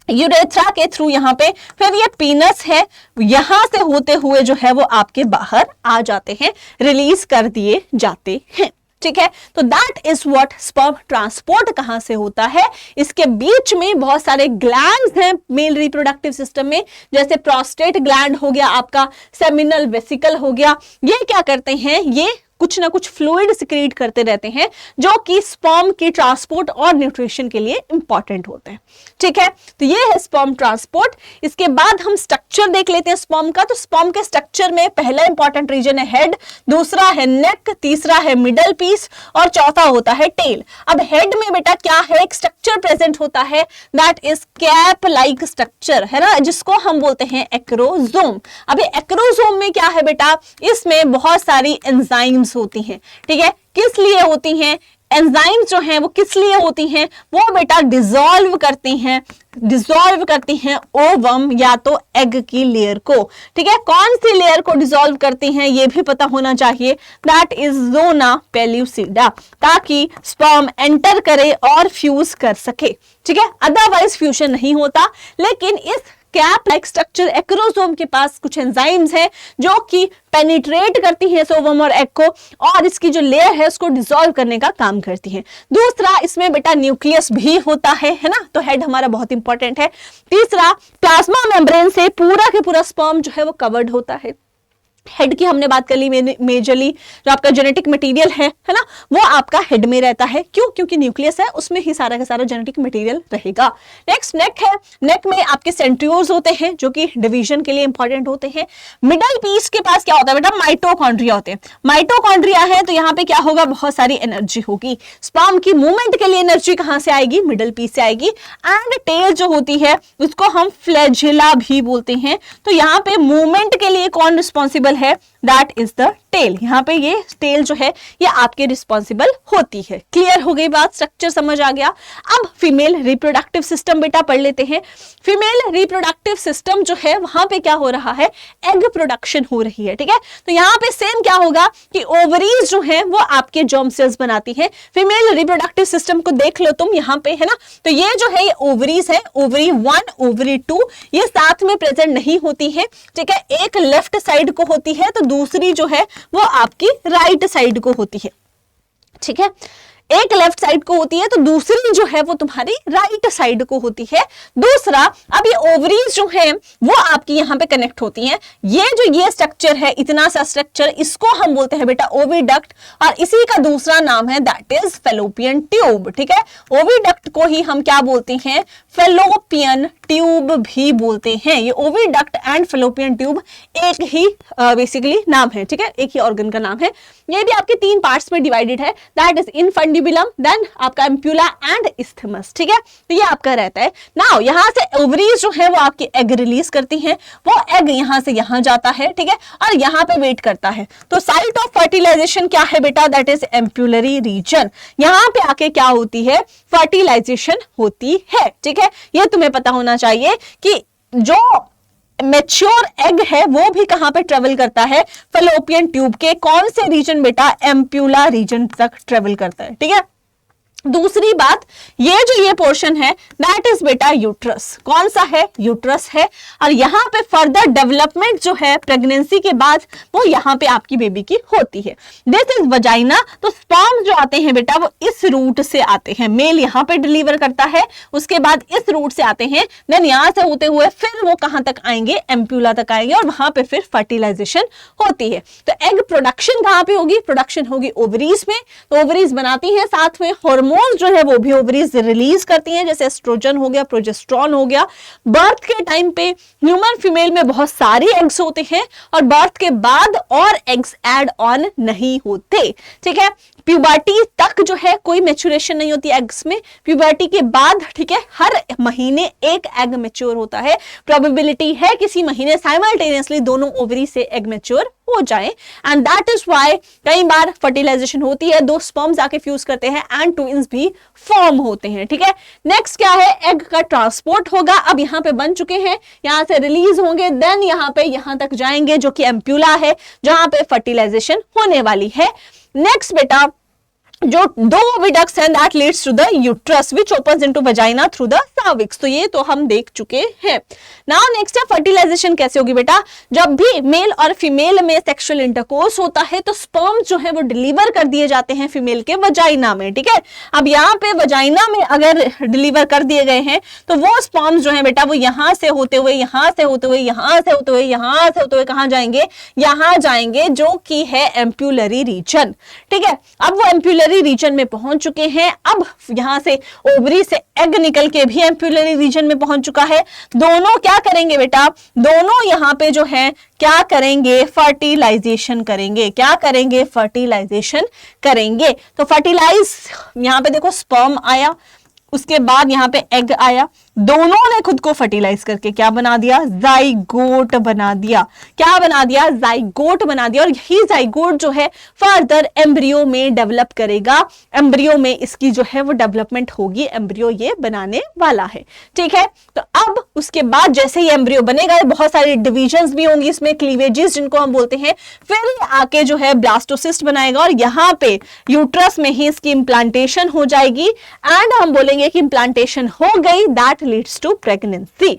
यूरेथ्रा के थ्रू यहाँ पे फिर ये पीनस है, यहां से होते हुए जो है वो आपके बाहर आ जाते हैं, रिलीज कर दिए जाते हैं, ठीक है। तो that is what sperm transport कहां से होता है, इसके बीच में बहुत सारे ग्लैंड्स हैं मेल रिप्रोडक्टिव सिस्टम में, जैसे प्रोस्टेट ग्लैंड हो गया, आपका सेमिनल वेसिकल हो गया। ये क्या करते हैं, ये कुछ ना कुछ फ्लूइड सिक्रीट करते रहते हैं जो कि स्पर्म की ट्रांसपोर्ट और न्यूट्रिशन के लिए इंपॉर्टेंट होते हैं, ठीक है। तो ये है स्पर्म ट्रांसपोर्ट। इसके बाद हम स्ट्रक्चर देख लेते हैं स्पर्म का। तो स्पर्म के स्ट्रक्चर में पहला इंपॉर्टेंट रीजन है हेड, दूसरा है नेक, तीसरा है मिडल पीस और चौथा होता है टेल। अब हेड में बेटा क्या है, एक स्ट्रक्चर प्रेजेंट होता है that is cap like structure, है ना, जिसको हम बोलते हैं एक्रोजोम। अब ये एक्रोजोम में क्या है बेटा, इसमें बहुत सारी एंजाइम्स होती हैं, ठीक है। किस लिए होती हैं एंजाइम जो हैं, वो किस लिए होती हैं, वो बेटा डिसॉल्व करती हैं ओवम या तो एग की लेयर को, ठीक है। कौन सी लेयर को डिसॉल्व करती हैं ये भी पता होना चाहिए, दैट इज जोना पेल्यूसिडा, ताकि स्पर्म एंटर करे और फ्यूज कर सके, ठीक है। अदरवाइज फ्यूजन नहीं होता। लेकिन इस कैप लाइक स्ट्रक्चर एक्रोसोम के पास कुछ एंजाइम्स हैं जो कि पेनिट्रेट करती हैं ओवम और एग को, और इसकी जो लेयर है उसको डिसॉल्व करने का काम करती है। दूसरा, इसमें बेटा न्यूक्लियस भी होता है ना, तो हेड हमारा बहुत इंपॉर्टेंट है। तीसरा, प्लाज्मा मेम्ब्रेन से पूरा के पूरा स्पर्म जो है वो कवर्ड होता है। हेड की हमने बात कर ली, मेजरली जो आपका जेनेटिक मटेरियल है ना, वो आपका हेड में रहता है। क्यों? क्योंकि न्यूक्लियस है, उसमें ही सारा का सारा जेनेटिक मटेरियल रहेगा। नेक्स्ट नेक है, नेक में आपके सेंट्रियोल्स होते हैं जो कि डिवीजन के लिए इंपॉर्टेंट होते हैं। मिडल पीस के पास क्या होता है बेटा, माइटोकॉन्ड्रिया होते हैं। माइटोकॉन्ड्रिया है तो यहाँ पे क्या होगा, बहुत सारी एनर्जी होगी। स्पर्म की मूवमेंट के लिए एनर्जी कहां से आएगी, मिडल पीस से आएगी। एंड टेल जो होती है उसको हम फ्लैजिला भी बोलते हैं। तो यहाँ पे मूवमेंट के लिए कौन रिस्पॉन्सिबल है, दैट इज द टेल। यहाँ पे ये टेल जो है ये आपके रिस्पॉन्सिबल होती है। क्लियर हो गई बात, स्ट्रक्चर समझ आ गया। अब फीमेल रिप्रोडक्टिव सिस्टम बेटा पढ़ लेते हैं। फीमेल रिप्रोडक्टिव सिस्टम जो है वहां पे क्या हो रहा है, एग प्रोडक्शन हो रही है, ठीक है। तो यहाँ पे सेम क्या होगा कि ओवरीज जो है वो आपके जर्म सेल्स बनाती है। फीमेल रिप्रोडक्टिव सिस्टम को देख लो तुम यहाँ पे, है ना। तो ये जो है ये ओवरीज है, ओवरी 1 ओवरी 2 ये साथ में प्रेजेंट नहीं होती है, ठीक है। एक लेफ्ट साइड को होती है तो दूसरी जो है वो आपकी राइट साइड को होती है, ठीक है। एक लेफ्ट साइड को होती है तो दूसरी जो है वो तुम्हारी राइट साइड को होती है। दूसरा, अब ये ओवरीज जो है वो आपकी यहाँ पे कनेक्ट होती हैं। ये स्ट्रक्चर है, इतना सा स्ट्रक्चर, इसको हम बोलते हैं बेटा ओविडक्ट, और इसी का दूसरा नाम है दैट इज फेलोपियन ट्यूब, ठीक है। ओविडक्ट को ही हम क्या बोलते हैं, फेलोपियन ट्यूब भी बोलते हैं। ये ओविडक्ट एंड फेलोपियन ट्यूब एक ही बेसिकली नाम है, ठीक है, एक ही ऑर्गन का नाम है। ये भी आपके 3 पार्ट्स में डिवाइडेड है, दैट इज इनफंडिबुलम, देन आपका एम्प्यूला एंड इस्थमस, ठीक है। तो ये आपका रहता है। नाउ यहां से ओवरीज जो है वो आपकी एग रिलीज करती हैं, वो एग यहां से यहां जाता है, ठीक है, और यहां पे वेट करता है। तो साइट ऑफ फर्टिलाइजेशन क्या है बेटा, दैट इज एम्प्यूलरी रीजन। यहां पे आके क्या होती है, फर्टिलाइजेशन होती है, ठीक है। ये तुम्हें पता होना चाहिए कि जो मैच्योर एग है वो भी कहां पे ट्रेवल करता है, फैलोपियन ट्यूब के कौन से रीजन बेटा, एम्प्यूला रीजन तक ट्रेवल करता है, ठीक है। दूसरी बात, ये पोर्शन है दैट इज बेटा यूट्रस। कौन सा है, यूट्रस है। और यहाँ पे फर्दर डेवलपमेंट जो है प्रेगनेंसी के बाद वो यहाँ पे आपकी बेबी की होती है। This is vagina. तो स्पर्म जो आते हैं बेटा वो इस रूट से आते हैं, मेल यहाँ पे डिलीवर करता है, उसके बाद इस रूट से आते हैं, देन यहाँ से होते हुए फिर वो कहाँ तक आएंगे, एम्प्यूला तक आएंगे, और वहां पे फिर फर्टिलाइजेशन होती है। तो एग प्रोडक्शन कहाँ पे होगी, प्रोडक्शन होगी ओवरीज में। तो ओवरीज बनाती है, साथ में हार्मोन जो है वो भी ओवरीज रिलीज करती हैं, जैसे एस्ट्रोजन हो गया, प्रोजेस्टेरोन हो गया। बर्थ के टाइम पे ह्यूमन फीमेल में बहुत सारी एग्स होते हैं, और बर्थ के बाद और एग्स ऐड ऑन नहीं होते, ठीक है। प्यूबर्टी तक जो है कोई मैच्योरेशन नहीं होती एग्स में। प्यूबर्टी के बाद, ठीक है, हर महीने एक एग मैच्योर होता है। प्रोबेबिलिटी है किसी महीने साइमल्टेनियसली दोनों ओवरी से एग मैच्योर हो जाए, एंड दैट इज व्हाई कई बार फर्टिलाइजेशन होती है, 2 स्पर्म्स आके फ्यूज करते हैं एंड ट्विंस भी फॉर्म होते हैं, ठीक है। नेक्स्ट क्या है, एग का ट्रांसपोर्ट होगा। अब यहाँ पे बन चुके हैं, यहाँ से रिलीज होंगे, देन यहाँ पे यहाँ तक जाएंगे जो कि एम्प्यूला है, जहां पे फर्टिलाइजेशन होने वाली है। नेक्स्ट बेटा जो दो oviducts हैं that leads to the uterus which opens into vagina through the cervix। तो ये तो हम देख चुके हैं। नाउ नेक्स्ट है फर्टिलाइजेशन कैसे होगी बेटा, जब भी मेल और फीमेल में सेक्सुअल इंटरकोर्स होता है तो स्पर्म जो है वो डिलीवर कर दिए जाते हैं फीमेल के वजाइना में, ठीक है। अब यहाँ पे वजाइना में अगर डिलीवर कर दिए गए हैं तो वो स्पर्म जो है बेटा वो यहाँ से होते हुए यहाँ से होते हुए यहाँ से होते हुए यहाँ से होते हुए कहाँ जाएंगे, यहाँ जाएंगे, जो कि है एम्प्यूलरी रीजन, ठीक है। अब वो एम्प्यूलरी रीजन में पहुंच चुके हैं। अब यहां से ओवरी से एग निकल के भी एम्प्यूलरी रीजन में पहुंच चुका है। दोनों क्या करेंगे बेटा, दोनों यहां पे जो है क्या करेंगे, फर्टिलाइजेशन करेंगे। क्या करेंगे, फर्टिलाइजेशन करेंगे। तो फर्टिलाइज, यहां पे देखो स्पर्म आया, उसके बाद यहां पे एग आया, दोनों ने खुद को फर्टिलाइज करके क्या बना दिया, जाइगोट बना दिया। क्या बना दिया, जाइगोट बना दिया। और यही जाइगोट जो है फर्दर एम्ब्रियो में डेवलप करेगा, एम्ब्रियो में इसकी जो है वो डेवलपमेंट होगी, एम्ब्रियो ये बनाने वाला है, ठीक है। तो अब उसके बाद जैसे ही एम्ब्रियो बनेगा, बहुत सारी डिविजन्स भी होंगी इसमें, क्लीवेजेस जिनको हम बोलते हैं, फिर आके जो है ब्लास्टोसिस्ट बनाएगा और यहाँ पे यूट्रस में ही इसकी इम्प्लांटेशन हो जाएगी। एंड हम बोलेंगे कि इम्प्लांटेशन हो गई, that leads to pregnancy.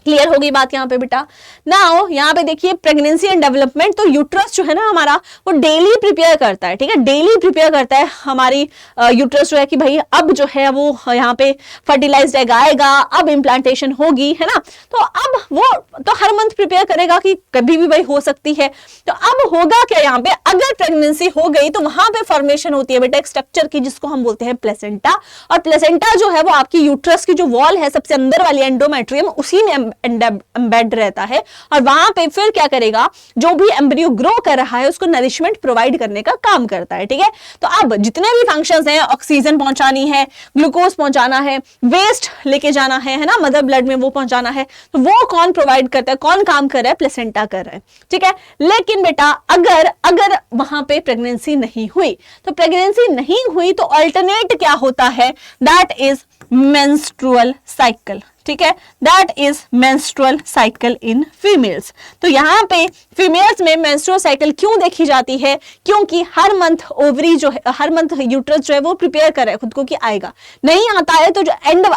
Clear होगी बात यहाँ पे बेटा। नाउ यहाँ पे देखिए प्रेगनेंसी एंड डेवलपमेंट, तो यूट्रस जो है ना हमारा वो डेली प्रिपेयर करता है, ठीक है, डेली प्रिपेयर करता है हमारी यूट्रस जो है कि भाई अब जो है वो यहाँ पे फर्टिलाइज्ड एग आएगा, अब इम्प्लांटेशन होगी, है ना। तो अब वो तो हर मंथ प्रिपेयर करेगा कि कभी भी भाई हो सकती है। तो अब होगा क्या यहाँ पे, अगर प्रेगनेंसी हो गई तो वहां पे फॉर्मेशन होती है बेटा एक स्ट्रक्चर की जिसको हम बोलते हैं प्लेसेंटा। और प्लेसेंटा जो है वो आपकी यूट्रस की जो वॉल है सबसे अंदर वाली एंडोमेट्रियम, उसी में एम्बेड रहता है। और वहां पे फिर क्या करेगा, जो भी एम्ब्रियो ग्रो कर रहा है उसको नरिशमेंट प्रोवाइड करने का काम करता है, ठीक है। तो अब जितने भी फंक्शंस हैं, ऑक्सीजन पहुंचानी है, ग्लूकोज पहुंचाना है, वेस्ट लेके जाना है ना, मदर ब्लड में वो पहुंचाना है, तो वो कौन प्रोवाइड करता है, कौन काम कर रहा है, प्लेसेंटा कर रहा है, ठीक है। लेकिन बेटा अगर वहां पे प्रेगनेंसी नहीं हुई, तो प्रेगनेंसी नहीं हुई तो अल्टरनेट क्या होता है, दैट इज मेंस्ट्रुअल साइकिल, ठीक है, that is menstrual cycle in females. तो यहां पे फीमेल्स में मेंस्ट्रुअल साइकिल क्यों देखी जाती है, क्योंकि हर मंथ ओवरी जो है, हर मंथ यूट्रस जो है वो प्रिपेयर कर रहा है खुद को कि आएगा, नहीं आता है तो जो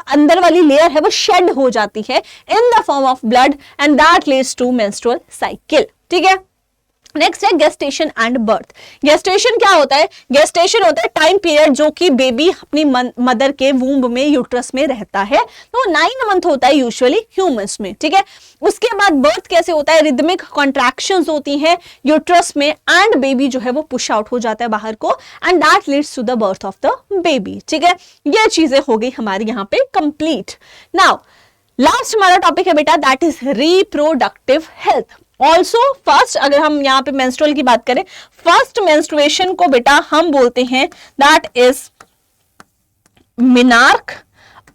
अंदर वाली लेयर है वो शेड हो जाती है in the form of blood and that leads to menstrual cycle, ठीक है। नेक्स्ट है गेस्टेशन एंड बर्थ। गेस्टेशन क्या होता है, गेस्टेशन होता है टाइम पीरियड जो कि बेबी अपनी मदर के वूम्ब में यूट्रस में रहता है, तो 9 मंथ होता है यूजुअली ह्यूमंस में, ठीक है। उसके बाद बर्थ कैसे होता है, रिदमिक कॉन्ट्रैक्शंस होती हैं यूट्रस में एंड बेबी जो है वो पुश आउट हो जाता है बाहर को and that leads to the birth of the baby, ठीक है। ये चीजें हो गई हमारी यहाँ पे कंप्लीट। नाउ लास्ट हमारा टॉपिक है बेटा that is reproductive health. Also first, अगर हम यहाँ पे मेंस्ट्रुअल की बात करें, फर्स्ट मेंस्ट्रुएशन को बेटा हम बोलते हैं दैट इज मिनार्क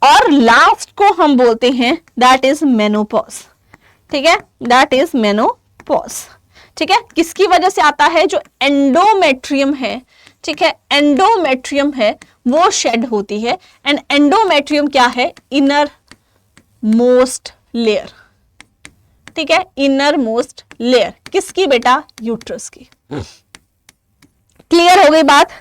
और लास्ट को हम बोलते हैं दैट इज मेनोपॉज, ठीक है, दैट इज मेनोपॉज, ठीक है। किसकी वजह से आता है, जो एंडोमेट्रियम है, ठीक है, एंडोमेट्रियम है वो शेड होती है एंड एंडोमेट्रियम क्या है, इनर मोस्ट लेयर, ठीक है, इनर मोस्ट लेयर किसकी बेटा, यूट्रस की। क्लियर हो गई बात।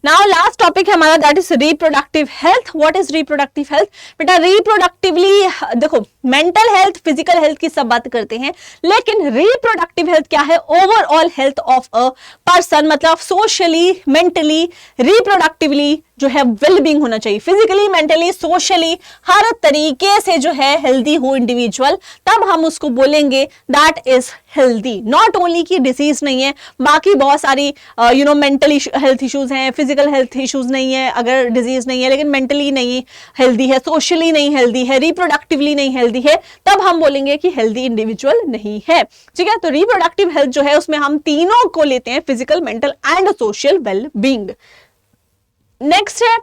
नाउ लास्ट टॉपिक है हमारा that is reproductive health. What is reproductive health बेटा, रिप्रोडक्टिवली देखो मेंटल हेल्थ, फिजिकल हेल्थ की सब बात करते हैं, लेकिन रिप्रोडक्टिव हेल्थ क्या है, overall health of a person, मतलब सोशली, मेंटली, रिप्रोडक्टिवली जो है वेलबींग होना चाहिए, फिजिकली, मेंटली, सोशली, हर तरीके से जो है हेल्दी हो इंडिविजुअल, तब हम उसको बोलेंगे that is healthy. Not only की डिसीज नहीं है, बाकी बहुत सारी मेंटली हेल्थ इश्यूज हैं, फिजिकल हेल्थ इश्यूज नहीं है, अगर डिजीज नहीं है, लेकिन मेंटली नहीं हेल्दी है, सोशली नहीं हेल्दी है, रिप्रोडक्टिवली नहीं हेल्दी है, तब हम बोलेंगे कि हेल्दी इंडिविजुअल नहीं है, ठीक है। तो रिप्रोडक्टिव हेल्थ जो है उसमें हम तीनों को लेते हैं, physical, mental and social well being. Next है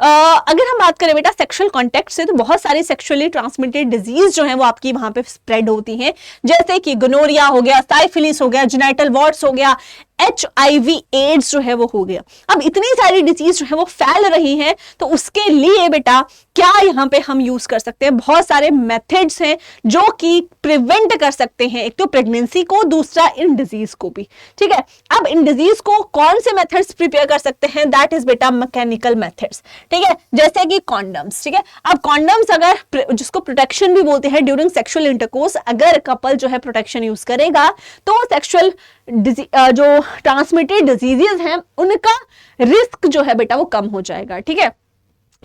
अगर हम बात करें बेटा सेक्सुअल कॉन्टेक्ट से, तो बहुत सारी सेक्सुअली ट्रांसमिटेड डिजीज जो है वो आपकी वहां पे स्प्रेड होती हैं, जैसे कि गोनोरिया हो गया, साइफिलिस हो गया, जेनिटल वॉर्ट्स हो गया, HIV एड्स जो है वो हो गया। अब इतनी सारी डिजीज जो है वो फैल रही हैं, तो उसके लिए बेटा क्या यहाँ पे हम यूज कर सकते हैं? बहुत सारे मेथड्स हैं जो कि प्रिवेंट कर सकते हैं, एक तो प्रेगनेंसी को, दूसरा इन डिजीज को भी। ठीक है, अब इन डिजीज को कौन से मेथड्स प्रिपेयर कर सकते हैं? दैट इज बेटा मैकेनिकल मेथड्स। ठीक है, जैसे कि कॉन्डम्स। ठीक है, अब कॉन्डम्स अगर, जिसको प्रोटेक्शन भी बोलते हैं ड्यूरिंग सेक्सुअल इंटरकोर्स, अगर कपल जो है प्रोटेक्शन यूज करेगा तो सेक्सुअल जो ट्रांसमिटेड डिजीजेस हैं उनका रिस्क जो है बेटा वो कम हो जाएगा। ठीक है,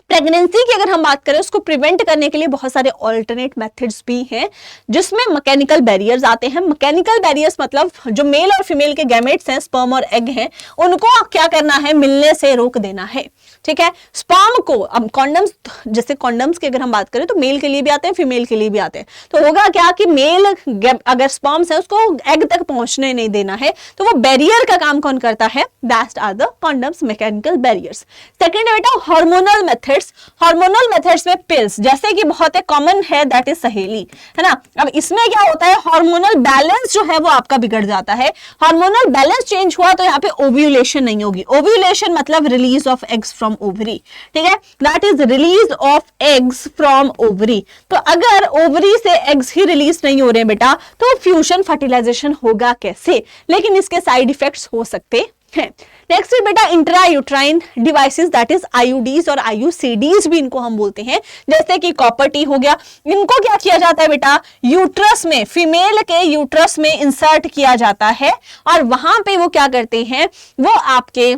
प्रेगनेंसी की अगर हम बात करें, उसको प्रिवेंट करने के लिए बहुत सारे ऑल्टरनेट मेथड्स भी हैं, जिसमें मैकेनिकल बैरियर्स आते हैं। मैकेनिकल बैरियर्स मतलब जो मेल और फीमेल के गैमेट्स हैं, स्पर्म और एग हैं, उनको क्या करना है? मिलने से रोक देना है। ठीक है, स्पर्म को, अब कॉन्डम्स, जैसे कॉन्डम्स की अगर हम बात करें तो मेल के लिए भी आते हैं, फीमेल के लिए भी आते हैं। तो होगा क्या कि मेल अगर स्पर्म्स है उसको एग तक पहुंचने नहीं देना है, तो वो बैरियर का काम कौन करता है? That are the condoms, mechanical barriers. Second है बेटा हार्मोनल मेथड्स। हार्मोनल मेथड्स में पिल्स, जैसे कि बहुत ही कॉमन है, दैट इज सहेली, है ना। अब इसमें क्या होता है? हार्मोनल बैलेंस जो है वो आपका बिगड़ जाता है। हार्मोनल बैलेंस चेंज हुआ तो यहाँ पे ओव्यूलेशन नहीं होगी। ओव्यूलेशन मतलब release of eggs from ovary. ठीक है, that is release of eggs from ovary. तो अगर ओवरी से एग्स ही रिलीज नहीं हो रहे हैं बेटा, तो फ्यूजन फर्टिलाइजेशन होगा कैसे? लेकिन इसके साइड इफेक्ट्स हो सकते हैं। नेक्स्ट है बेटा intra uterine devices, that is IUDs और IUCDs भी इनको हम बोलते हैं, जैसे कि कॉपर टी हो गया। इनको क्या किया जाता है बेटा? यूट्रस में, फीमेल के यूट्रस में इंसर्ट किया जाता है, और वहां पे वो क्या करते हैं? वो आपके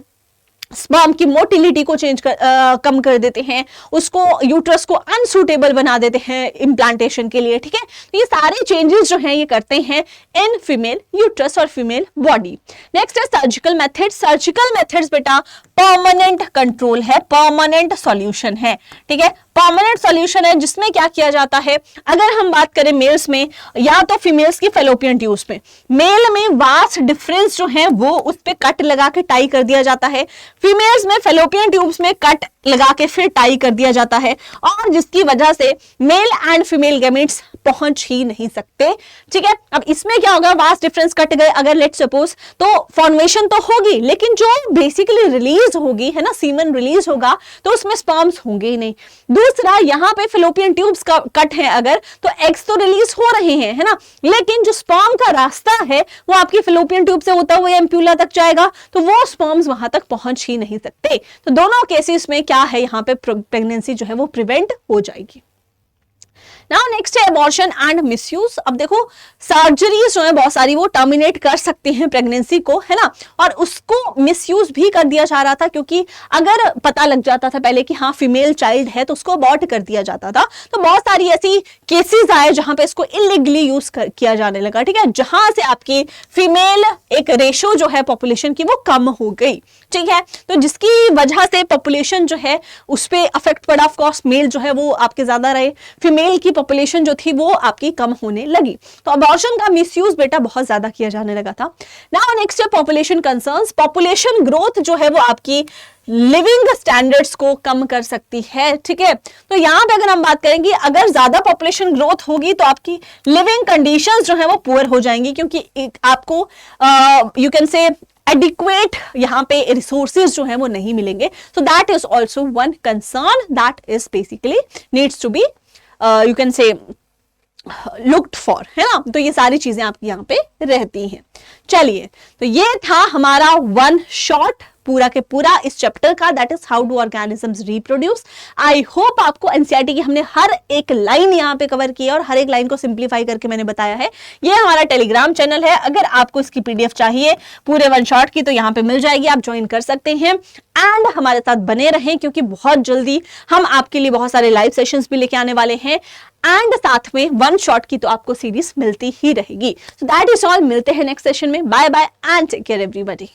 स्पर्म की मोटिलिटी को कम कर देते हैं, उसको, यूट्रस को अनसूटेबल बना देते हैं इम्प्लांटेशन के लिए। ठीक है, तो ये सारे चेंजेस जो हैं ये करते हैं इन फीमेल यूट्रस और फीमेल बॉडी। नेक्स्ट है सर्जिकल मेथड। सर्जिकल मेथड्स बेटा परमानेंट कंट्रोल है, परमानेंट सॉल्यूशन है। ठीक है, परमानेंट सॉल्यूशन है, जिसमें क्या किया जाता है? अगर हम बात करें मेल्स में या तो फीमेल्स की फेलोपियन ट्यूब्स में, मेल में वास्ट डिफरेंस जो है वो उस पे कट लगा के टाई कर दिया जाता है, फीमेल्स में फेलोपियन ट्यूब्स में कट लगा के फिर टाई कर दिया जाता है, और जिसकी वजह से मेल एंड फीमेल गैमेट्स पहुंच ही नहीं सकते। ठीक है, अब इसमें क्या होगा? वास्ट डिफरेंस कट गए अगर, लेट सपोज, तो फॉर्मेशन तो होगी, लेकिन जो बेसिकली रिलीज होगी, है ना, सीमन रिलीज होगा, तो उसमें स्पर्म्स होंगे ही नहीं। दूसरा, यहाँ पे फेलोपियन ट्यूब्स का कट है अगर, तो एग्स तो रिलीज हो रहे हैं, है ना, लेकिन जो स्पर्म का रास्ता है वो आपकी फेलोपियन ट्यूब से होता हुआ एम्प्यूला तक जाएगा, तो वो स्पर्म्स वहां तक पहुंच ही नहीं सकते। तो दोनों केसेस में क्या है? यहाँ पे प्रेगनेंसी जो है वो प्रिवेंट हो जाएगी। नाउ नेक्स्ट है अबॉर्शन एंड मिसयूज। अब देखो सर्जरीज जो है बहुत सारी वो टर्मिनेट कर सकती हैं प्रेगनेंसी को, है ना, और उसको मिसयूज भी कर दिया जा रहा था, क्योंकि अगर पता लग जाता था पहले कि हाँ फीमेल चाइल्ड है तो उसको अबॉर्ट कर दिया जाता था। तो बहुत सारी ऐसी केसेस आए जहां पे इसको इलीगली यूज किया जाने लगा। ठीक है, जहां से आपकी फीमेल एक रेशो जो है पॉपुलेशन की वो कम हो गई। ठीक है, तो जिसकी वजह से पॉपुलेशन जो है उस पर अफेक्ट पड़ा। ऑफ कोर्स मेल जो है वो आपके ज्यादा रहे, फीमेल की पॉपुलेशन जो थी वो आपकी कम होने लगी। तो अबॉर्शन का मिसयूज बेटा बहुत ज्यादा किया जाने लगा था। नाउ नेक्स्ट है पॉपुलेशन कंसर्न्स। पॉपुलेशन ग्रोथ जो है वो आपकी लिविंग स्टैंडर्ड्स को कम कर सकती है। ठीक है, तो यहां पे अगर हम बात करेंगे, अगर ज्यादा पॉपुलेशन ग्रोथ होगी तो आपकी लिविंग कंडीशंस जो है वो पुअर हो जाएंगी, क्योंकि आपको यू कैन से एडिक्वेट यहाँ पे रिसोर्सेज जो है वो नहीं मिलेंगे। So that is also one concern that is basically needs to be you can say looked for, है ना। तो ये सारी चीजें आपकी यहाँ पे रहती हैं। चलिए, तो ये था हमारा वन शॉट पूरा के पूरा इस चैप्टर का, that is how do organisms reproduce. I hope आपको एनसीईआरटी की हमने हर एक लाइन यहाँ पे कवर की है और हर एक लाइन को सिंप्लीफाई करके मैंने बताया है। ये हमारा टेलीग्राम चैनल है, अगर आपको इसकी पीडीएफ चाहिए पूरे वन शॉट की तो यहाँ पे मिल जाएगी, आप ज्वाइन कर सकते हैं। एंड हमारे साथ बने रहें, क्योंकि बहुत जल्दी हम आपके लिए बहुत सारे लाइव सेशंस भी लेके आने वाले हैं, एंड साथ में वन शॉट की तो आपको सीरीज मिलती ही रहेगी। सो दैट इज ऑल, मिलते हैं नेक्स्ट सेशन में। Bye bye and take care everybody.